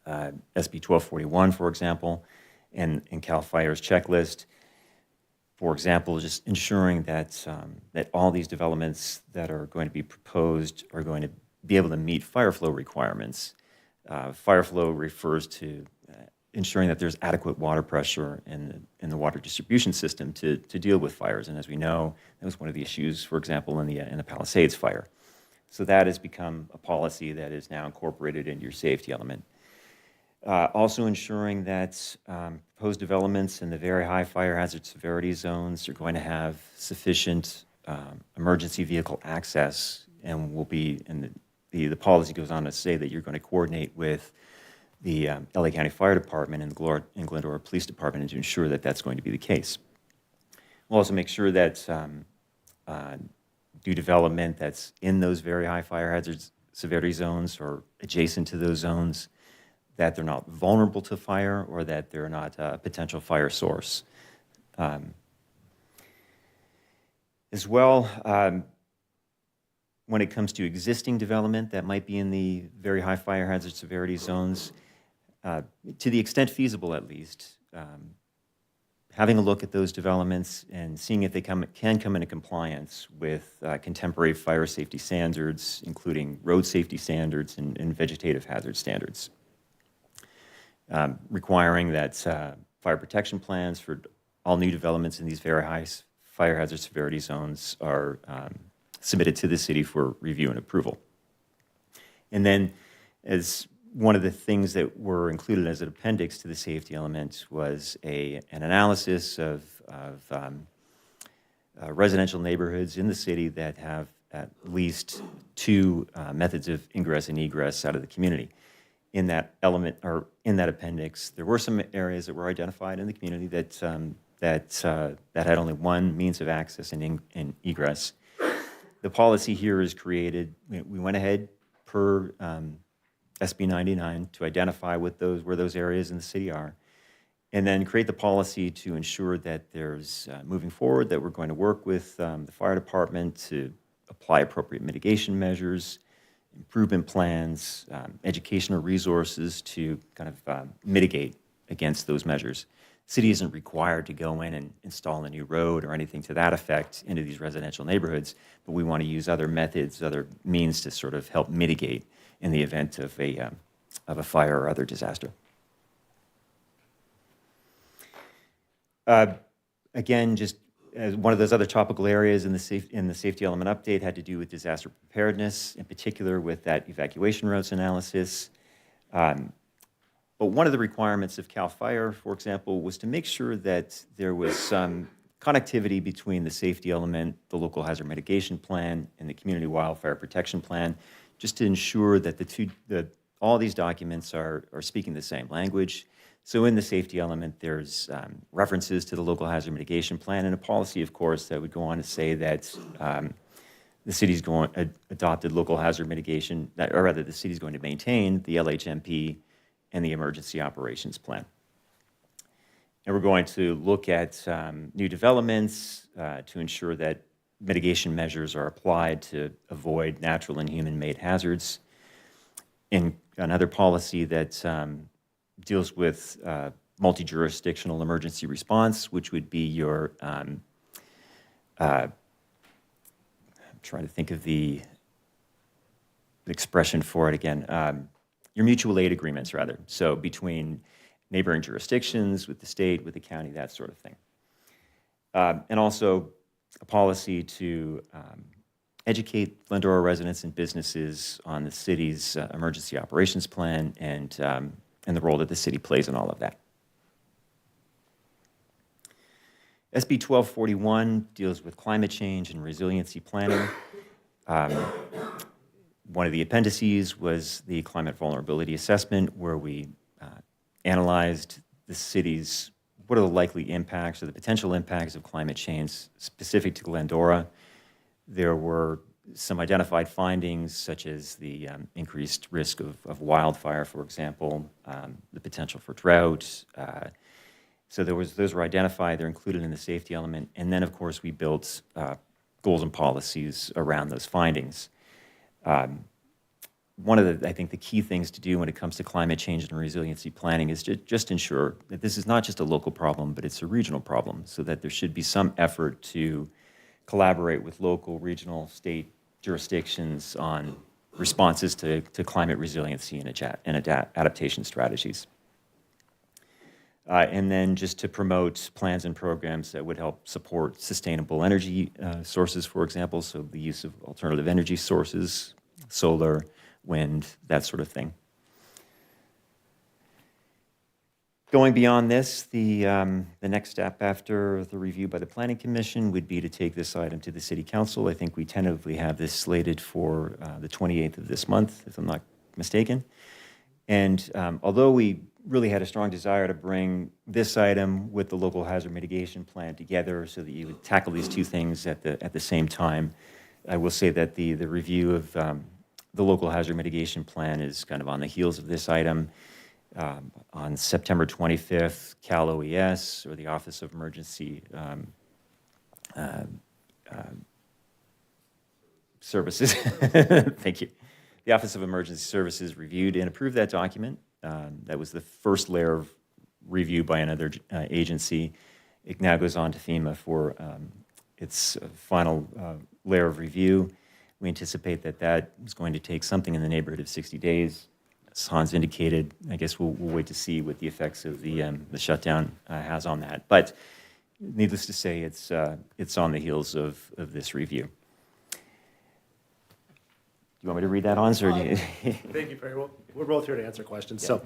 SB 1241, for example, and CAL FIRE's checklist. For example, just ensuring that, that all these developments that are going to be proposed are going to be able to meet fire flow requirements. Fire flow refers to ensuring that there's adequate water pressure in the water distribution system to deal with fires. And as we know, that was one of the issues, for example, in the Palisades fire. So that has become a policy that is now incorporated into your safety element. Also ensuring that proposed developments in the very high fire hazard severity zones are going to have sufficient emergency vehicle access, and will be, and the policy goes on to say that you're going to coordinate with the LA County Fire Department and the Glendora Police Department to ensure that that's going to be the case. We'll also make sure that do development that's in those very high fire hazard severity zones or adjacent to those zones, that they're not vulnerable to fire or that they're not a potential fire source. As well, when it comes to existing development that might be in the very high fire hazard severity zones, to the extent feasible at least, having a look at those developments and seeing if they can come into compliance with contemporary fire safety standards, including road safety standards and vegetative hazard standards. Requiring that fire protection plans for all new developments in these very high fire hazard severity zones are submitted to the city for review and approval. And then, as one of the things that were included as an appendix to the safety element was an analysis of residential neighborhoods in the city that have at least two methods of ingress and egress out of the community. In that element, or in that appendix, there were some areas that were identified in the community that had only one means of access and egress. The policy here is created. We went ahead per SB 99 to identify where those areas in the city are, and then create the policy to ensure that there's moving forward that we're going to work with the fire department to apply appropriate mitigation measures, improvement plans, educational resources to kind of mitigate against those measures. City isn't required to go in and install a new road or anything to that effect into these residential neighborhoods, but we want to use other methods, other means to sort of help mitigate in the event of a fire or other disaster. Again, just as one of those other topical areas in the safety element update had to do with disaster preparedness, in particular with that evacuation routes analysis. But one of the requirements of CAL FIRE, for example, was to make sure that there was some connectivity between the safety element, the local hazard mitigation plan, and the community wildfire protection plan, just to ensure that all these documents are speaking the same language. So in the safety element, there's references to the local hazard mitigation plan and a policy, of course, that would go on to say that the city's adopted local hazard mitigation, or rather the city's going to maintain the LHMP and the emergency operations plan. And we're going to look at new developments to ensure that mitigation measures are applied to avoid natural and human-made hazards. And another policy that deals with multi-jurisdictional emergency response, which would be your, I'm trying to think of the expression for it again, your mutual aid agreements, rather. So between neighboring jurisdictions, with the state, with the county, that sort of thing. And also a policy to educate Glendora residents and businesses on the city's emergency operations plan and the role that the city plays in all of that. SB 1241 deals with climate change and resiliency planning. One of the appendices was the climate vulnerability assessment, where we analyzed the city's, what are the likely impacts or the potential impacts of climate change specific to Glendora. There were some identified findings, such as the increased risk of wildfire, for example, the potential for drought. So those were identified, they're included in the safety element. And then, of course, we built goals and policies around those findings. One of the, I think, the key things to do when it comes to climate change and resiliency planning is to just ensure that this is not just a local problem, but it's a regional problem, so that there should be some effort to collaborate with local, regional, state jurisdictions on responses to climate resiliency and adaptation strategies. And then just to promote plans and programs that would help support sustainable energy sources, for example, so the use of alternative energy sources, solar, wind, that sort of thing. Going beyond this, the next step after the review by the Planning Commission would be to take this item to the City Council. I think we tentatively have this slated for the 28th of this month, if I'm not mistaken. And although we really had a strong desire to bring this item with the local hazard mitigation plan together so that you would tackle these two things at the same time, I will say that the review of the local hazard mitigation plan is kind of on the heels of this item. On September 25th, Cal OES, or the Office of Emergency Services, thank you. The Office of Emergency Services reviewed and approved that document. That was the first layer of review by another agency. It now goes on to FEMA for its final layer of review. We anticipate that is going to take something in the neighborhood of 60 days. As Hans indicated, I guess we'll wait to see what the effects of the shutdown has on that. But needless to say, it's on the heels of this review. Do you want me to read that, Hans? Or Thank you, Perry. Well, we're both here to answer questions. Yeah.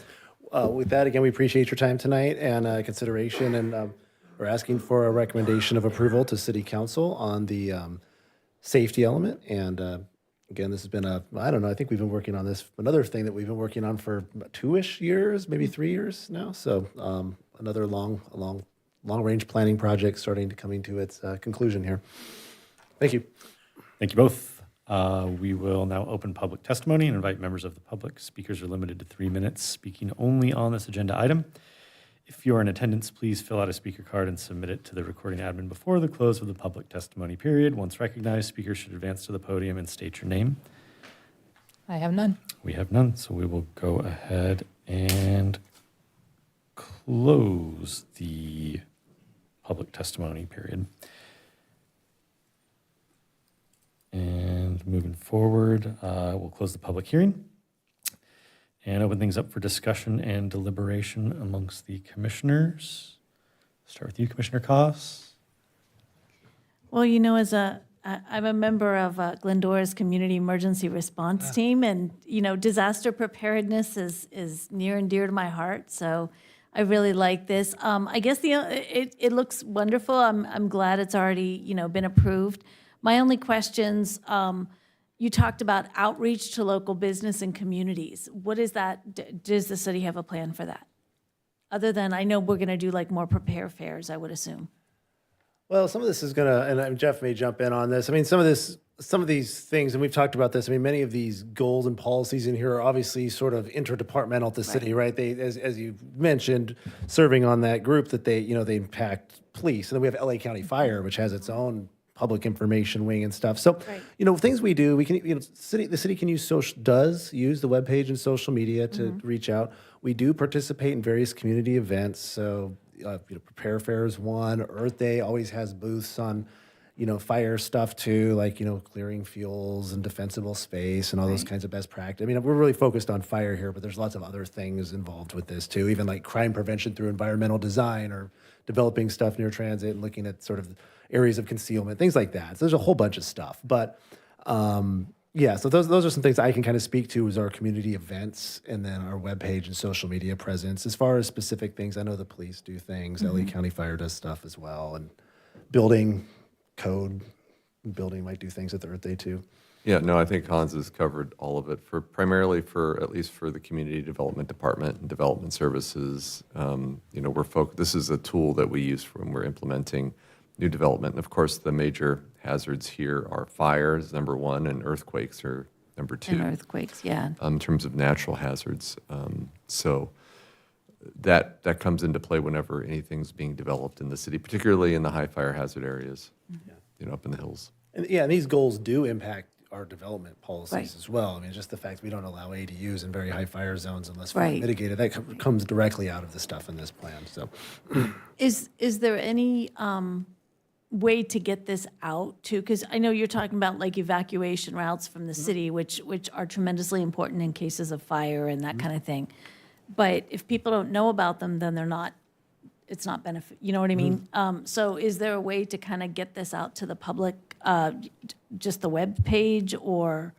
So with that, again, we appreciate your time tonight and consideration, and we're asking for a recommendation of approval to City Council on the safety element. And again, this has been I don't know, I think we've been working on this, another thing that we've been working on for 2-ish years, maybe 3 years now. So another long-range planning project coming to its conclusion here. Thank you. Thank you both. We will now open public testimony and invite members of the public. Speakers are limited to 3 minutes, speaking only on this agenda item. If you are in attendance, please fill out a speaker card and submit it to the recording admin before the close of the public testimony period. Once recognized, speakers should advance to the podium and state your name. I have none. We have none, so we will go ahead and close the public testimony period. And moving forward, we'll close the public hearing and open things up for discussion and deliberation amongst the commissioners. Start with you, Commissioner Koss. Well, you know, I'm a member of Glendora's Community Emergency Response Team, and, you know, disaster preparedness is near and dear to my heart, so I really like this. I guess it looks wonderful. I'm glad it's already, you know, been approved. My only questions, you talked about outreach to local business and communities. What is that? Does the city have a plan for that? Other than, I know we're going to do like more prepare fairs, I would assume. Well, some of this is going to, and Jeff may jump in on this. I mean, some of these things, and we've talked about this. I mean, many of these goals and policies in here are obviously sort of interdepartmental to city, right? They, as you mentioned, serving on that group that they impact police. And then we have LA County Fire, which has its own public information wing and stuff. So, you know, things we do, we can, you know, the city can use does use the webpage and social media to reach out. We do participate in various community events. So, you know, Prepare Fair is one. Earth Day always has booths on, you know, fire stuff too, like, you know, clearing fuels and defensible space and all those kinds of best practice. I mean, we're really focused on fire here, but there's lots of other things involved with this too, even like crime prevention through environmental design or developing stuff near transit and looking at sort of areas of concealment, things like that. So there's a whole bunch of stuff. But yeah, so those are some things I can kind of speak to as our community events and then our webpage and social media presence. As far as specific things, I know the police do things. LA County Fire does stuff as well. And building code, building might do things at the Earth Day too. Yeah, no, I think Hans has covered all of it primarily at least for the Community Development Department and Development Services. You know, this is a tool that we use when we're implementing new development. And of course, the major hazards here are fires, number one, and earthquakes are number two. And earthquakes, yeah. In terms of natural hazards. So that comes into play whenever anything's being developed in the city, particularly in the high fire hazard areas, you know, up in the hills. And yeah, and these goals do impact our development policies as well. I mean, just the fact we don't allow ADUs in very high fire zones unless mitigated, that comes directly out of the stuff in this plan. So, Is there any way to get this out too? Because I know you're talking about like evacuation routes from the city, which are tremendously important in cases of fire and that kind of thing. But if people don't know about them, then it's not benefit, you know what I mean? So is there a way to kind of get this out to the public, just the web page, or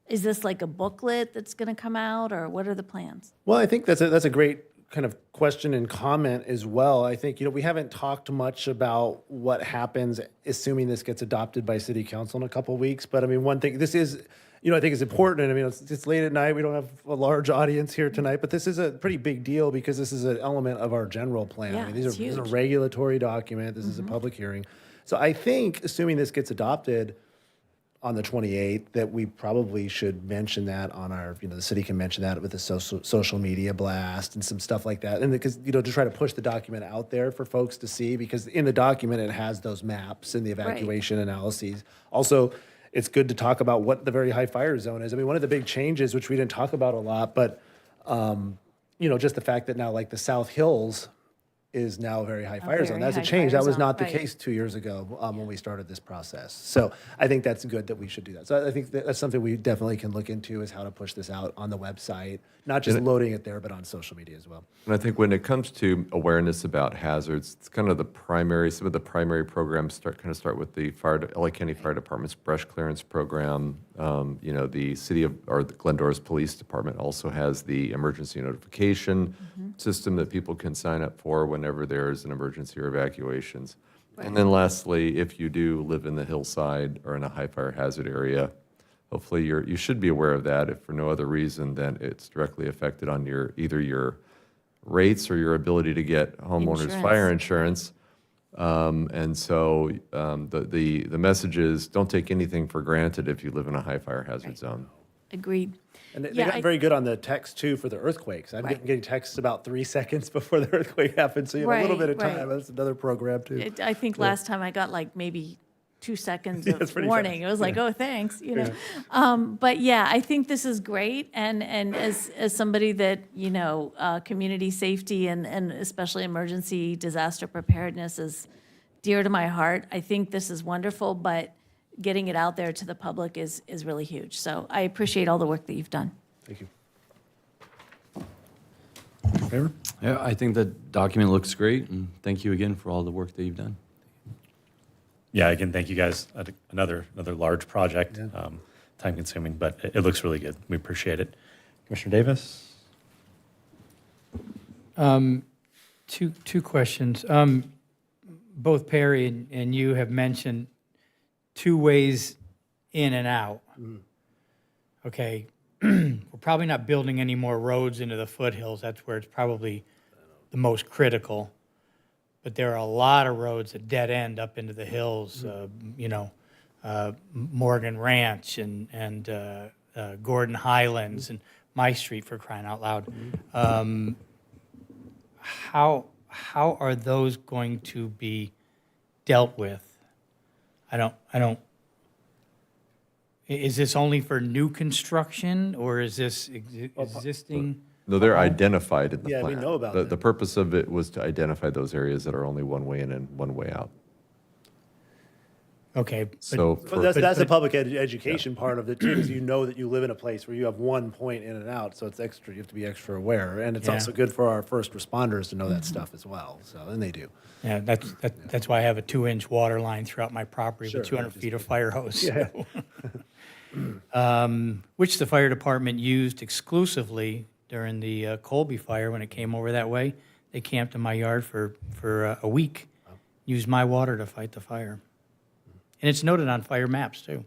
is this like a booklet that's going to come out, or what are the plans? well, I think that's a great kind of question and comment as well. I think, you know, we haven't talked much about what happens assuming this gets adopted by city council in a couple of weeks. But I mean, one thing, this is, you know, I think it's important. I mean, it's late at night. We don't have a large audience here tonight, but this is a pretty big deal because this is an element of our general plan. Yeah, I mean, it's this is a huge. regulatory document. This is a public hearing. So I think, assuming this gets adopted on the 28th, that we probably should mention that on our, you know, the city can mention that with a social media blast and some stuff like that. And because, you know, to try to push the document out there for folks to see, because in the document, it has those maps and the evacuation analyses. Also, it's good to talk about what the very high fire zone is. I mean, one of the big changes, which we didn't talk about a lot, but, you know, just the fact that now like the South Hills is now a very high fire zone. very That's a high change. fire That was zone, not the right. case 2 years ago when we started this process. So I think that's good that we should do that. So I think that's something we definitely can look into, is how to push this out on the website, not just loading it there, but on social media as well. And I think when it comes to awareness about hazards, it's kind of some of the primary programs start with the LA County Fire Department's brush clearance program. You know, the Glendora's Police Department also has the emergency notification system that people can sign up for whenever there's an emergency or evacuations. And then lastly, if you do live in the hillside or in a high fire hazard area, hopefully you should be aware of that. If for no other reason, then it's directly affected on either your rates or your ability to get homeowners fire insurance. And so the message is, don't take anything for granted if you live in a high fire hazard zone. Agreed. And they got very good on the text too for the earthquakes. I'm getting texts about 3 seconds before the earthquake happens, so you have a little bit of time. That's another program too. I think last time I got like maybe 2 seconds of it's pretty warning. fast. It was like, oh, thanks, you know. But yeah, I think this is great. And as somebody that, you know, community safety and especially emergency disaster preparedness is dear to my heart, I think this is wonderful, but getting it out there to the public is really huge. So I appreciate all the work that you've done. Thank you. Favor? Yeah, I think the document looks great, and thank you again for all the work that you've done. Yeah, again, thank you guys. Another large project, time consuming, but it looks really good. We appreciate it. Commissioner Davis? Two questions. Both Perry and you have mentioned two ways in and out. Okay, we're probably not building any more roads into the foothills. That's where it's probably the most critical. But there are a lot of roads that dead end up into the hills, Morgan Ranch and Gordon Highlands and My Street, for crying out loud. How are those going to be dealt with? I don't, is this only for new construction or is this existing? No, they're identified in the Yeah, plan. we know about The that. purpose of it was to identify those areas that are only one way in and one way out. Okay. So But for- that's the public education part of it too, is you know that you live in a place where you have one point in and out, so it's extra, you have to be extra aware. And it's Yeah. also good for our first responders to know that stuff as well, so, and they do. Yeah, that's why I have a 2-inch water line throughout my property Sure, with 200 feet of fire hose. Yeah. Which the fire department used exclusively during the Colby fire when it came over that way. They camped in my yard for a week, used my water to fight the fire. And it's noted on fire maps, too.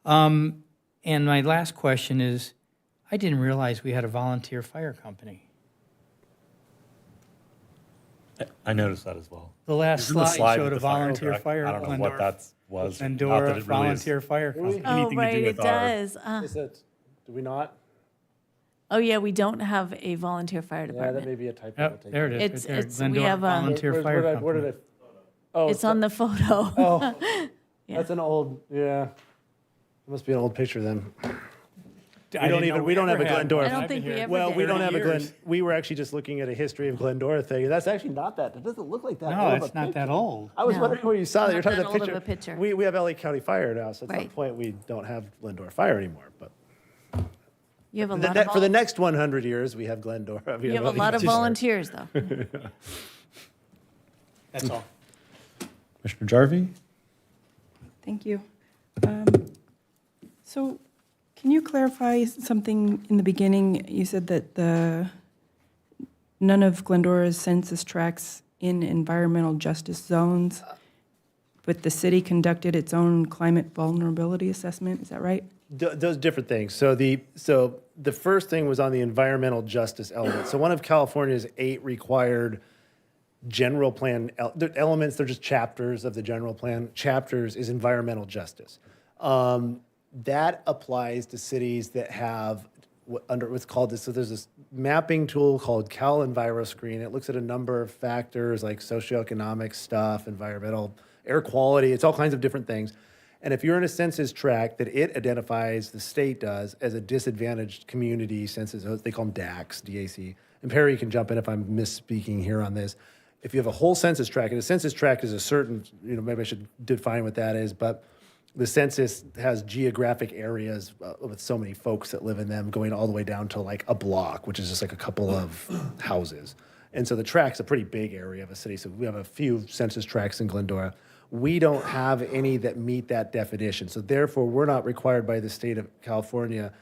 And my last question is, I didn't realize we had a volunteer fire company. I noticed that as well. The last It's in the slide showed with a the fire volunteer truck. fire. I don't know what that was. Not that Glendora it really is Volunteer Fire Company. Oh, anything to right, do it with our- does. Is that, do we not? Oh, yeah, we don't have a volunteer fire Yeah, that department. may be a typo. Yep, I'll take there it it. is. It's- right there, it's- we Glendora have, Volunteer Where- Fire where Company. did I? Oh, It's on the photo. Oh, Yeah. that's an old, yeah. It must be an old picture then. I didn't know We don't have a ever had Glendora. one. I don't I've been think we here ever Well, did. we don't have a 30 Glen, years. we were actually just looking at a history of Glendora thing. That's actually not that, it doesn't look like that. No, old of a it's not picture. that old. I was No. wondering where you saw that. You're Not talking that about old picture. of a picture. We have LA County Fire now, so at some Right. point we don't have Glendora Fire anymore. But You have a the lot ne- of for the next 100 years, we have Glendora. you have a lot of volunteers, though. That's all. Commissioner Jarvie? Thank you. So can you clarify something in the beginning? You said that none of Glendora's census tracts in environmental justice zones, but the city conducted its own climate vulnerability assessment. Is that right? Those different things. So the first thing was on the environmental justice element. So one of California's 8 required general plan elements, they're just chapters of the general plan. Chapters is environmental justice. That applies to cities that have what's called this. So there's this mapping tool called Cal EnviroScreen. It looks at a number of factors like socioeconomic stuff, environmental, air quality. It's all kinds of different things. And if you're in a census tract that it identifies, the state does, as a disadvantaged community census, they call them DACs, DAC. And Perry can jump in if I'm misspeaking here on this. If you have a whole census tract, and a census tract is a certain, maybe I should define what that is, but the census has geographic areas with so many folks that live in them, going all the way down to like a block, which is just like a couple of houses. And so the tract's a pretty big area of a city. So we have a few census tracts in Glendora. We don't have any that meet that definition. So therefore, we're not required by the state of California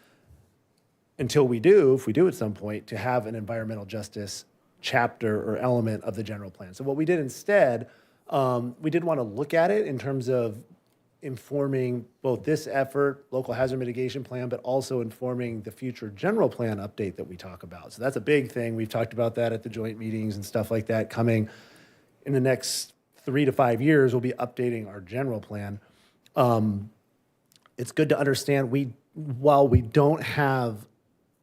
until we do, if we do at some point, to have an environmental justice chapter or element of the general plan. So what we did instead, we did want to look at it in terms of informing both this effort, local hazard mitigation plan, but also informing the future general plan update that we talk about. So that's a big thing. We've talked about that at the joint meetings and stuff like that. Coming in the next 3 to 5 years, we'll be updating our general plan. It's good to understand while we don't have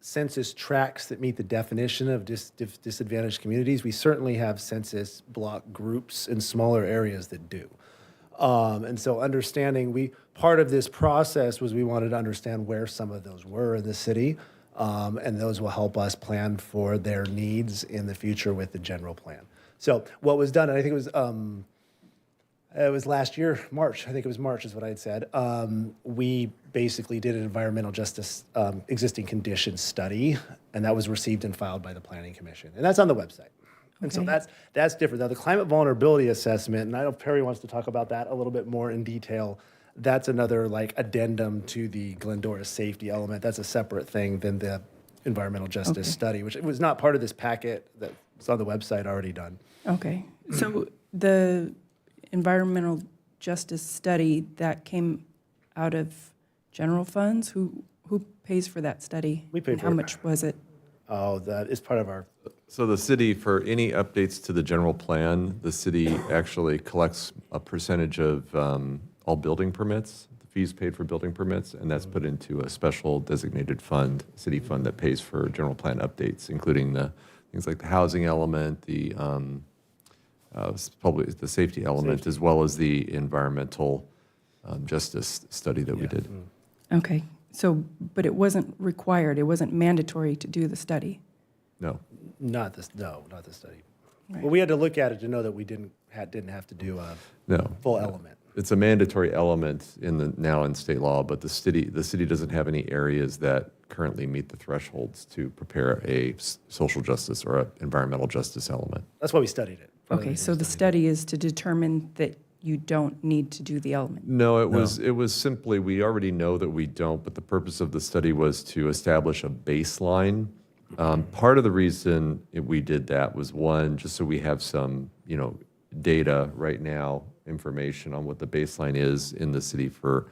census tracts that meet the definition of disadvantaged communities, we certainly have census block groups in smaller areas that do. And so understanding, part of this process was we wanted to understand where some of those were in the city, and those will help us plan for their needs in the future with the general plan. So what was done, and I think it was last year, March, I think it was March is what I had said, we basically did an environmental justice existing conditions study, and that was received and filed by the Planning Commission. And that's on the website. And so Okay. that's different. Now, the climate vulnerability assessment, and I know Perry wants to talk about that a little bit more in detail. That's another like addendum to the Glendora safety element. That's a separate thing than the environmental justice Okay. study, which was not part of this packet that was on the website already done. Okay, so the environmental justice study that came out of general funds, who pays for that study? We pay And for how it. much was it? Oh, that is part of our, So the city, for any updates to the general plan, the city actually collects a percentage of all building permits, the fees paid for building permits, and that's put into a special designated fund, city fund that pays for general plan updates, including the things like the housing element, the probably the safety element, as well as the environmental justice study that we did. Okay, so, but it wasn't required, it wasn't mandatory to do the study? No. not this study. Right. But we had to look at it to know that we didn't have to do a No. full element. It's a mandatory element now in state law, but the city doesn't have any areas that currently meet the thresholds to prepare a social justice or an environmental justice element. That's why we studied it. Okay, so the study is to determine that you don't need to do the element? No, it was simply, we already know that we don't, but the purpose of the study was to establish a baseline. Part of the reason we did that was, one, just so we have some, data right now, information on what the baseline is in the city for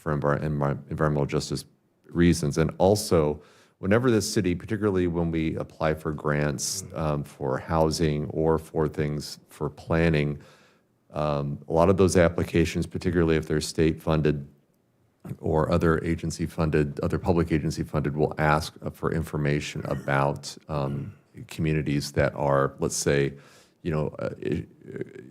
environmental justice reasons. And also, whenever the city, particularly when we apply for grants for housing or for things for planning, a lot of those applications, particularly if they're state-funded or other public agency-funded, will ask for information about communities that are, let's say,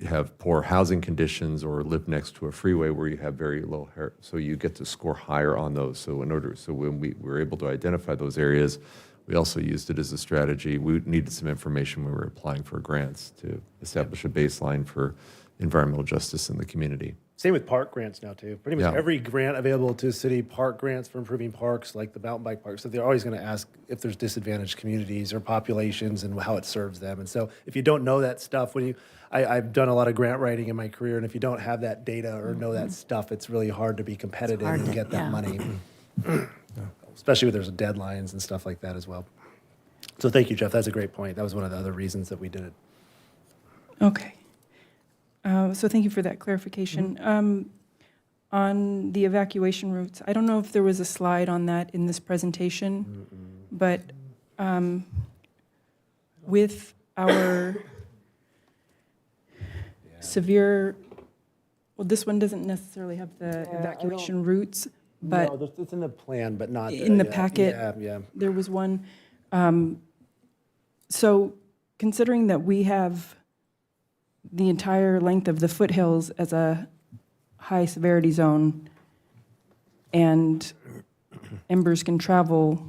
have poor housing conditions or live next to a freeway where you have very low, so you get to score higher on those. So when we were able to identify those areas, we also used it as a strategy. We needed some information when we were applying for grants to establish a baseline for environmental justice in the community. Same with park grants now too. Pretty much Yeah. every grant available to the city, park grants for improving parks, like the mountain bike park. So they're always going to ask if there's disadvantaged communities or populations and how it serves them. And so if you don't know that stuff, I've done a lot of grant writing in my career, and if you don't have that data or know that stuff, it's really hard to be competitive hard and to- get that yeah. money. Especially when there's deadlines and stuff like that as well. So thank you, Jeff. That's a great point. That was one of the other reasons that we did it. Okay. So thank you for that clarification. On the evacuation routes, I don't know if there was a slide on that in this presentation, but with our severe, well, this one doesn't necessarily have the evacuation routes, but No, it's in the plan, but not. in the yeah, packet, Yeah. there was one. So considering that we have the entire length of the foothills as a high-severity zone, and embers can travel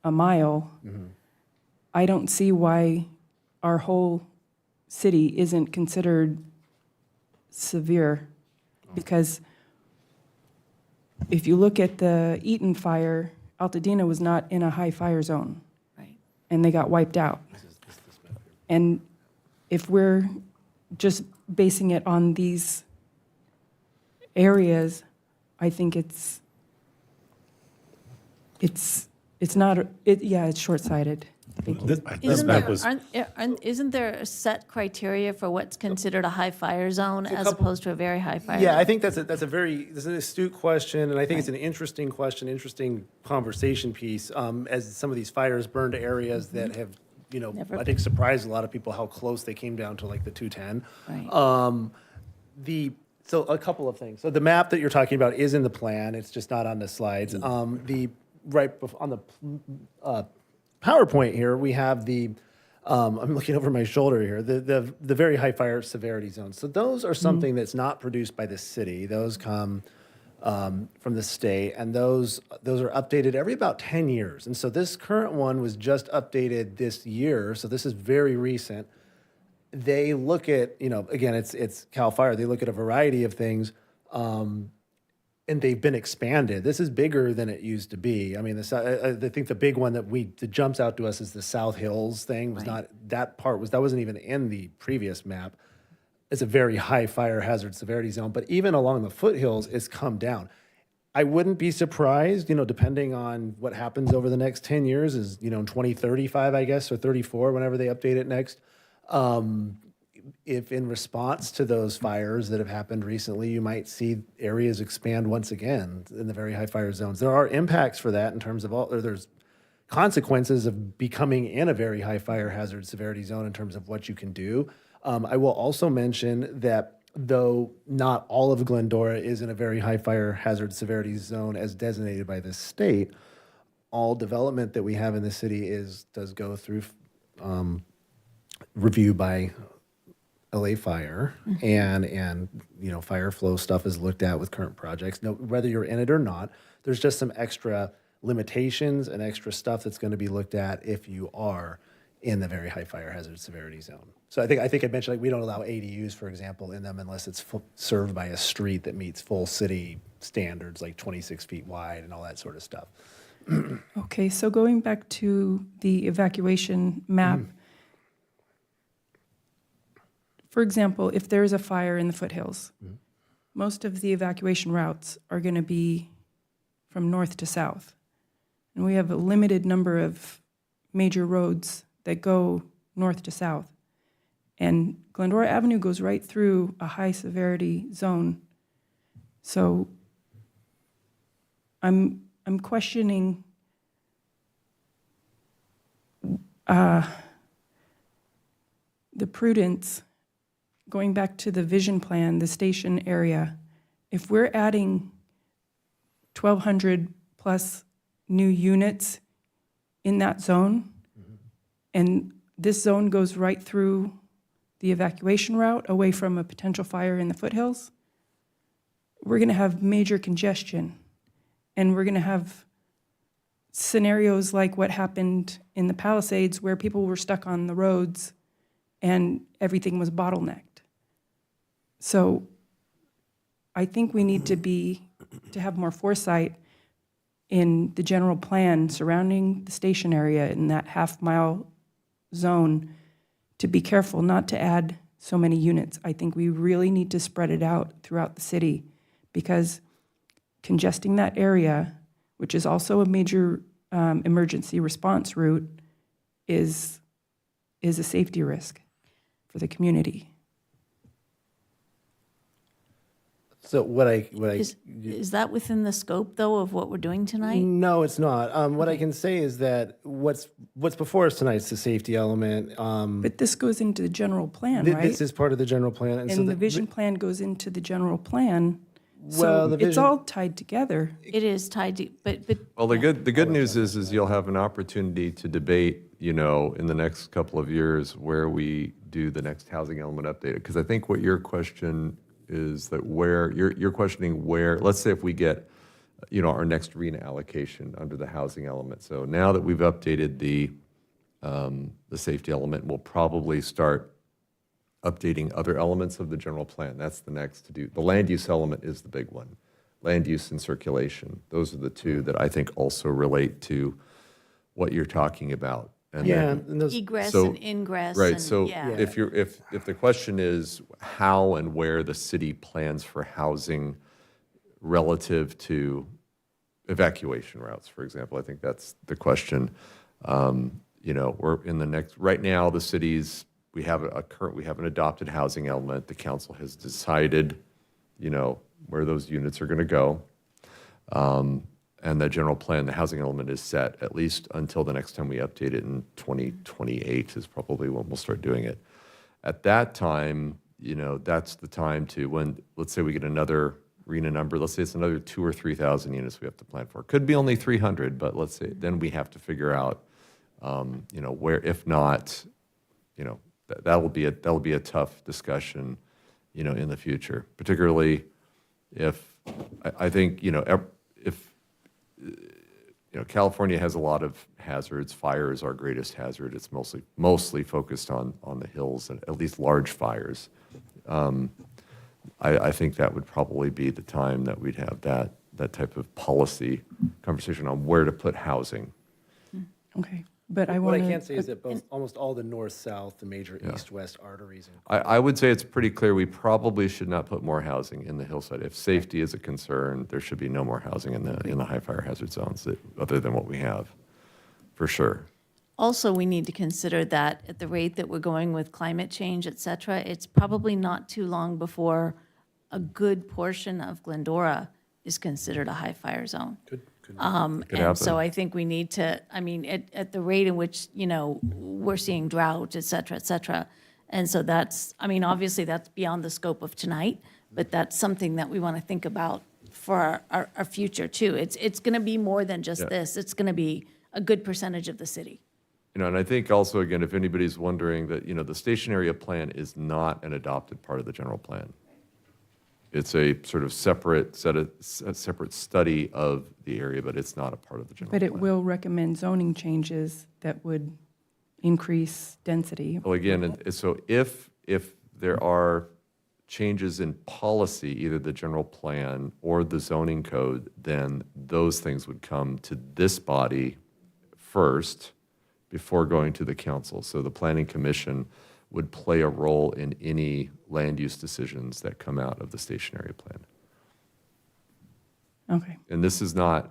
a mile, I don't see why our whole city isn't considered severe, because if you look at the Eaton fire, Altadena was not in a high fire zone. Right. And they got wiped out. And if we're just basing it on these areas, I think it's short-sighted. Thank you. Isn't there a set criteria for what's considered a high fire zone as opposed to a very high fire? Yeah, zone? I think that's an astute question, and I think it's an interesting question, interesting conversation piece. As some of these fires burned areas that have, Never I think surprised a lot of people how close they came down to like the 210. Right. So a couple of things. So the map that you're talking about is in the plan. It's just not on the slides. On the PowerPoint here, we have I'm looking over my shoulder here, the very high fire severity zones. So those are something that's not produced by the city. Those come from the state, and those are updated every about 10 years. And so this current one was just updated this year, so this is very recent. They look at, again, it's CAL FIRE. They look at a variety of things. and they've been expanded. This is bigger than it used to be. I mean, I think the big one that jumps out to us is the South Hills thing. Was not that wasn't even in the previous map. It's a very high fire hazard severity zone, but even along the foothills, it's come down. I wouldn't be surprised, depending on what happens over the next 10 years, is, in 2035, I guess, or 34, whenever they update it next. If in response to those fires that have happened recently, you might see areas expand once again in the very high fire zones. There are impacts for that in terms of there's consequences of becoming in a very high fire hazard severity zone in terms of what you can do. I will also mention that though not all of Glendora is in a very high fire hazard severity zone as designated by the state, all development that we have in the city does go through review by LA Fire, and fire flow stuff is looked at with current projects. No, whether you're in it or not, there's just some extra limitations and extra stuff that's going to be looked at if you are in the very high fire hazard severity zone. So I think I mentioned, like, we don't allow ADUs, for example, in them unless it's served by a street that meets full city standards, like 26 feet wide and all that sort of stuff. Okay, so going back to the evacuation map, for example, if there's a fire in the foothills, most of the evacuation routes are going to be from north to south. And we have a limited number of major roads that go north to south. And Glendora Avenue goes right through a high severity zone. So I'm questioning the prudence, going back to the vision plan, the station area. If we're adding 1,200 plus new units in that zone, and this zone goes right through the evacuation route away from a potential fire in the foothills, we're going to have major congestion. And we're going to have scenarios like what happened in the Palisades, where people were stuck on the roads and everything was bottlenecked. So I think we need to have more foresight in the general plan surrounding the station area in that half-mile zone, to be careful not to add so many units. I think we really need to spread it out throughout the city, because congesting that area, which is also a major emergency response route, is a safety risk for the community. So Is that within the scope, though, of what we're doing tonight? No, it's not. What I can say is that what's before us tonight is the safety element. But this goes into the general plan, right? This is part of the general plan. And the vision plan goes into the general plan. Well, So it's all tied together. It is tied to, but Well, the good news is you'll have an opportunity to debate, in the next couple of years where we do the next housing element update. Because I think what your question is that you're questioning where, let's say if we get, our next RENA allocation under the housing element. So now that we've updated the safety element, we'll probably start updating other elements of the general plan. That's the next to do. The land use element is the big one. Land use and circulation. Those are the two that I think also relate to what you're talking about. And then, egress and ingress. right. And, So yeah. if the question is how and where the city plans for housing relative to evacuation routes, for example, I think that's the question. We're in the next, right now, the cities, we have an adopted housing element. The council has decided, where those units are going to go. And the general plan, the housing element is set, at least until the next time we update it in 2028 is probably when we'll start doing it. At that time, that's the time to, when, let's say we get another RENA number, let's say it's another 2,000 or 3,000 units we have to plan for. Could be only 300, but let's say, then we have to figure out, where, if not, that'll be a tough discussion, in the future, particularly if, I think, if California has a lot of hazards. Fire is our greatest hazard. It's mostly focused on the hills, and at least large fires. I think that would probably be the time that we'd have that that type of policy conversation on where to put housing. Okay, but I What want I to. can say is that almost all the north-south, the major east-west arteries. I would say it's pretty clear we probably should not put more housing in the hillside. If safety is a concern, there should be no more housing in the high fire hazard zones other than what we have, for sure. Also, we need to consider that at the rate that we're going with climate change, et cetera, it's probably not too long before a good portion of Glendora is considered a high fire zone. Could And so happen. I think we need to, I mean, at the rate in which, you know, we're seeing drought, et cetera, et cetera. And so that's, I mean, obviously that's beyond the scope of tonight, but that's something that we want to think about for our future too. It's going to be more than just Yeah. this. It's going to be a good percentage of the city. You know, and I think also, again, if anybody's wondering that, you know, the station area plan is not an adopted part of the general plan. It's a sort of separate separate study of the area, but it's not a part of the general But plan. it will recommend zoning changes that would increase density. Well, again, so if there are changes in policy, either the general plan or the zoning code, then those things would come to this body first before going to the council. So the planning commission would play a role in any land use decisions that come out of the station area plan. Okay, And this is not,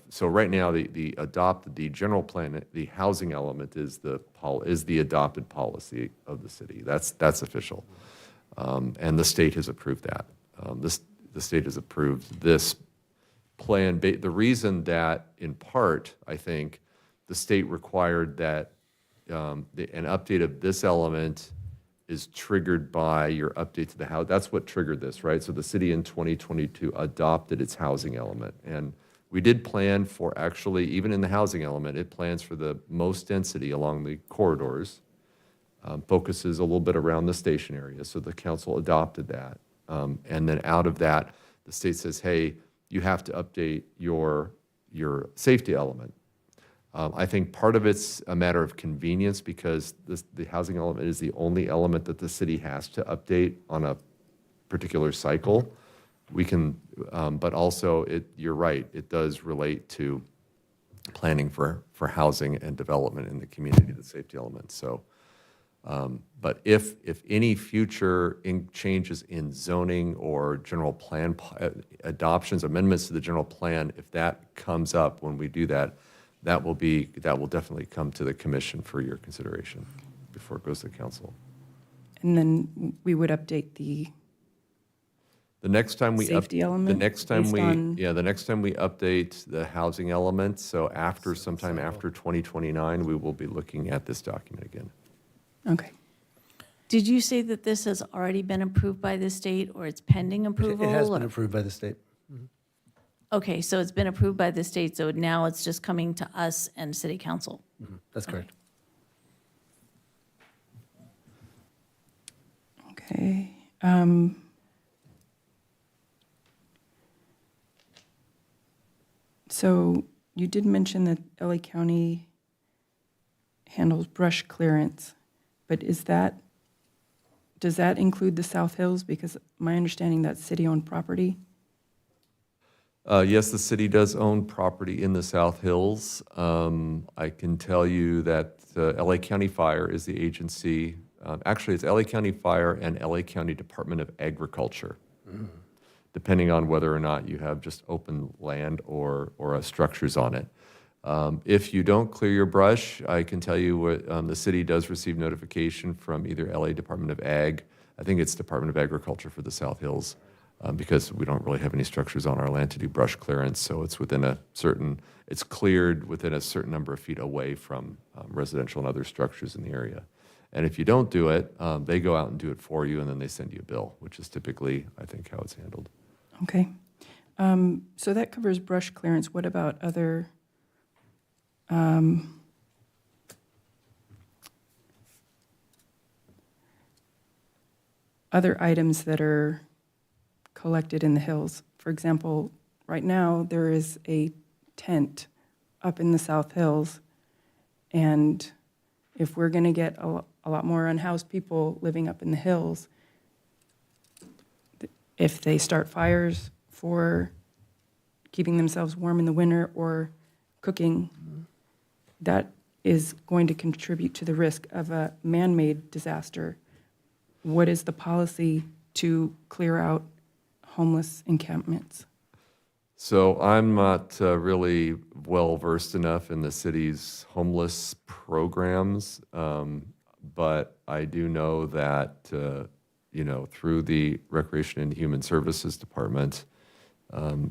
so right now, the general plan, the housing element is the adopted policy of the city. That's official. And the state has approved that. The state has approved this plan. The reason that, in part, I think, the state required that an update of this element is triggered by your update to the house. That's what triggered this, right? So the city in 2022 adopted its housing element. And we did plan for, actually, even in the housing element, it plans for the most density along the corridors, focuses a little bit around the station area. So the council adopted that. And then out of that, the state says, hey, you have to update your safety element. I think part of it's a matter of convenience because the housing element is the only element that the city has to update on a particular cycle. We can, but also you're right, it does relate to planning for housing and development in the community, the safety element. So, but if any future changes in zoning or general plan adoptions, amendments to the general plan, if that comes up when we do that, that will definitely come to the commission for your consideration before it goes to council. and then we would update the The next time we safety element the next time based we on- the next time we update the housing element, so sometime after 2029, we will be looking at this document again. Okay. Did you say that this has already been approved by the state or it's pending approval? It has been or- approved by the state. Okay, so it's been approved by the state, so now it's just coming to us and city council. That's correct. Okay. So you did mention that LA County handles brush clearance, but does that include the South Hills? Because my understanding that's city-owned property. Yes, the city does own property in the South Hills. I can tell you that LA County Fire is the agency. Actually, it's LA County Fire and LA County Department of Agriculture, depending on whether or not you have just open land or structures on it. If you don't clear your brush, I can tell you the city does receive notification from either LA Department of Ag, I think it's Department of Agriculture for the South Hills, because we don't really have any structures on our land to do brush clearance, so it's it's cleared within a certain number of feet away from residential and other structures in the area. And if you don't do it, they go out and do it for you, and then they send you a bill, which is typically, I think, how it's handled. Okay. So that covers brush clearance. What about other items that are collected in the hills? For example, right now, there is a tent up in the South Hills, and if we're going to get a lot more unhoused people living up in the hills, if they start fires for keeping themselves warm in the winter or cooking, that is going to contribute to the risk of a man-made disaster. What is the policy to clear out homeless encampments? So I'm not really well-versed enough in the city's homeless programs, but I do know that, through the Recreation and Human Services Department,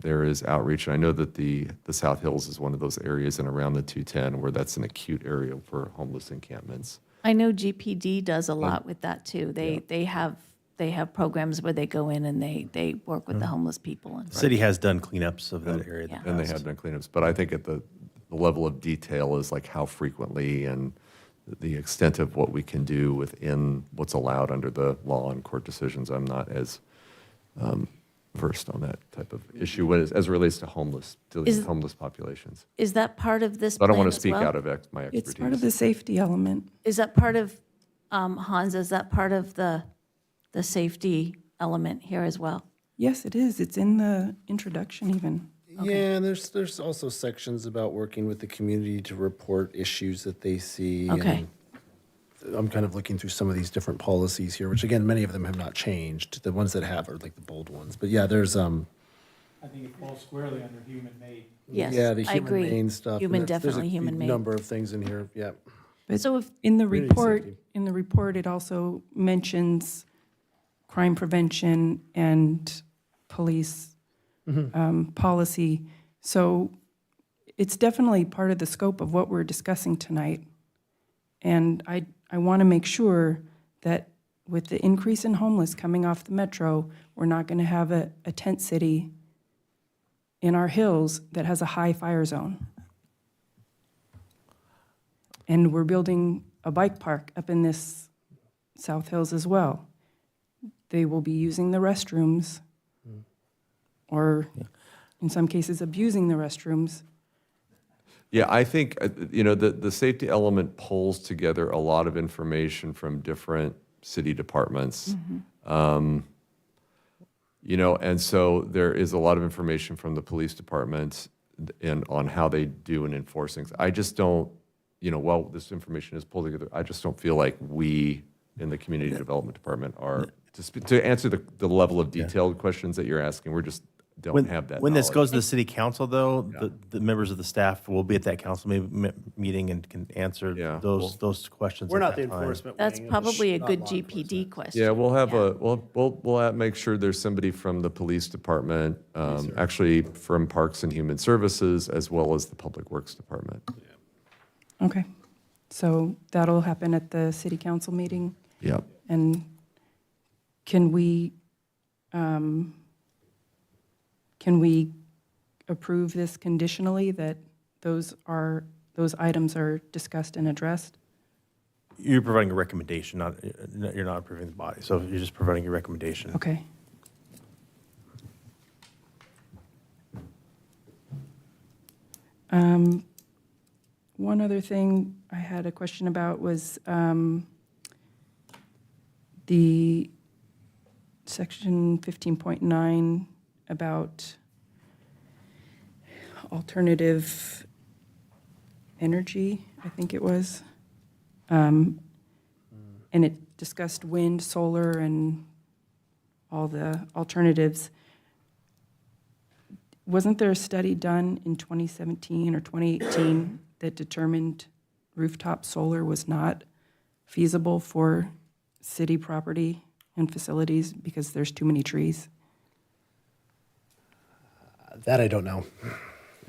there is outreach. And I know that the South Hills is one of those areas and around the 210 where that's an acute area for homeless encampments. I know GPD does a lot with that too. They have programs where they go in and they work with the homeless people. And The city has done cleanups of that area. in the Yeah. And they past. have done cleanups, but I think at the level of detail is like how frequently and the extent of what we can do within what's allowed under the law and court decisions. I'm not as versed on that type of issue as it relates to dealing Is- with homeless populations. Is that part of this I don't plan want to as speak well? out of my expertise. It's part of the safety element. Is that part of, Hans, is that part of the safety element here as well? Yes, it is. It's in the introduction even. Yeah, and there's also sections about working with the community to report issues that they see. Okay. and I'm kind of looking through some of these different policies here, which again, many of them have not changed. The ones that have are like the bold ones. But yeah, there's I think it falls squarely under human-made. Yes, yeah, the I agree. humane stuff. and Human, there's definitely a human-made. number of things in here. Yeah. But So if, in the Community report, it also mentions crime prevention and police policy. So it's definitely part of the scope of what we're discussing tonight. And I want to make sure that with the increase in homeless coming off the metro, we're not going to have a tent city in our hills that has a high fire zone. And we're building a bike park up in this South Hills as well. They will be using the restrooms, or in some cases abusing the restrooms. Yeah, I think, the safety element pulls together a lot of information from different city departments. And so there is a lot of information from the police department and on how they do and enforce things. I just don't, while this information is pulled together, I just don't feel like we in the community development department are, to answer the level of detailed questions that you're asking, we're just don't have that When this knowledge. goes to the city council, though, the members of the staff will be at that council meeting and can answer Yeah, those questions. We're at not the that time. enforcement that's wing of the probably a not good law GPD enforcement. question. Yeah, we'll have we'll make sure there's somebody from the police department, actually from Parks and Human Services, as well as the Public Works Department. Okay. So that'll happen at the city council meeting? Yep. And can we approve this conditionally, that those items are discussed and addressed? You're providing a recommendation, you're not approving the body, so you're just providing your recommendation. Okay. One other thing I had a question about was the section 15.9 about alternative energy, I think it was. And it discussed wind, solar, and all the alternatives. Wasn't there a study done in 2017 or 2018 that determined rooftop solar was not feasible for city property and facilities because there's too many trees? That I don't know.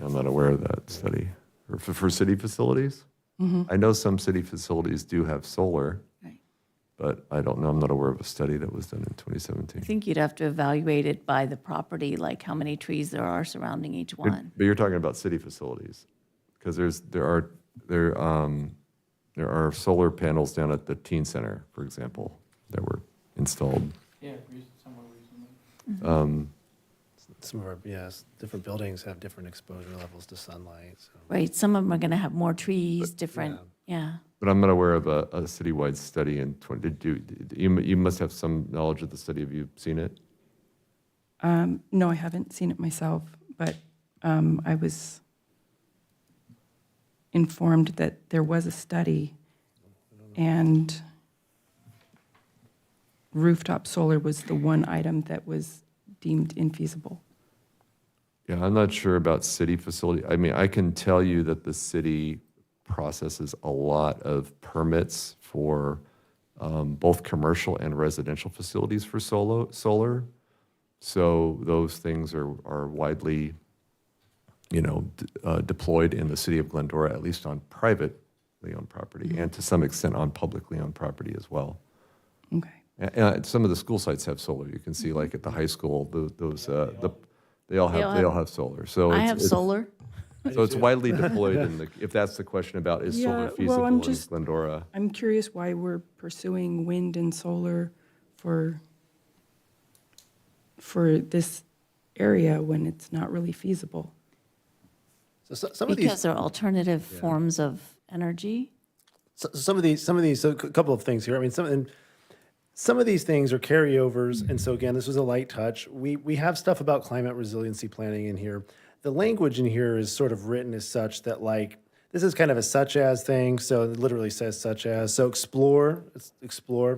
I'm not aware of that study. For city facilities? I know some city facilities do have solar, Right. but I don't know, I'm not aware of a study that was done in I 2017. think you'd have to evaluate it by the property, like how many trees there are surrounding each one. But you're talking about city facilities, because there are solar panels down at the teen center, for example, that were installed. Yeah, somewhere recently. Some of our, different buildings have different exposure levels to sunlight. So. Right, some of them are going to have more trees, different, yeah. But I'm not aware of a citywide study in 20, you must have some knowledge of the study. Have you seen it? No, I haven't seen it myself, but I was informed that there was a study and rooftop solar was the one item that was deemed infeasible. Yeah, I'm not sure about city facility. I mean, I can tell you that the city processes a lot of permits for both commercial and residential facilities for solar. So those things are widely, deployed in the city of Glendora, at least on privately owned property, and to some extent on publicly owned property as well. Okay. And some of the school sites have solar. You can see, like at the high school, they all have solar. So I have solar. So it's widely deployed if that's the question about is solar Yeah, feasible well, I'm in just- Glendora? I'm curious why we're pursuing wind and solar for this area when it's not really feasible. So some of these. Because they're alternative forms of energy. Some of these, so a couple of things here. I mean, some of these things are carryovers, and so again, this was a light touch. We have stuff about climate resiliency planning in here. The language in here is sort of written as such that like, this is kind of a such as thing, so it literally says such as. So explore.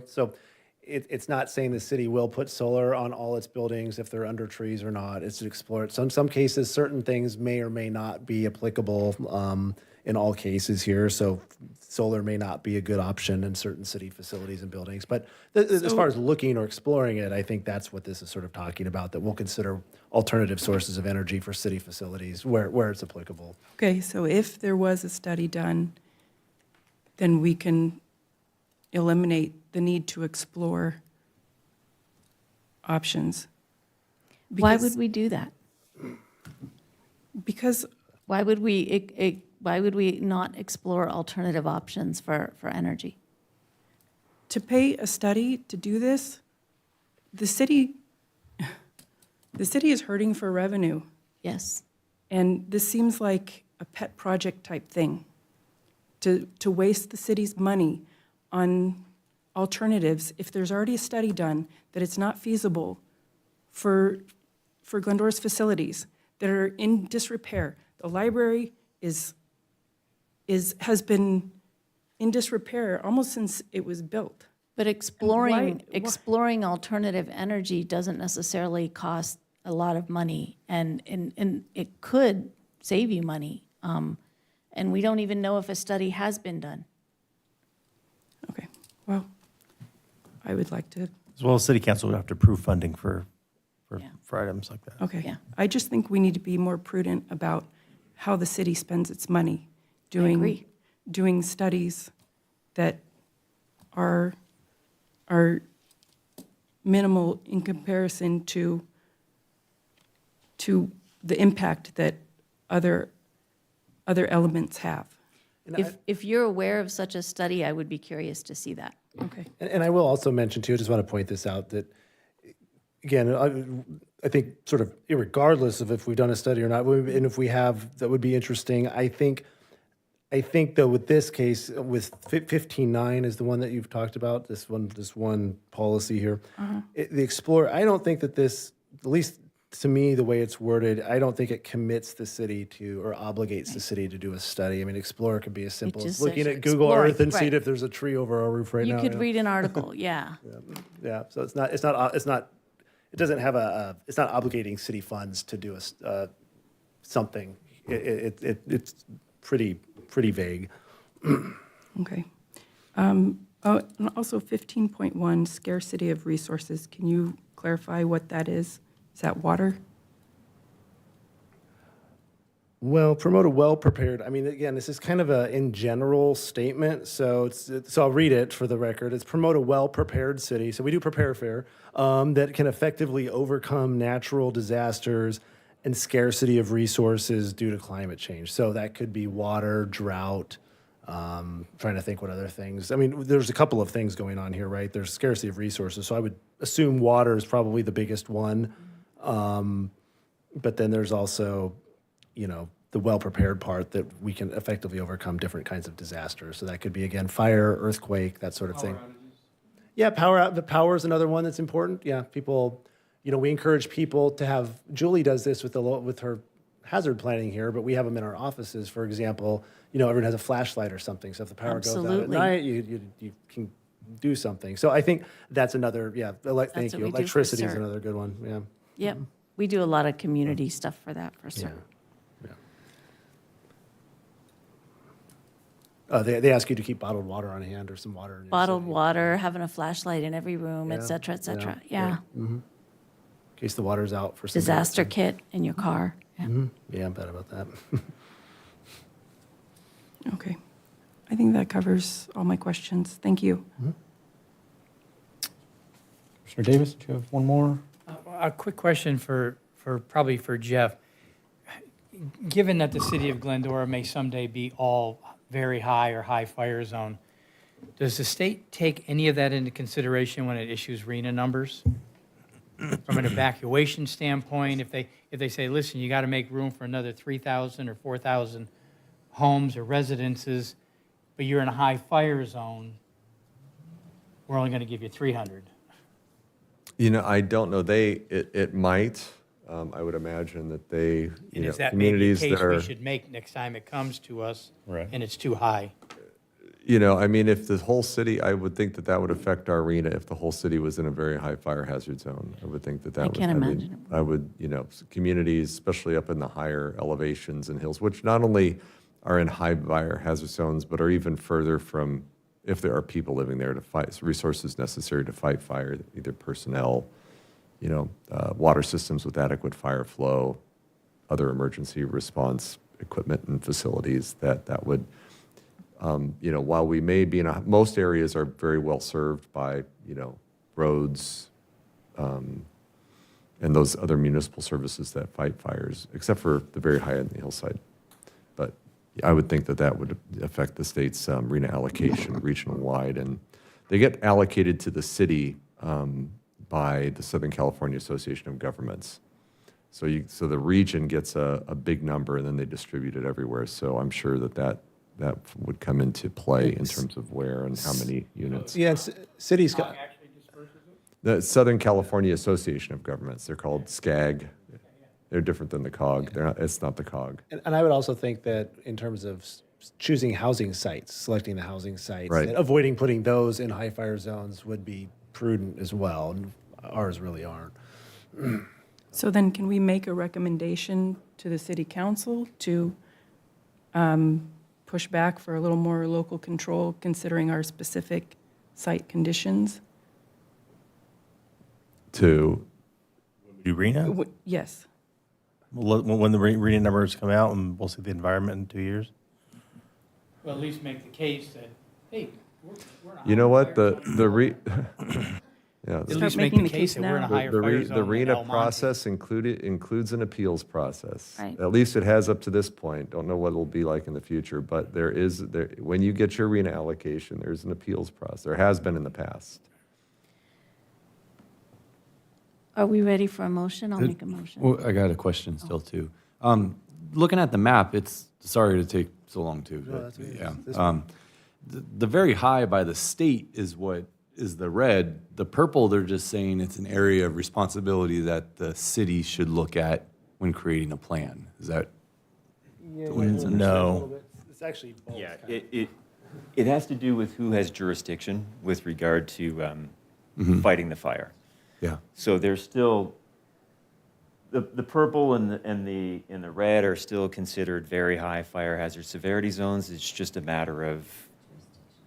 So it's not saying the city will put solar on all its buildings if they're under trees or not. It's to explore it. So in some cases, certain things may or may not be applicable in all cases here. So solar may not be a good option in certain city facilities and buildings. But as far as looking or exploring it, I think that's what this is sort of talking about, that we'll consider alternative sources of energy for city facilities where it's applicable. Okay, so if there was a study done, then we can eliminate the need to explore options. Why would we do that? Because Why would we not explore alternative options for energy? to pay a study to do this, the city is hurting for revenue. Yes. And this seems like a pet project type thing, to waste the city's money on alternatives if there's already a study done that it's not feasible for Glendora's facilities that are in disrepair. The library has been in disrepair almost since it was built. But why- exploring alternative energy doesn't necessarily cost a lot of money, and it could save you money. And we don't even know if a study has been done. Okay, well, I would like to, As well as city council would have to approve funding for Yeah. items like that. okay. Yeah. I just think we need to be more prudent about how the city spends its money, agree. doing studies that are minimal in comparison to the impact that other elements have. If you're aware of such a study, I would be curious to see that. Okay. And I will also mention too, I just want to point this out, that again, I think sort of irregardless of if we've done a study or not, and if we have, that would be interesting. I think though with this case, with 15.9 is the one that you've talked about, this one policy here. The Explorer, I don't think that this, at least to me, the way it's worded, I don't think it commits the city to, or obligates the city to do a study. I mean, Explorer could be as simple just as says looking you're at Google exploring, Earth and see right. if there's a tree over our roof right You now. could know? read an article, yeah. Yeah, so it's not, it doesn't have it's not obligating city funds to do something. It's pretty vague. Okay. And also 15.1, scarcity of resources. Can you clarify what that is? Is that water? Well, promote a well-prepared, I mean, again, this is kind of a in general statement, so so I'll read it for the record. It's promote a well-prepared city, so we do prepare fair, that can effectively overcome natural disasters and scarcity of resources due to climate change. So that could be water, drought, trying to think what other things. I mean, there's a couple of things going on here, right? There's scarcity of resources, so I would assume water is probably the biggest one. But then there's also, the well-prepared part that we can effectively overcome different kinds of disasters. So that could be, again, fire, earthquake, that sort of thing. Yeah, power is another one that's important. Yeah, people, we encourage people to have, Julie does this with her hazard planning here, but we have them in our offices, for example. Everyone has a flashlight or something, so if the power goes out at Absolutely. night, you can do something. So I think that's another, thank what you. we do for Electricity is CERT. another good one, yeah. Yep, we do a lot of community stuff for that, for Yeah. certain. They ask you to keep bottled water on hand or some water. in your Bottled city. having having a flashlight in every room, Yeah, et cetera, et cetera. yeah, Yeah. In case the water's out for some. Disaster kit in your car. Yeah. Yeah, I'm bad about that. Okay. I think that covers all my questions. Thank you. Commissioner Davis, do you have one more? A quick question probably for Jeff. Given that the city of Glendora may someday be all very high or high fire zone, does the state take any of that into consideration when it issues RENA numbers? From an evacuation standpoint, if they say, listen, you got to make room for another 3,000 or 4,000 homes or residences, but you're in a high fire zone, we're only going to give you 300. I don't know. It might. I would imagine that they, And is that maybe a communities case that are, we should make next time it comes to us? Right. And it's too high? if the whole city, I would think that would affect our arena if the whole city was in a very high fire hazard zone. I would think that I would. can't imagine it. I would, communities, especially up in the higher elevations and hills, which not only are in high fire hazard zones, but are even further from, if there are people living there to fight, resources necessary to fight fire, either personnel, water systems with adequate fire flow, other emergency response equipment and facilities that would, while we may be most areas are very well served by, roads, and those other municipal services that fight fires, except for the very high end of the hillside. But I would think that would affect the state's RENA allocation regional wide, and they get allocated to the city by the Southern California Association of Governments. So the region gets a big number, and then they distribute it everywhere. So I'm sure that would come into play in terms of where and how many units. Yeah, cities. The Southern California Association of Governments, they're called SCAG. They're different than the COG. It's not the COG. And I would also think that in terms of choosing housing sites, selecting the housing sites, Right. and avoiding putting those in high fire zones would be prudent as well. And ours really aren't. So then can we make a recommendation to the city council to push back for a little more local control considering our specific site conditions? To Do RENA? Yes. When the RENA numbers come out, and we'll see the environment in 2 years? Well, at least make the case that, hey, we're not. you know what the yeah. At the- least make making the the case case that we're in a now. higher fire zone The than RENA El Monte. process includes an appeals process. Right. At least it has up to this point. Don't know what it'll be like in the future, but when you get your RENA allocation, there's an appeals process. There has been in the past. Are we ready for a motion? I'll make a motion. Well, I got a question still too. Looking at the map, it's, sorry to take so long too, No, but that's okay. yeah. This The very high by the state is what is the red. The purple, they're just saying it's an area of responsibility that the city should look at when creating a plan. Is that? No. It's actually both. Yeah, it has to do with who has jurisdiction with regard to fighting the fire. Yeah. So there's still, the purple and the red are still considered very high fire hazard severity zones. It's just a matter of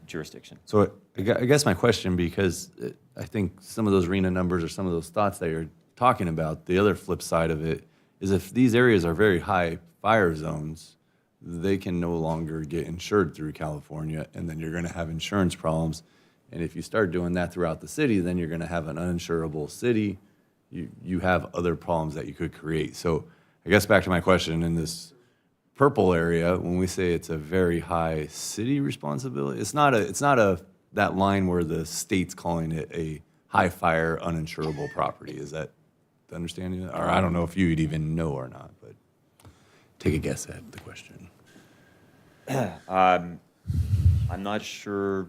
jurisdiction. So I guess my question, because I think some of those RENA numbers or some of those thoughts that you're talking about, the other flip side of it is if these areas are very high fire zones, they can no longer get insured through California, and then you're going to have insurance problems. And if you start doing that throughout the city, then you're going to have an uninsurable city. You have other problems that you could create. So I guess back to my question, in this purple area, when we say it's a very high city responsibility, it's not that line where the state's calling it a high fire uninsurable property. Is that the understanding? Or I don't know if you'd even know or not, but take a guess at the question. I'm not sure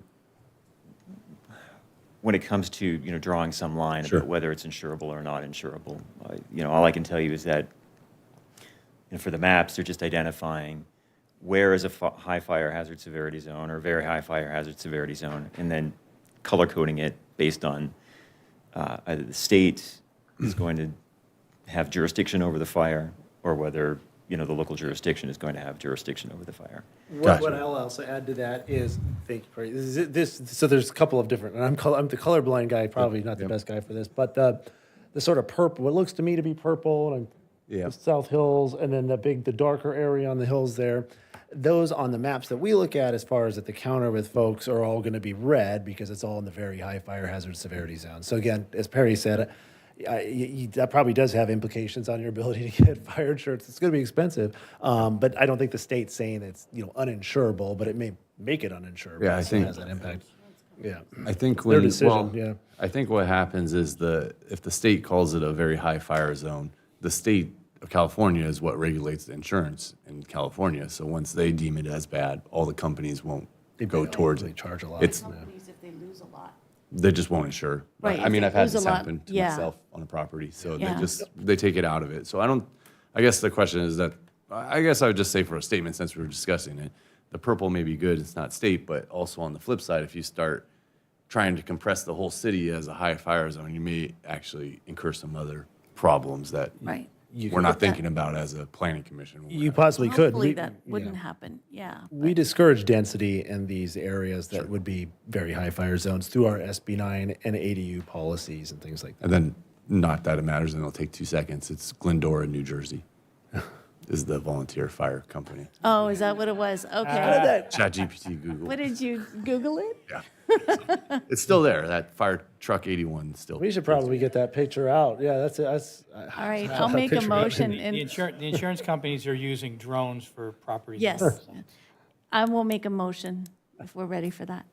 when it comes to, drawing some line Sure. about whether it's insurable or not insurable. All I can tell you is that, And for the maps, they're just identifying where is a high fire hazard severity zone or very high fire hazard severity zone, and then color coding it based on either the state is going to have jurisdiction over the fire, or whether, the local jurisdiction is going to have jurisdiction over the fire. What I'll also add to that is, thank you, Corey. So there's a couple of different, and I'm the colorblind guy, probably not the best guy for this, but the sort of purple, what looks to me to be purple, and the South Hills, and then the darker area on the hills there. Those on the maps that we look at, as far as at the counter with folks, are all going to be red because it's all in the very high fire hazard severity zone. So again, as Perry said, that probably does have implications on your ability to get fire insurance. It's going to be expensive, but I don't think the state's saying it's uninsurable, but it may make it uninsurable. Yeah, I so think it has that impact. Yeah, I think their decision. I think what happens is if the state calls it a very high fire zone, the state of California is what regulates the insurance in California. So once they deem it as bad, all the companies won't go towards it. Charge a lot. It's Companies, if they lose a lot. they just won't insure. Right, I if mean, they I've had lose a this lot, happen to yeah. myself on a property, so Yeah. they take it out of it. So I guess the question is that, I guess I would just say for a statement, since we were discussing it, the purple may be good, it's not state, but also on the flip side, if you start trying to compress the whole city as a high fire zone, you may actually incur some other problems that Right. we're not thinking about as a planning commission. You possibly could. Hopefully We- that wouldn't happen, yeah. We discourage density in these areas that would be very high fire zones through our SB9 and ADU policies and things like that. And then, not that it matters, and it'll take 2 seconds, it's Glendora, New Jersey, is the volunteer fire company. Oh, is that what it was? Okay. ChatGPT, Google. What did you Google it? Yeah. It's still there, that fire truck 81 still. We should probably get that picture out. Yeah, that's All right, I'll make a motion The and insurance companies are using drones for property. yes, damage. I will make a motion if we're ready for that.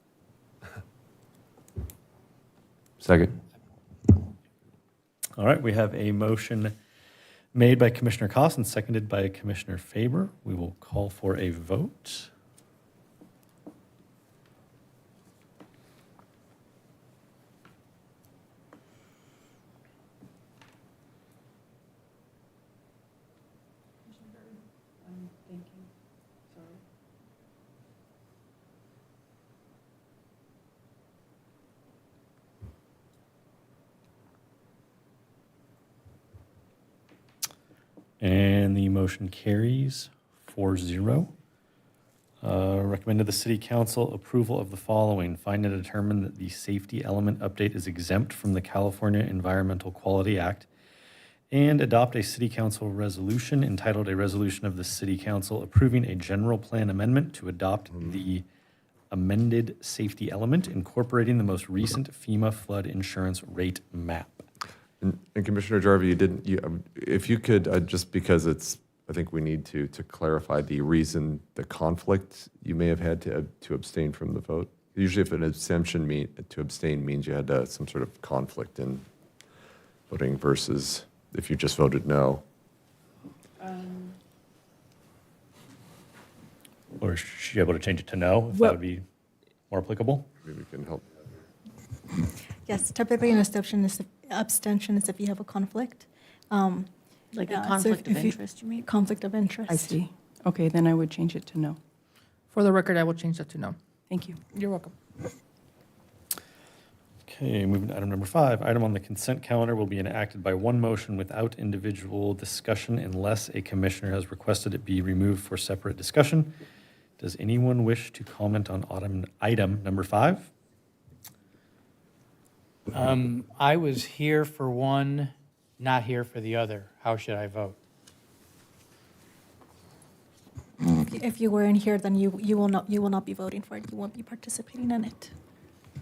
Second. All right, we have a motion made by Commissioner Koss and seconded by Commissioner Faber. We will call for a vote. And the motion carries 4-0. Recommended the City Council approval of the following. Find and determine that the safety element update is exempt from the California Environmental Quality Act, and adopt a City Council resolution entitled "A Resolution of the City Council Approving a General Plan Amendment to Adopt the Amended Safety Element, Incorporating the Most Recent FEMA Flood Insurance Rate Map." And Commissioner Jarvie, if you could, just because I think we need to clarify the reason, the conflict you may have had to abstain from the vote. Usually if an abstention to abstain means you had some sort of conflict in voting versus if you just voted no. Or is she able to change it to no, if that would be more applicable? Maybe we can help. Yes, typically an abstention is if you have a conflict. Like a Yeah, so conflict of if you- interest, you mean? Conflict of interest. I see. Okay, then I would change it to no. For the record, I will change that to no. Thank you. You're welcome. Okay, moving to item number 5. Item on the consent calendar will be enacted by one motion without individual discussion unless a commissioner has requested it be removed for separate discussion. Does anyone wish to comment on item number 5? I was here for one, not here for the other. How should I vote? If you were in here, then you will not be voting for it. You won't be participating in it.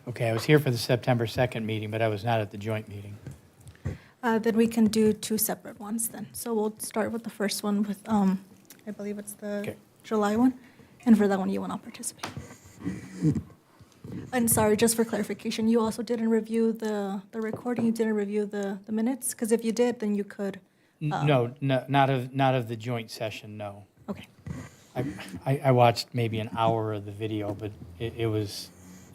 Okay, I was here for the September 2nd meeting, but I was not at the joint meeting. Then we can do two separate ones then. So we'll start with the first one with, I believe it's the Okay. July one. And for that one, you will not participate. And sorry, just for clarification, you also didn't review the recording, you didn't review the minutes? Because if you did, then you could. No, not of the joint session, no. Okay. I watched maybe an hour of the video, but the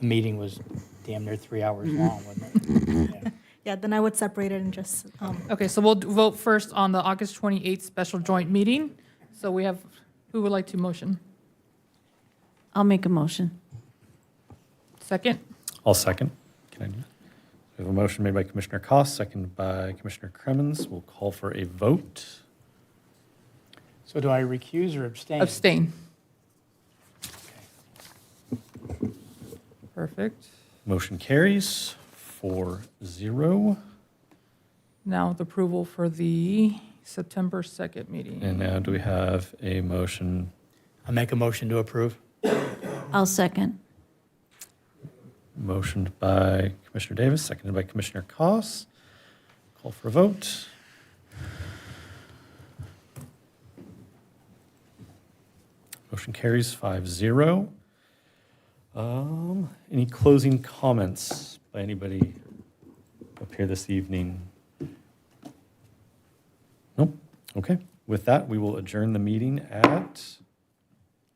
meeting was damn near 3 hours long, wasn't it? Yeah. Yeah, then I would separate it and just, Okay, so we'll vote first on the August 28th special joint meeting. So we have, who would like to motion? I'll make a motion. Second? I'll second. Can I do that? We have a motion made by Commissioner Koss, seconded by Commissioner Cremens. We'll call for a vote. So do I recuse or abstain? Abstain. Perfect. Motion carries 4-0. Now the approval for the September 2nd meeting. And now do we have a motion? I make a motion to approve. I'll second. Motioned by Commissioner Davis, seconded by Commissioner Koss. Call for a vote. Motion carries 5-0. Any closing comments by anybody up here this evening? Nope. Okay. With that, we will adjourn the meeting at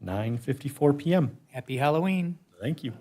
9:54 p.m. Happy Halloween. Thank you.